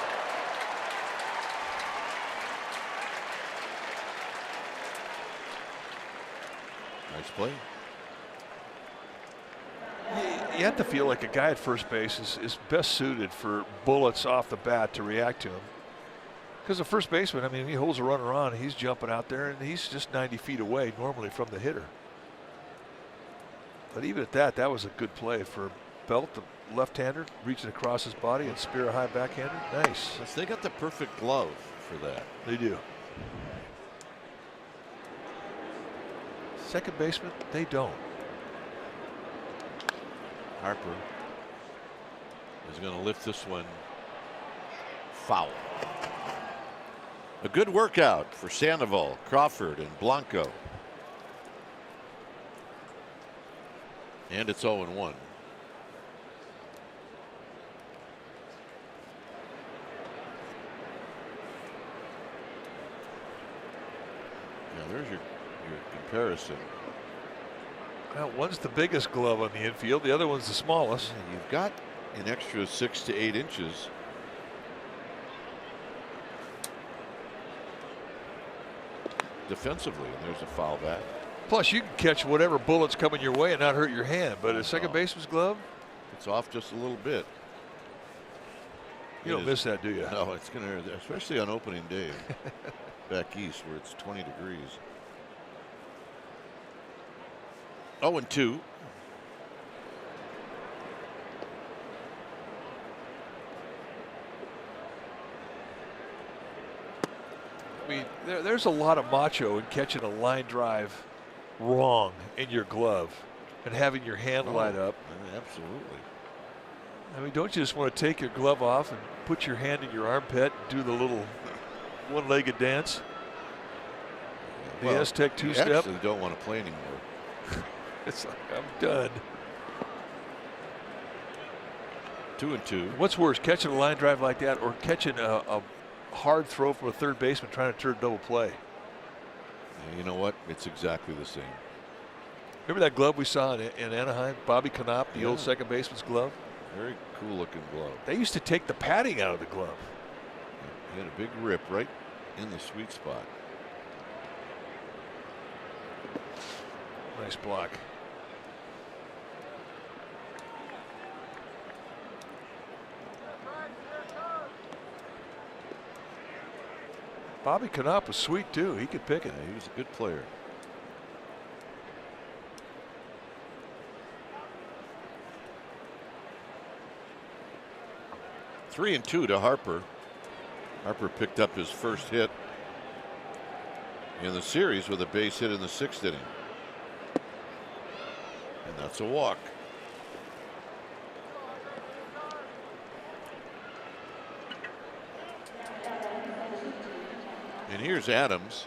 Nice play. You have to feel like a guy at first base is best suited for bullets off the bat to react to him. Because the first baseman, I mean, he holds a runner on, he's jumping out there, and he's just 90 feet away normally from the hitter. But even at that, that was a good play for Belt, the left-hander, reaching across his body and spear a high backhander. Nice. Yes, they got the perfect glove for that. They do. Second baseman, they don't. Harper is going to lift this one foul. A good workout for Sandoval, Crawford, and Blanco. And it's 0-1. Now there's your comparison. Well, one's the biggest glove on the infield, the other one's the smallest. Yeah, you've got an extra 6 to 8 inches. Defensively, and there's a foul back. Plus, you can catch whatever bullet's coming your way and not hurt your hand, but a second baseman's glove? It's off just a little bit. You don't miss that, do you? No, it's going to, especially on opening day back east where it's 20 degrees. 0-2. I mean, there's a lot of macho in catching a line drive wrong in your glove and having your hand light up. Absolutely. I mean, don't you just want to take your glove off and put your hand in your armpit and do the little one-legged dance? The Aztec two-step. You actually don't want to play anymore. It's like, I'm done. 2-2. What's worse, catching a line drive like that or catching a hard throw from a third baseman trying to turn double play? Yeah, you know what? It's exactly the same. Remember that glove we saw in Anaheim? Bobby Knopp, the old second baseman's glove? Very cool looking glove. They used to take the padding out of the glove. He had a big rip right in the sweet spot. Nice block. Bobby Knopp was sweet too. He could pick it. Yeah, he was a good player. Three and two to Harper. Harper picked up his first hit in the series with a base hit in the 6th inning. And that's a walk. And here's Adams.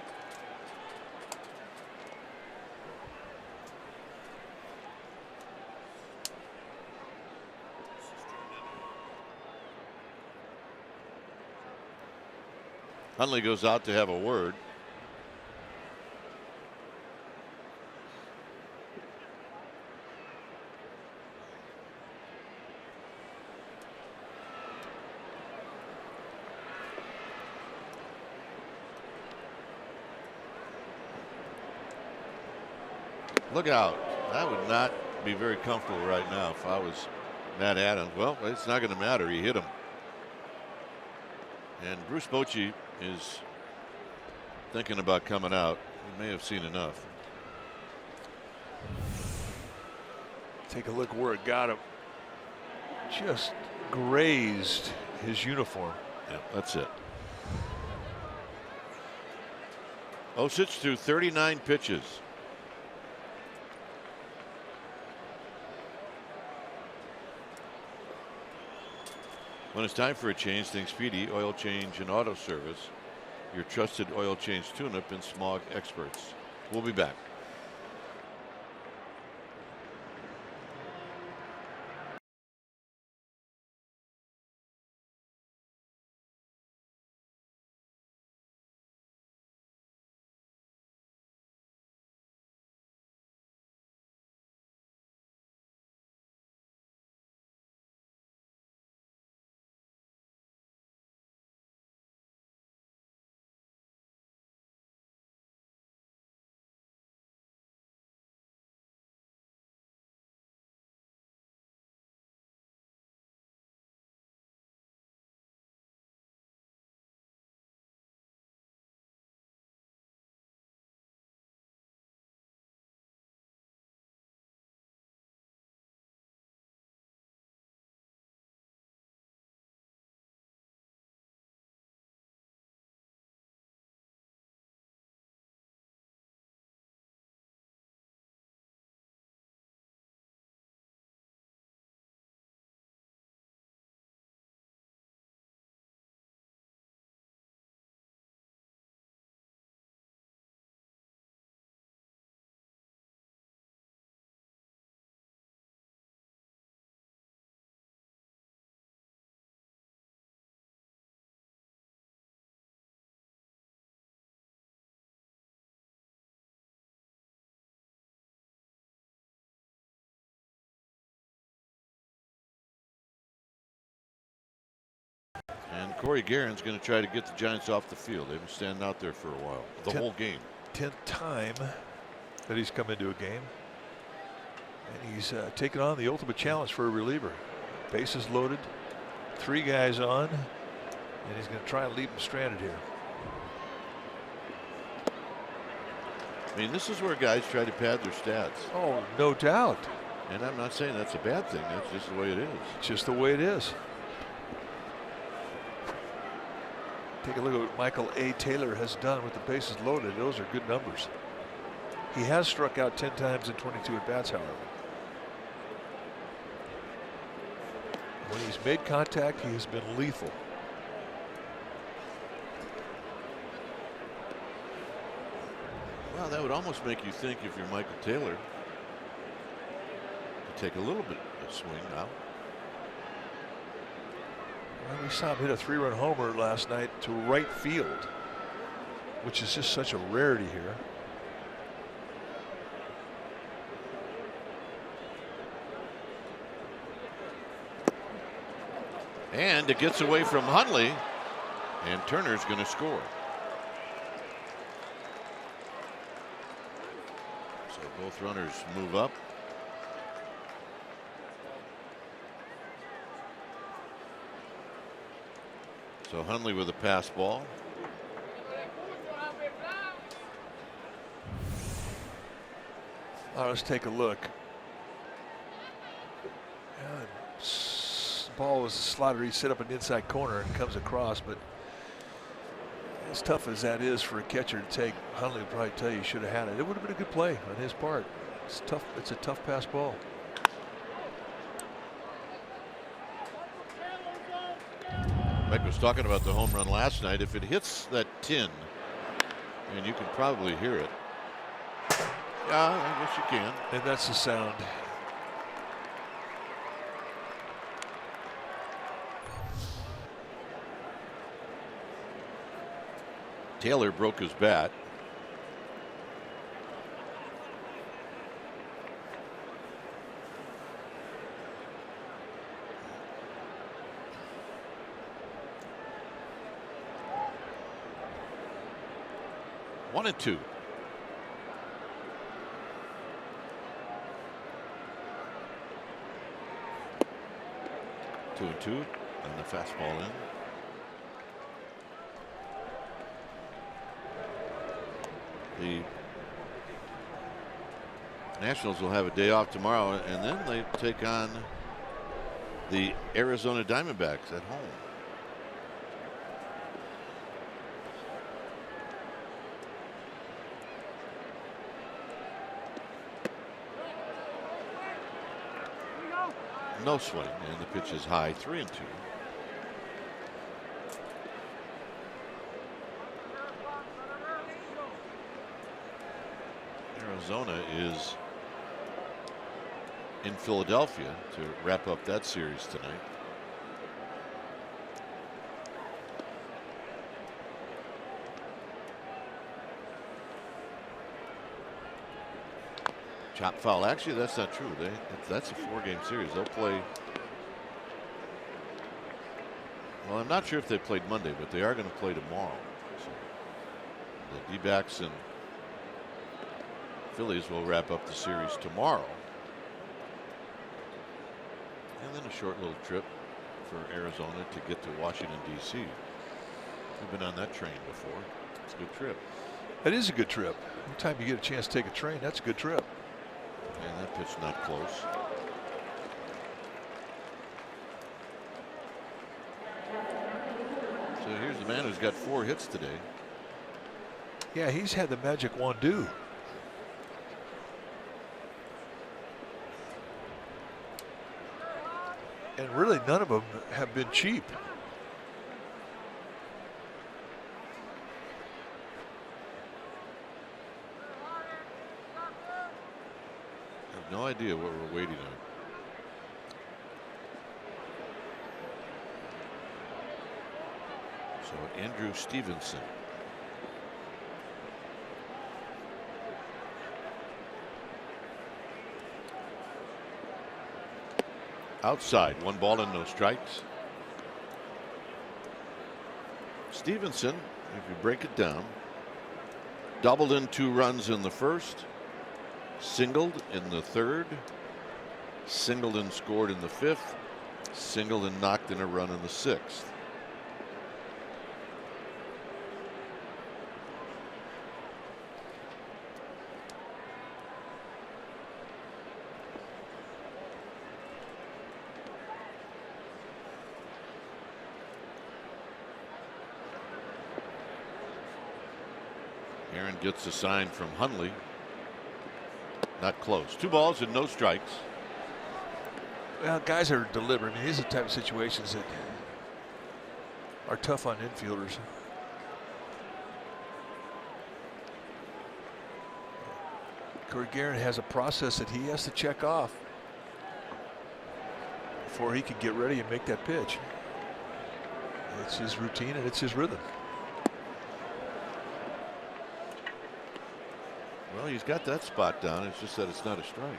Hundley goes out to have a word. Look out. I would not be very comfortable right now if I was Matt Adams. Well, it's not going to matter. He hit him. And Bruce Bochy is thinking about coming out. He may have seen enough. Take a look where it got him. Just grazed his uniform. Yeah, that's it. Osich threw 39 pitches. When it's time for a change, think Speedy Oil Change and Auto Service, your trusted oil change tune-up and smog experts. We'll be back. And Corey Guerin's going to try to get the Giants off the field. They've been standing out there for a while, the whole game. 10th time that he's come into a game. And he's taken on the ultimate challenge for a reliever. Bases loaded, 3 guys on, and he's going to try and leave them stranded here. I mean, this is where guys try to pad their stats. Oh, no doubt. And I'm not saying that's a bad thing. That's just the way it is. It's just the way it is. Take a look at what Michael A. Taylor has done with the bases loaded. Those are good numbers. He has struck out 10 times in 22 at bats, however. When he's made contact, he has been lethal. Well, that would almost make you think, if you're Michael Taylor, to take a little bit of swing now. Well, we saw him hit a 3-run homer last night to right field, which is just such a rarity here. And it gets away from Hundley. And Turner's going to score. So both runners move up. So Hundley with a pass ball. Let's take a look. The ball was a slider. He set up an inside corner and comes across, but as tough as that is for a catcher to take, Hundley would probably tell you he should have had it. It would have been a good play on his part. It's tough. It's a tough pass ball. Mike was talking about the home run last night. If it hits that tin, and you can probably hear it. Yeah, I guess you can. And that's the sound. Taylor broke his bat. One and two. 2-2, and the fastball in. The Nationals will have a day off tomorrow, and then they take on the Arizona Diamondbacks at home. No swing, and the pitch is high, 3-2. Arizona is in Philadelphia to wrap up that series tonight. Chop foul. Actually, that's not true. That's a 4-game series. They'll play. Well, I'm not sure if they played Monday, but they are going to play tomorrow. So the D-backs and Phillies will wrap up the series tomorrow. And then a short little trip for Arizona to get to Washington, D.C. We've been on that train before. It's a good trip. It is a good trip. Anytime you get a chance to take a train, that's a good trip. And that pitch not close. So here's the man who's got 4 hits today. Yeah, he's had the magic one do. And really none of them have been cheap. I have no idea what we're waiting on. So Andrew Stevenson. Outside, 1 ball and no strikes. Stevenson, if you break it down, doubled in 2 runs in the first, singled in the third, singled and scored in the 5th, singled and knocked in a run in the 6th. Aaron gets a sign from Hundley. Not close. 2 balls and no strikes. Well, guys are deliberate. I mean, these are the type of situations that are tough on infielders. Corey Guerin has a process that he has to check off before he can get ready and make that pitch. It's his routine and it's his rhythm. Well, he's got that spot down. It's just that it's not a strike.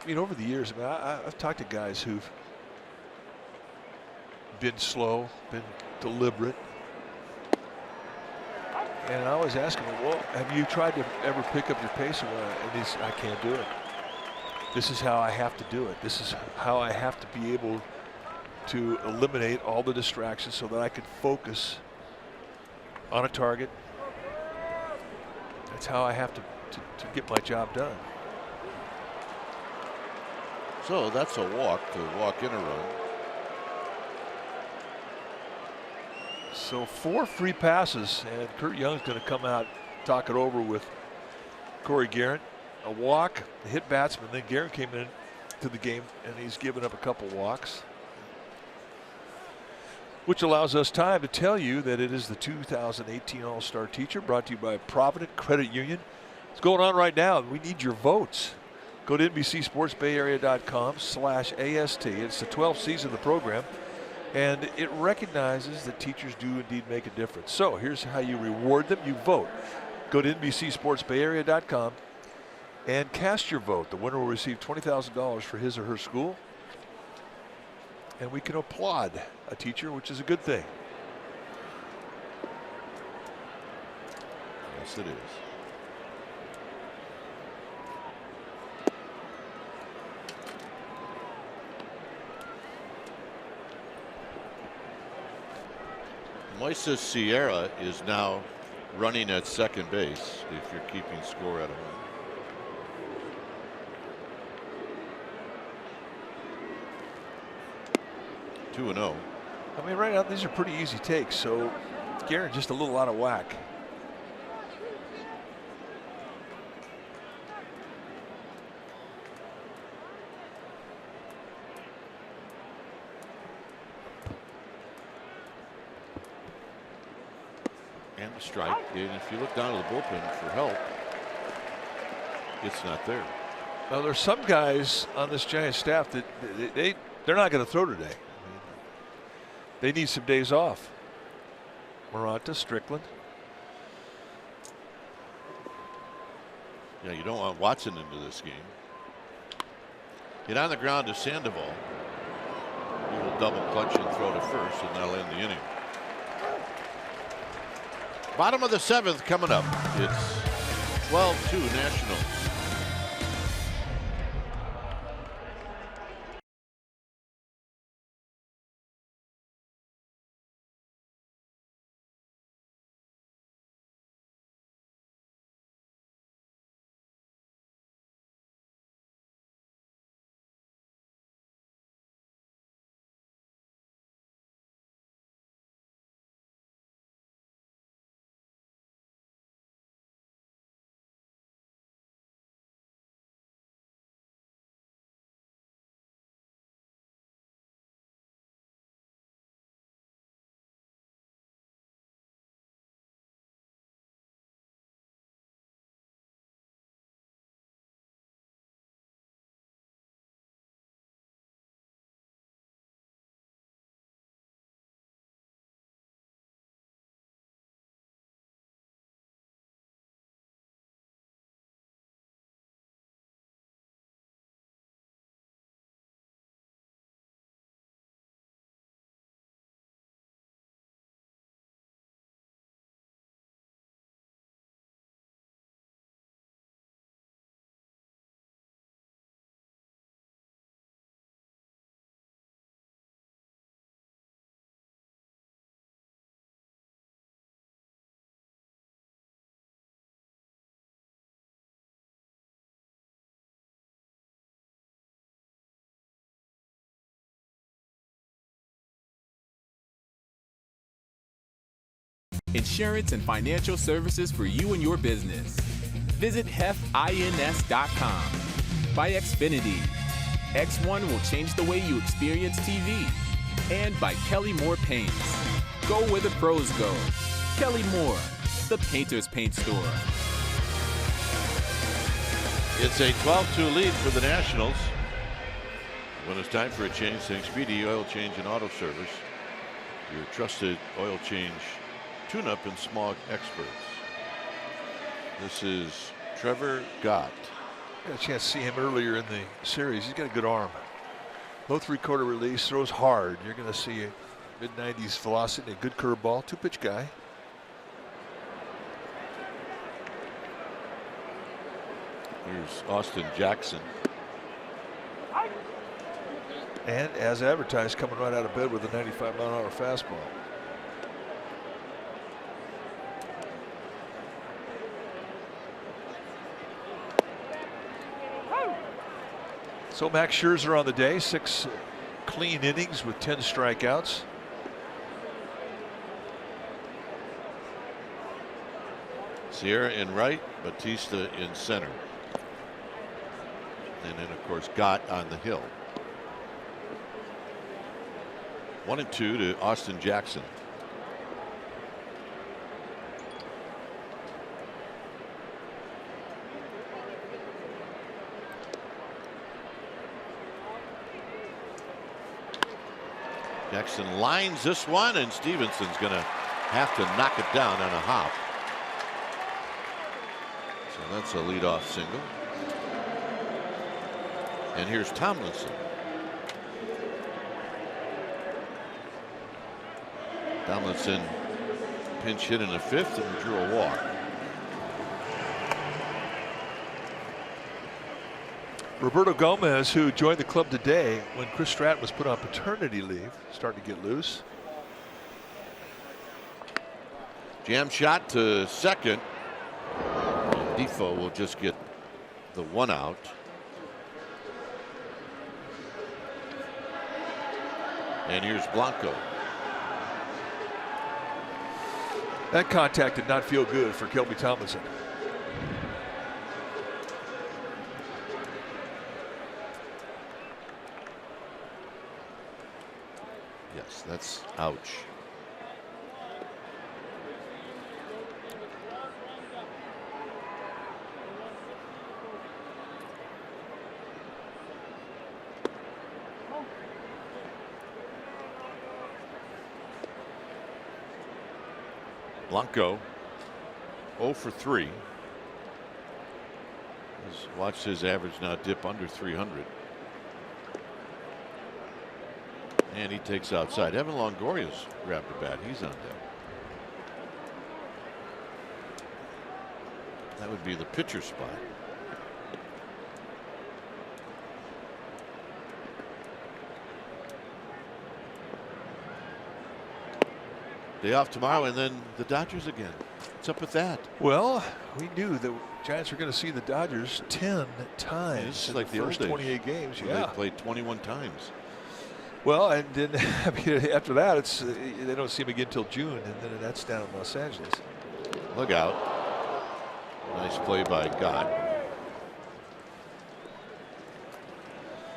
I mean, over the years, I mean, I've talked to guys who've been slow, been deliberate. And I always ask him, well, have you tried to ever pick up your pace? And he's, I can't do it. This is how I have to do it. This is how I have to be able to eliminate all the distractions so that I can focus on a target. That's how I have to get my job done. So that's a walk in a run. So 4 free passes, and Kurt Young's going to come out, talk it over with Corey Garrett. A walk, a hit batsman. Then Garrett came in to the game, and he's given up a couple walks, which allows us time to tell you that it is the 2018 All-Star Teacher, brought to you by Provident Credit Union. It's going on right now. We need your votes. Go to NBCSportsBayArea.com/AST. It's the 12th season of the program, and it recognizes that teachers do indeed make a difference. So here's how you reward them. You vote. Go to NBCSportsBayArea.com and cast your vote. The winner will receive $20,000 for his or her school, and we can applaud a teacher, which is a good thing. Yes, it is. Moises Sierra is now running at second base if you're keeping score at home. Two and 0. I mean, right now these are pretty easy takes, so Garrett just a little out of whack. And a strike. And if you look down to the bullpen for help, it's not there. Now there's some guys on this Giants staff that they're not going to throw today. I mean, they need some days off. Morata, Strickland. Yeah, you don't want Watson into this game. Get on the ground to Sandoval. He will double clutch and throw to first, and that'll end the inning. Bottom of the 7th coming up. It's 12-2 Nationals. Insurance and financial services for you and your business. Visit hefins.com. By Xfinity. X1 will change the way you experience TV. And by Kelly Moore Paints. Go where the pros go. Kelly Moore, the painter's paint store. It's a 12-2 lead for the Nationals. When it's time for a change, think Speedy Oil Change and Auto Service. Your trusted oil change, tune-up, and smog experts. This is Trevor Gott Got a chance to see him earlier in the series. He's got a good arm. Low 3/4 release, throws hard. You're going to see a mid-90s velocity, a good curveball, 2-pitch guy. Here's Austin Jackson. And as advertised, coming right out of bed with a 95-mile-an-hour fastball. So Max Scherzer on the day, 6 clean innings with 10 strikeouts. Sierra in right, Batista in center. And then, of course, Gott on the hill. 1-2 to Austin Jackson. Jackson lines this one, and Stevenson's going to have to knock it down on a hop. So that's a leadoff single. And here's Tomlinson. Tomlinson pinch hit in the 5th and drew a walk. Roberto Gomez, who joined the club today when Chris Stratton was put on paternity leave, starting to get loose. Jam shot to second. Defoe will just get the 1 out. And here's Blanco. That contact did not feel good for Kelby Tomlinson. Yes, that's ouch. Blanco 0 for 3. He's watched his average now dip under 300. And he takes outside. Evan Longoria's grabbed the bat. He's on deck. That would be the pitcher spot. Day off tomorrow, and then the Dodgers again. What's up with that? Well, we knew the Giants were going to see the Dodgers 10 times. This is in like the the first old 28 games. days. Yeah, They played 21 times. well, and then I mean, after that, it's they don't see him again until June, and then that's down in Los Angeles. Look out. Nice play by Gott.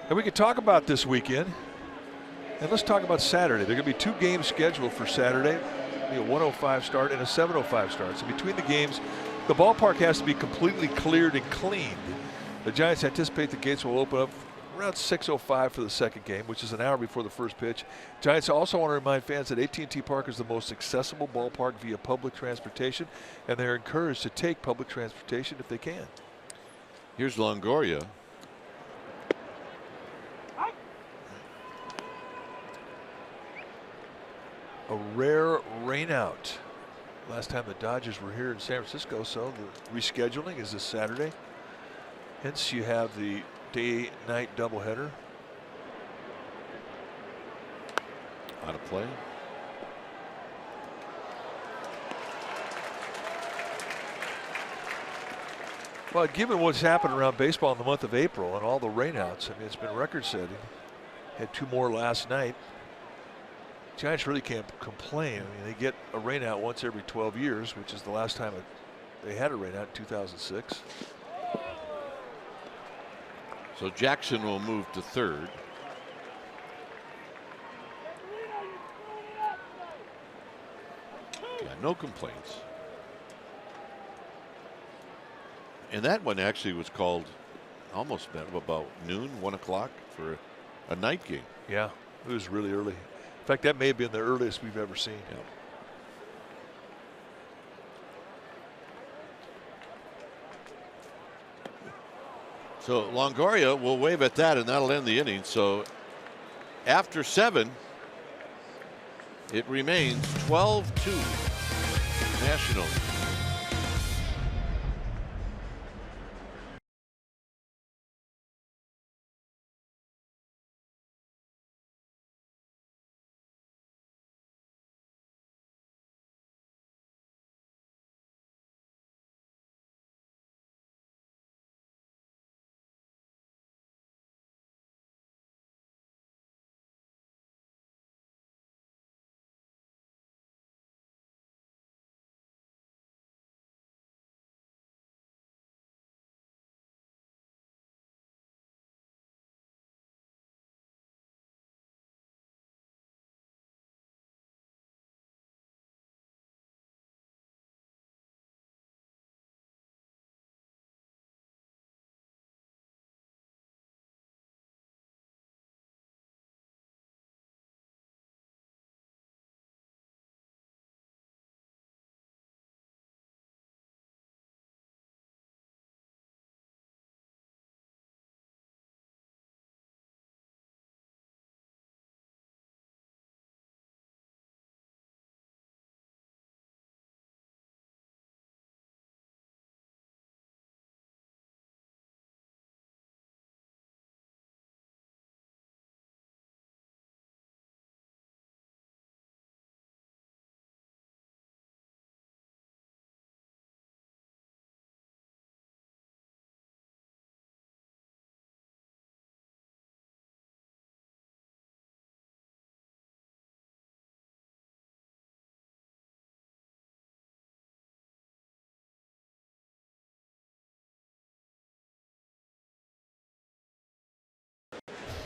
And we could talk about this weekend. And let's talk about Saturday. There are going to be 2 games scheduled for Saturday. Be a 1:05 start and a 7:05 start. So between the games, the ballpark has to be completely cleared and cleaned. The Giants anticipate the gates will open up around 6:05 for the second game, which is an hour before the first pitch. Giants also want to remind fans that AT Park is the most accessible ballpark via public transportation, and they're encouraged to take public transportation if they can. Here's Longoria. A rare rainout. Last time the Dodgers were here in San Francisco, so the rescheduling is this Saturday. Hence, you have the day-night doubleheader. Out of play. Well, given what's happened around baseball in the month of April and all the rainouts, I mean, it's been record-setting. Had 2 more last night. Giants really can't complain. I mean, they get a rainout once every 12 years, which is the last time they had a rainout in 2006. So Jackson will move to third. Yeah, no complaints. And that one actually was called almost about noon, 1 o'clock for a night game. Yeah, it was really early. In fact, that may have been the earliest we've ever seen. Yeah. So Longoria will wave at that, and that'll end the inning. So after 7, it remains 12-2 Nationals.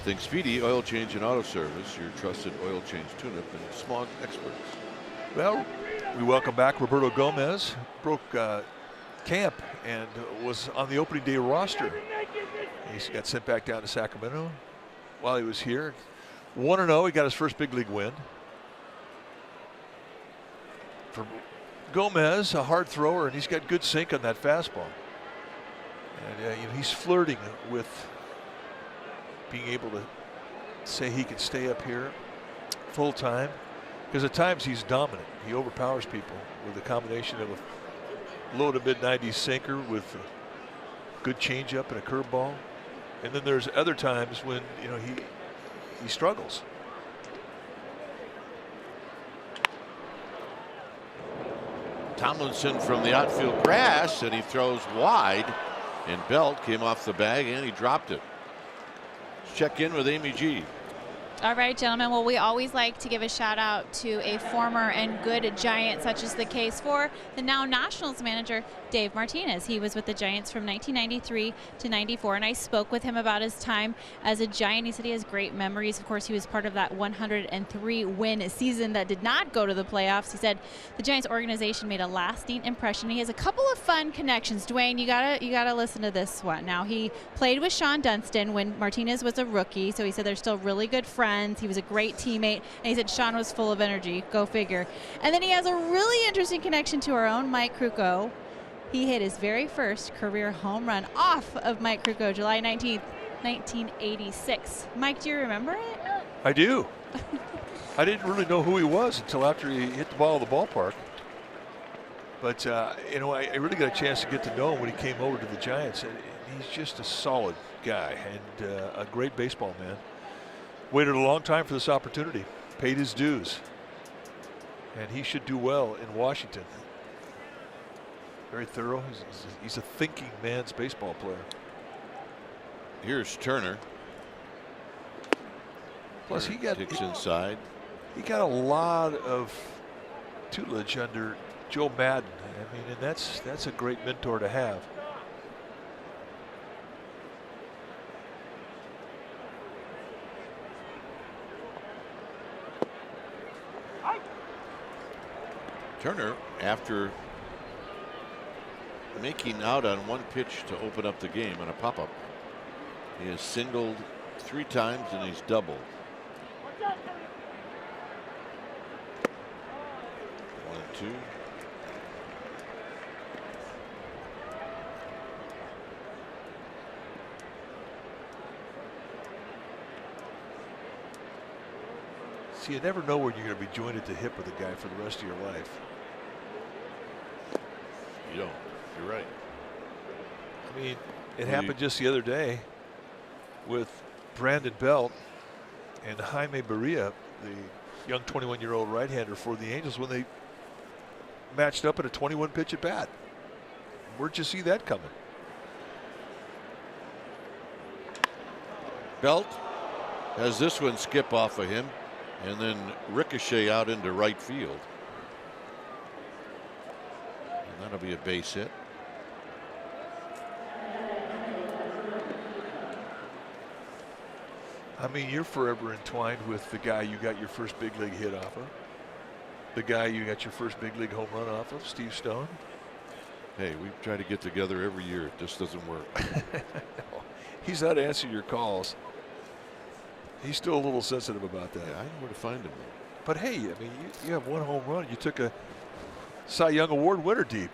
Think Speedy Oil Change and Auto Service, your trusted oil change tune-up and smog experts. Well, we welcome back Roberto Gomez. Broke camp and was on the opening day roster. He got sent back down to Sacramento while he was here. 1-0, he got his first big league win. For Gomez, a hard thrower, and he's got good sink on that fastball. And he's flirting with being able to say he can stay up here full time, because at times he's dominant. He overpowers people with a combination of a low to mid 90s sinker with a good changeup and a curveball. And then there's other times when he struggles. Tomlinson from the outfield grass, and he throws wide, and Belt came off the bag and he dropped it. Check in with Amy G. All right, gentlemen. Well, we always like to give a shout out to a former and good Giant, such as the case for the now Nationals manager, Dave Martinez. He was with the Giants from 1993 to 94, and I spoke with him about his time as a Giant. He said he has great memories. Of course, he was part of that 103-win season that did not go to the playoffs. He said the Giants organization made a lasting impression. He has a couple of fun connections. Dwayne, you gotta listen to this one. Now, he played with Sean Dunston when Martinez was a rookie, so he said they're still really good friends. He was a great teammate, and he said Sean was full of energy. Go figure. And then he has a really interesting connection to our own Mike Krukow. He hit his very first career home run off of Mike Krukow, July 19th, 1986. Mike, do you remember it? I do. I didn't really know who he was until after he hit the ball in the ballpark. But, I really got a chance to get to know him when he came over to the Giants. And he's just a solid guy and a great baseball man. Waited a long time for this opportunity, paid his dues, and he should do well in Washington. Very thorough. He's a thinking man's baseball player. Here's Turner. Plus, he got inside. He got a lot of tutelage under Joe Madden. I mean, and that's a great mentor to have. Turner, after making out on one pitch to open up the game on a pop-up, he has singled 3 times and he's doubled. 1-2. See, you never know when you're going to be joined at the hip with a guy for the rest of your life. You don't. You're right. I mean, it happened just the other day with Brandon Belt and Jaime Barria, the young 21-year-old right-hander for the Angels, when they matched up at a 21 pitch at bat. Where'd you see that coming? Belt has this one skip off of him and then ricochet out into right field. And that'll be a base hit. I mean, you're forever entwined with the guy you got your first big league hit off of. The guy you got your first big league home run off of, Steve Stone. Hey, we try to get together every year. It just doesn't work. He's not answering your calls. He's still a little sensitive about that. Yeah, I know where to find him. But hey, I mean, you have one home run. You took a Cy Young Award winner deep.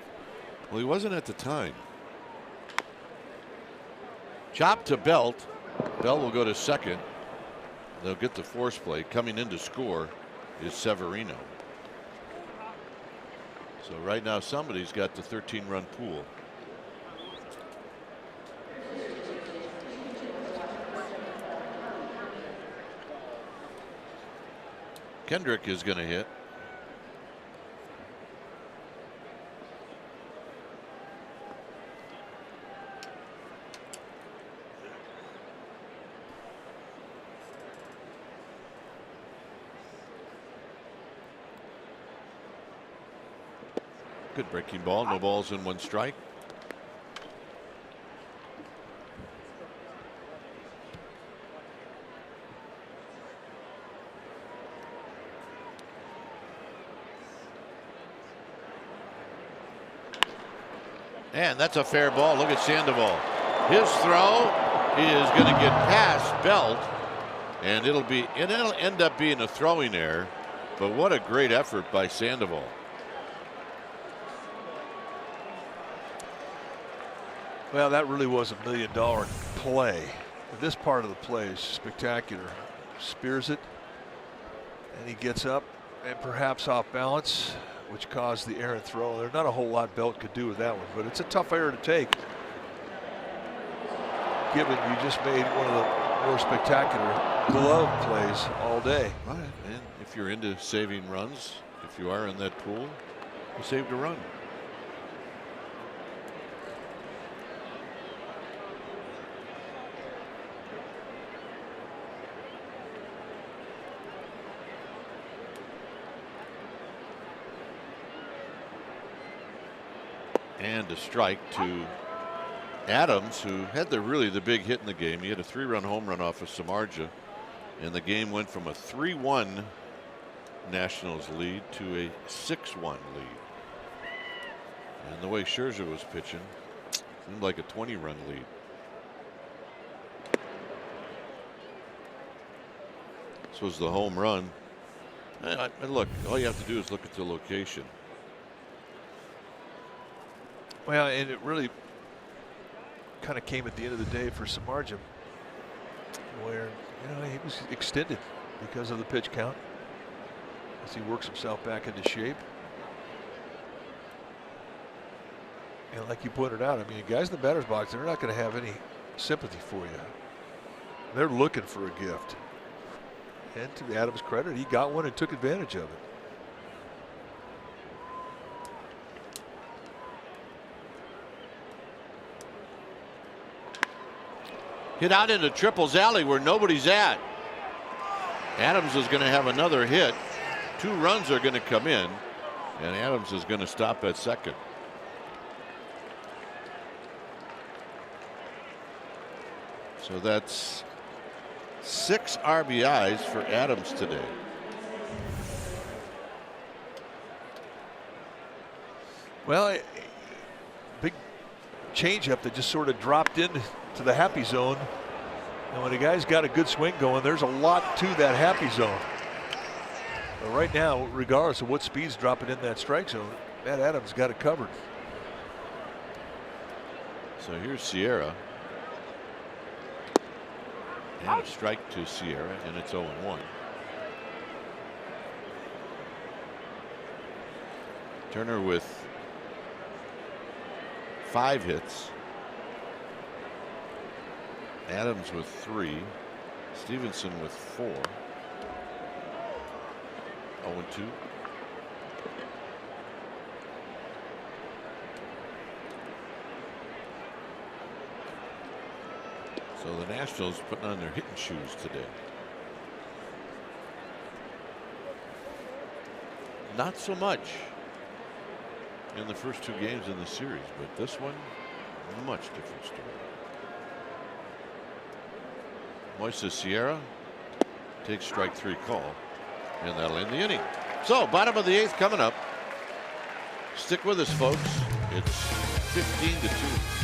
Well, he wasn't at the time. Chop to Belt. Belt will go to second. They'll get the force play. Coming in to score is Severino. So right now somebody's got the 13-run pool. Kendrick is going to hit. Good breaking ball. No balls and one strike. And that's a fair ball. Look at Sandoval. His throw is going to get past Belt, and it'll end up being a throwing error. But what a great effort by Sandoval. Well, that really was $1 million play. This part of the play is spectacular. Spears it, and he gets up and perhaps off balance, which caused the errant throw. There's not a whole lot Belt could do with that one, but it's a tough error to take, given you just made one of the more spectacular glove plays all day. Right. And if you're into saving runs, if you are in that pool, you saved a run. And a strike to Adams, who had the big hit in the game. He had a 3-run home run off of Samardzija, and the game went from a 3-1 Nationals lead to a 6-1 lead. And the way Scherzer was pitching, seemed like a 20-run lead. This was the home run. And look, all you have to do is look at the location. Well, and it really kind of came at the end of the day for Samardzija, where he was extended because of the pitch count as he works himself back into shape. And like you pointed out, I mean, guys in the batter's box, they're not going to have any sympathy for you. They're looking for a gift. And to Adams' credit, he got one and took advantage of it. Hit out into Triples Alley where nobody's at. Adams is going to have another hit. 2 runs are going to come in, and Adams is going to stop at second. So that's 6 RBIs for Adams today. Well, big changeup that just sort of dropped into the happy zone. And when a guy's got a good swing going, there's a lot to that happy zone. But right now, regardless of what speed's dropping in that strike zone, Matt Adams got it covered. So here's Sierra. And a strike to Sierra, and it's 0-1. Turner with 5 hits. Adams with 3. Stevenson with 4. 0-2. So the Nationals putting on their hitting shoes today. Not so much in the first 2 games in the series, but this one, much different story. Moises Sierra takes strike 3 call, and that'll end the inning. So bottom of the 8th coming up. Stick with us, folks. It's 15-2.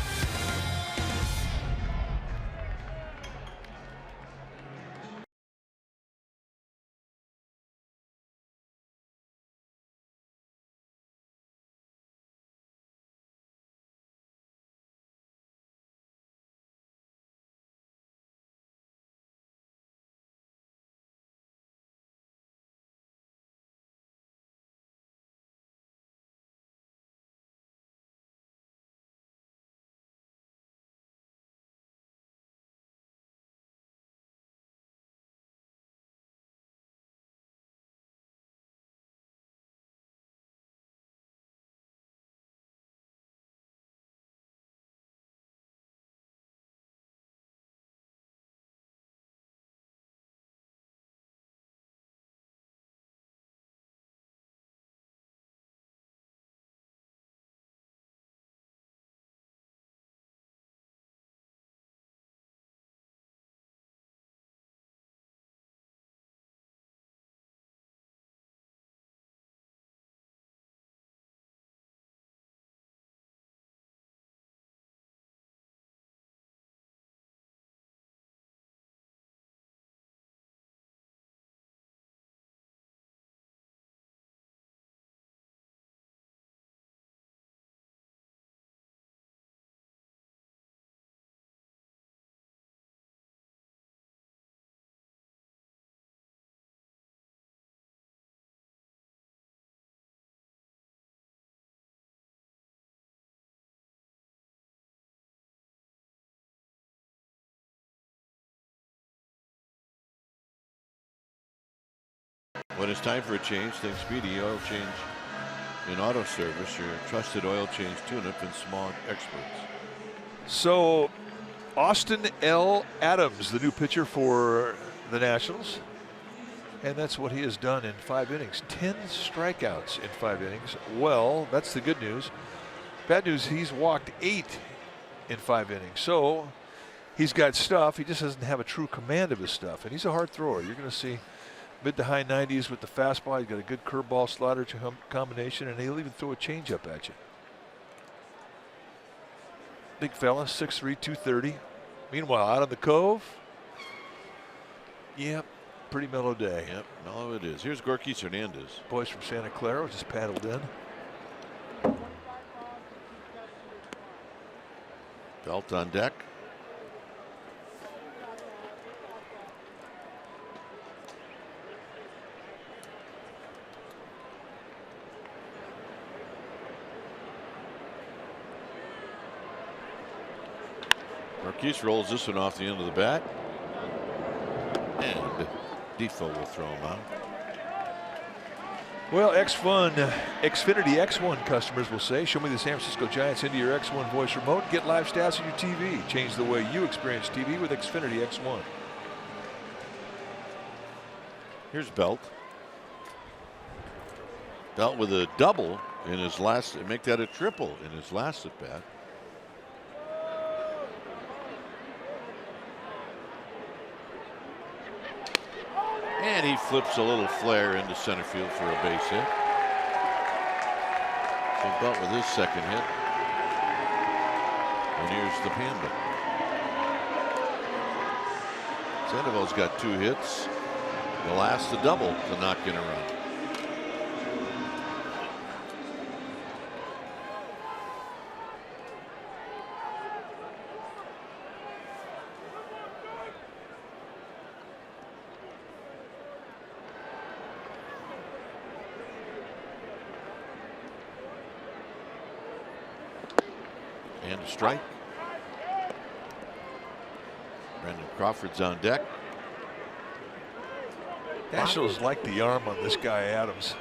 When it's time for a change, think Speedy Oil Change in Auto Service, your trusted oil change tune-up and smog experts. So Austin L. Adams, the new pitcher for the Nationals, and that's what he has done in 5 innings. 10 strikeouts in 5 innings. Well, that's the good news. Bad news, he's walked 8 in 5 innings. So he's got stuff. He just doesn't have a true command of his stuff, and he's a hard thrower. You're going to see mid to high 90s with the fastball. He's got a good curveball slider combination, and he'll even throw a changeup at you. Big fella, 6'3", 230. Meanwhile, out on the Cove, yep, pretty mellow day. Yep, mellow it is. Here's Gorkys Hernandez. Boys from Santa Clara just paddled in. Belt on deck. Marquise rolls this one off the end of the bat. And Defoe will throw him out. Well, Xfinity X1 customers will say, show me the San Francisco Giants into your X1 voice remote. Get live stats on your TV. Change the way you experience TV with Xfinity X1. Here's Belt. Belt with a double in his last, make that a triple in his last at bat. And he flips a little flare into center field for a base hit. So Belt with his second hit. And here's the Panda. Sandoval's got 2 hits. The last a double to knock in a run. And a strike. Brandon Crawford's on deck. Nationals like the arm on this guy Adams.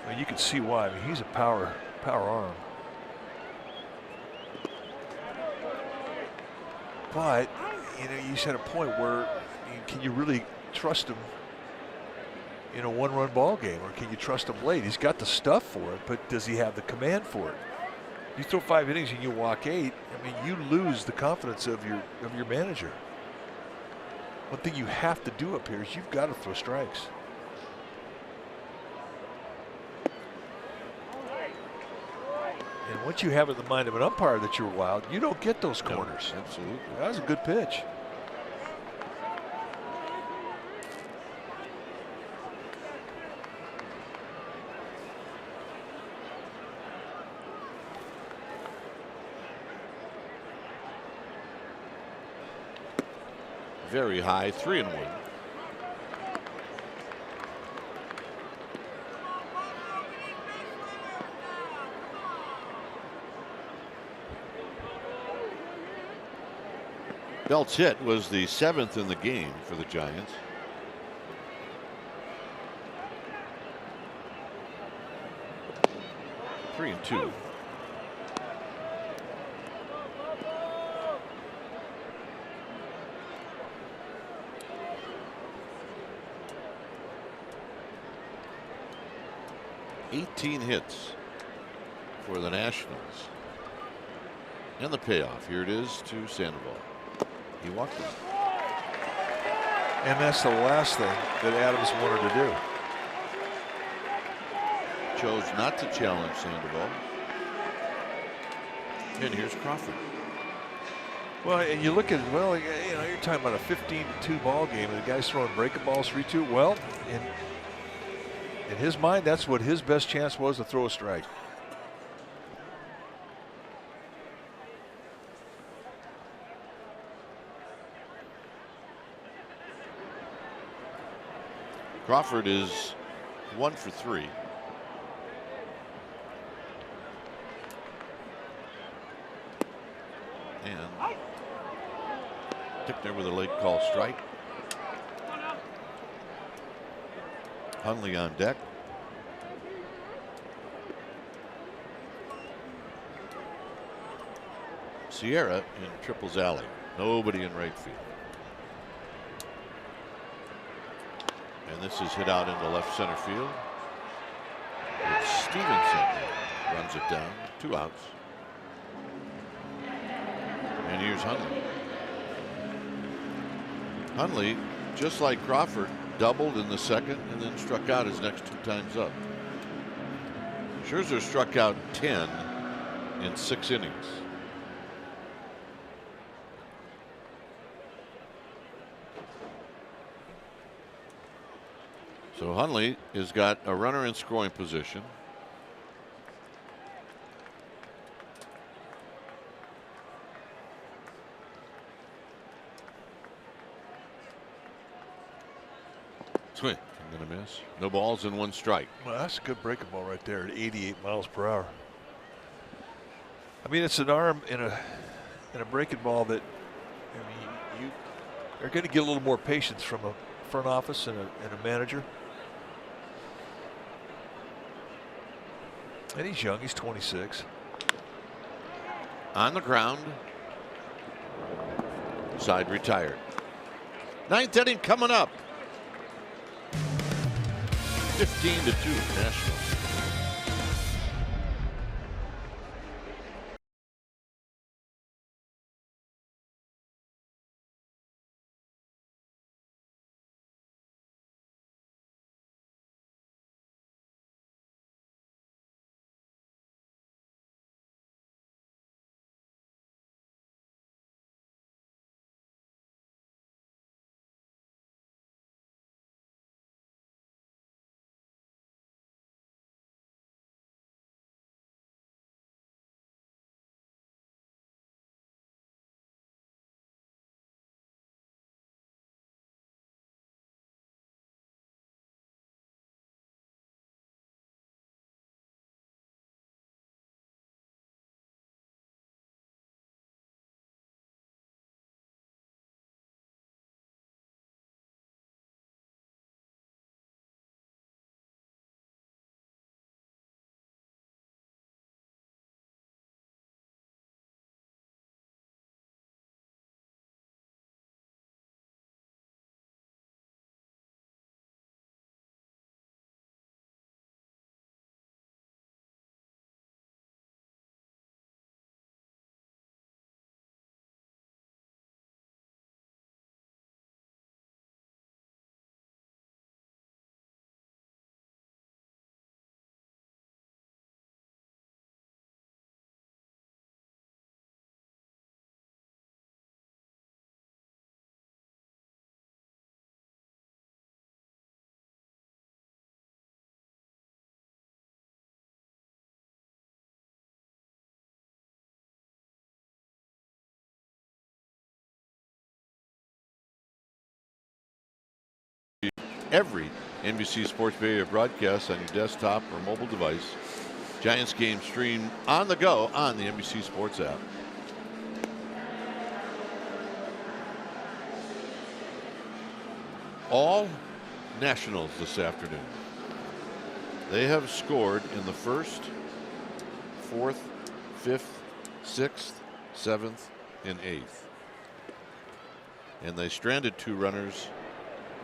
I mean, you can see why. I mean, he's a power arm. But you know, you said a point where can you really trust him in a one-run ball game, or can you trust him late? He's got the stuff for it, but does he have the command for it? You throw 5 innings and you walk 8. I mean, you lose the confidence of your manager. One thing you have to do up here is you've got to throw strikes. And once you have it in the mind of an umpire that you're wild, you don't get those corners. No, absolutely. That was a good pitch. Very high, 3-1. Belt's hit was the 7th in the game for the Giants. Three and two. $18 hits for the Nationals. And the payoff. Here it is to Sandoval. He walked him. And that's the last thing that Adams wanted to do. Chose not to challenge Sandoval. And here's Crawford. Well, and you look at it, well, you know, you're talking about a 15-2 ball game, and the guy's throwing breaking balls 3-2. Well, in his mind, that's what his best chance was, to throw a strike. Crawford is 1 for 3. And tipped there with a late call strike. Hundley on deck. Sierra in Triples Alley. Nobody in right field. And this is hit out into left center field. It's Stevenson runs it down. 2 outs. And here's Hundley. Hundley, just like Crawford, doubled in the 2nd and then struck out his next 2 times up. Scherzer struck out 10 in 6 innings. So Hundley has got a runner in scoring position. Swing. I'm going to miss. No balls and 1 strike. Well, that's a good breaking ball right there at 88 miles per hour. I mean, it's an arm in a breaking ball that, I mean, you are going to get a little more patience from a front office and a manager. And he's young. He's 26. On the ground. Side retired. 9th inning coming up. 15-2 Nationals. every NBC Sports Bay Area broadcast on your desktop or mobile device. Giants game streamed on the go on the NBC Sports app. All Nationals this afternoon. They have scored in the first, fourth, fifth, sixth, seventh, and eighth. And they stranded 2 runners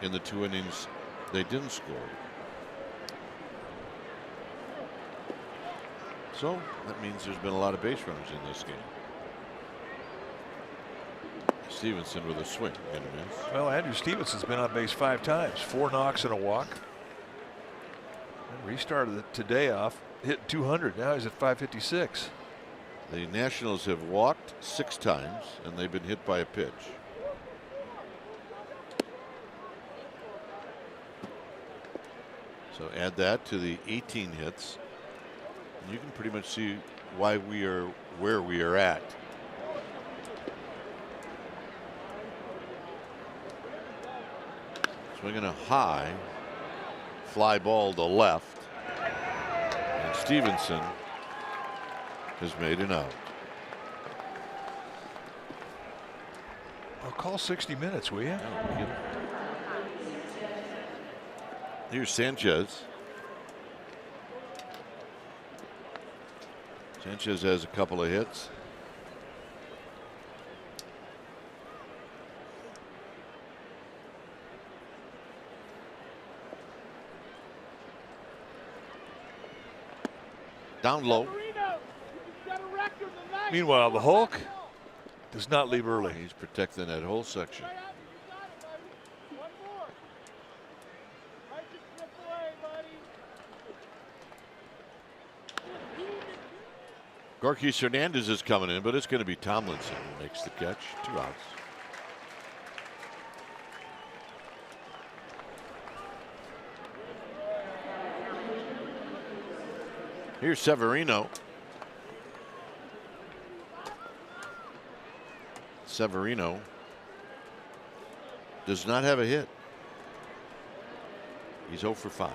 in the 2 innings they didn't score. So that means there's been a lot of base runners in this game. Stevenson with a swing and a miss. Well, Andrew Stevenson's been on base 5 times, 4 knocks and a walk. And restarted today off, hit 200. Now he's at 556. The Nationals have walked 6 times and they've been hit by a pitch. So add that to the 18 hits. And you can pretty much see why we are where we are at. Swinging a high fly ball to left. And Stevenson has made an out. I'll call 60 minutes, will you? Here's Sanchez. Sanchez has a couple of hits. Down low. Meanwhile, the Hulk does not leave early. He's protecting that whole section. Gorky Hernandez is coming in, but it's going to be Tomlinson who makes the catch. 2 outs. Here's Severino. Severino does not have a hit. He's 0 for 5.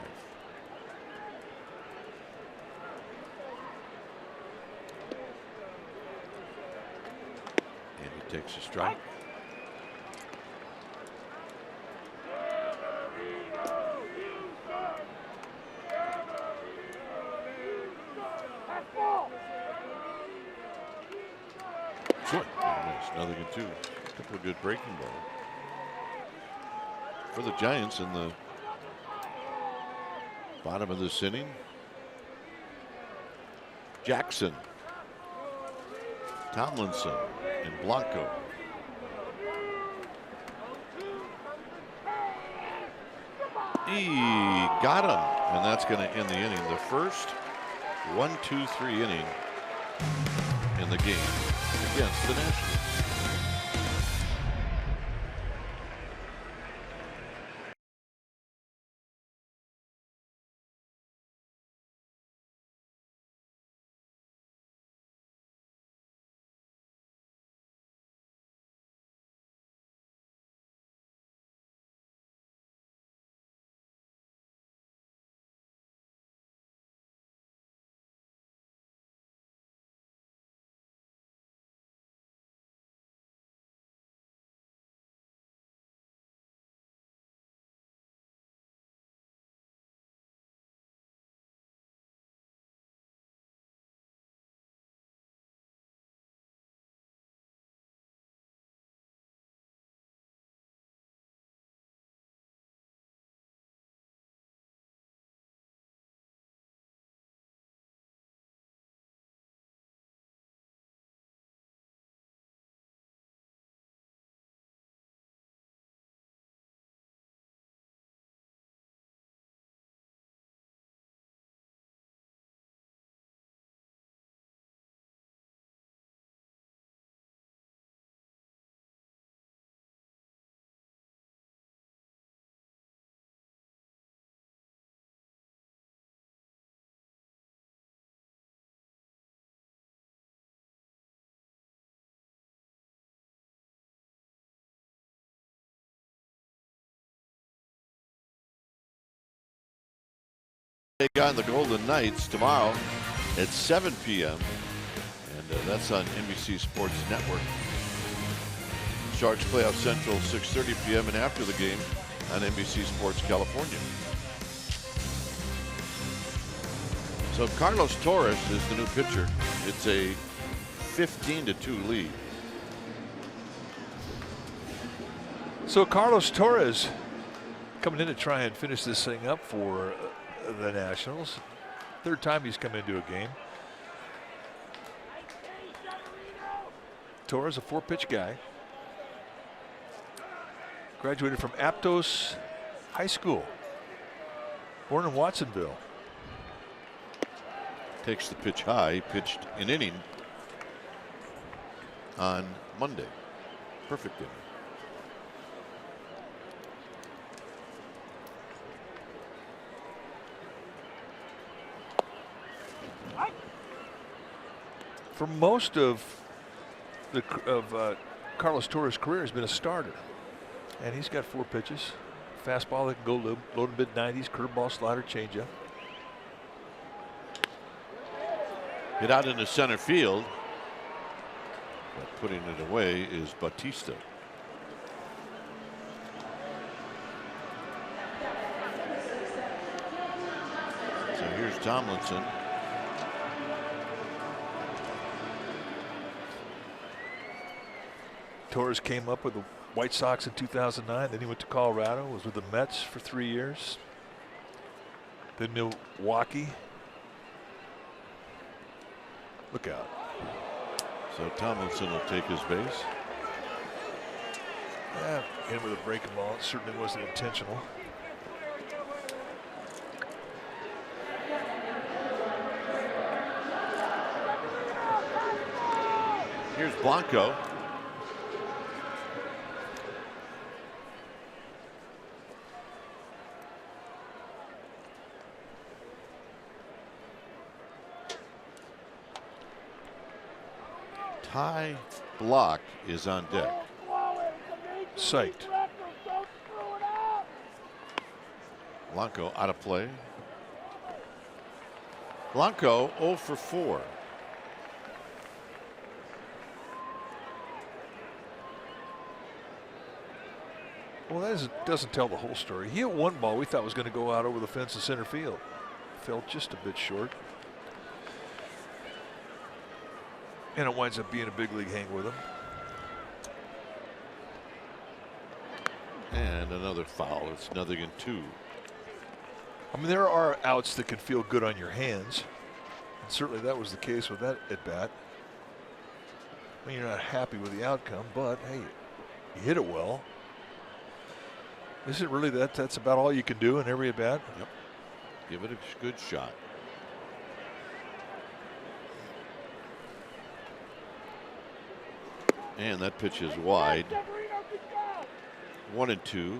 And he takes a strike. Another good 2. A couple of good breaking balls for the Giants in the bottom of this inning. Jackson, Tomlinson, and Blanco. He got him, and that's going to end the inning. The first 1-2-3 inning in the game against the Nationals. take on the Golden Knights tomorrow at 7 p.m. And that's on NBC Sports Network. Sharks Playoff Central, 6:30 p.m. and after the game on NBC Sports California. So Carlos Torres is the new pitcher. It's a 15-2 lead. So Carlos Torres coming in to try and finish this thing up for the Nationals. Third time he's come into a game. Torres, a 4-pitch guy. Graduated from Aptos High School. Born in Watsonville. Takes the pitch high, pitched an inning on Monday. Perfect inning. For most of Carlos Torres' career has been a starter. And he's got 4 pitches. Fastball that can go low to mid-90s, curveball, slider, changeup. Hit out into center field. But putting it away is Bautista. So here's Tomlinson. Torres came up with the White Sox in 2009. Then he went to Colorado, was with the Mets for 3 years. Then Milwaukee. Look out. So Tomlinson will take his base. Yeah, hit with a breaking ball. It certainly wasn't intentional. Here's Blanco. Ty Block is on deck. Psyched. Blanco out of play. Blanco 0 for 4. Well, that doesn't tell the whole story. He hit one ball we thought was going to go out over the fence in center field. Fell just a bit short. And it winds up being a big league hang with him. And another foul. It's 0-2. I mean, there are outs that can feel good on your hands. And certainly that was the case with that at bat. I mean, you're not happy with the outcome, but hey, you hit it well. Isn't really that's about all you can do in every at bat? Yep. Give it a good shot. And that pitch is wide. 1-2.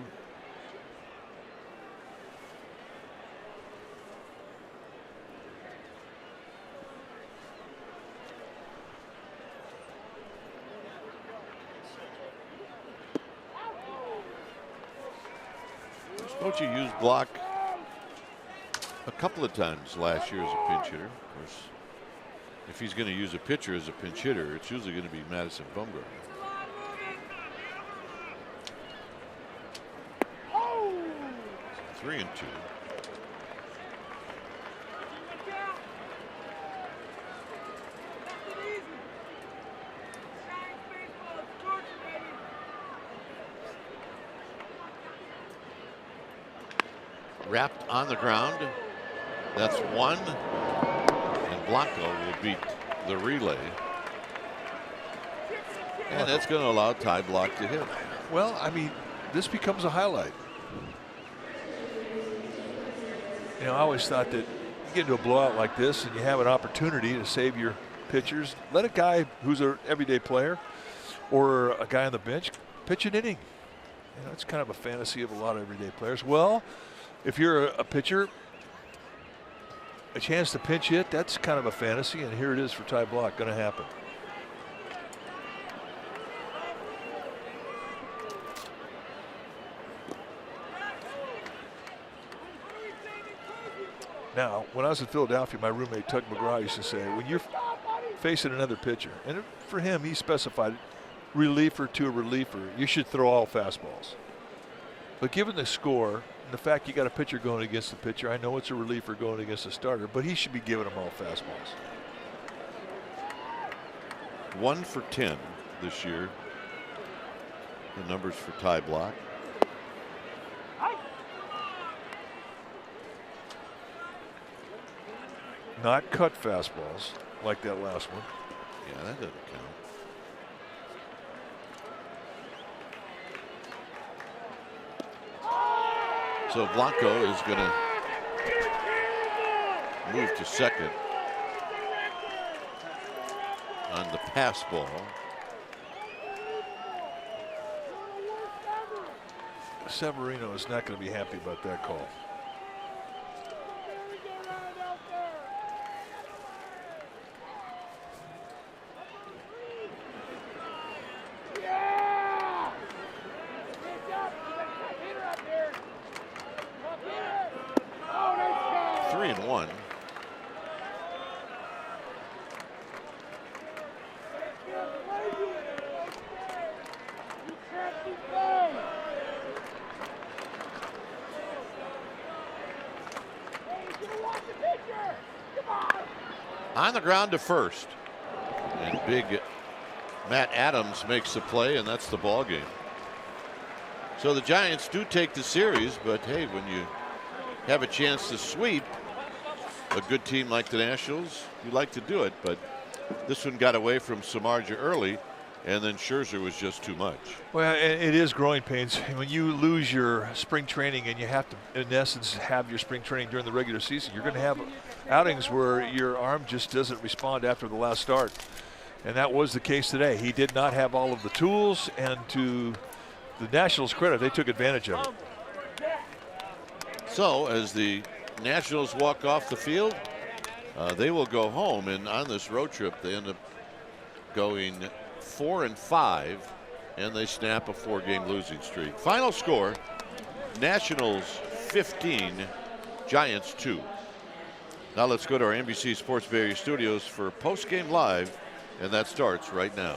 Bochy used Block a couple of times last year as a pinch hitter. Of course, if he's going to use a pitcher as a pinch hitter, it's usually going to be Madison Bumgarner. Oh. 3-2. Wrapped on the ground. That's one. And Blanco will beat the relay. And that's going to allow Ty Block to hit. Well, I mean, this becomes a highlight. You know, I always thought that you get into a blowout like this and you have an opportunity to save your pitchers. Let a guy who's an everyday player or a guy on the bench pitch an inning. You know, it's kind of a fantasy of a lot of everyday players. Well, if you're a pitcher, a chance to pinch hit, that's kind of a fantasy, and here it is for Ty Block, going to happen. Now, when I was in Philadelphia, my roommate Tug McGraw used to say, when you're facing another pitcher, and for him, he specified reliever to a reliever, you should throw all fastballs. But given the score and the fact you got a pitcher going against the pitcher, I know it's a reliever going against a starter, but he should be giving them all fastballs. 1 for 10 this year. The numbers for Ty Block. Not cut fastballs like that last one. Yeah, that doesn't count. So Blanco is going to move to second on the pass ball. Severino is not going to be happy about that call. On the ground to first, and big Matt Adams makes the play, and that's the ball game. So the Giants do take the series, but hey, when you have a chance to sweep a good team like the Nationals, you like to do it, but this one got away from Samardzija early, and then Scherzer was just too much. Well, it is growing pains. When you lose your spring training and you have to, in essence, have your spring training during the regular season, you're going to have outings where your arm just doesn't respond after the last start. And that was the case today. He did not have all of the tools, and to the Nationals' credit, they took advantage of it. So as the Nationals walk off the field, they will go home, and on this road trip they end up going 4-5, and they snap a 4-game losing streak. Final score: Nationals 15, Giants 2. Now let's go to our NBC Sports Bay Area studios for post-game live, and that starts right now.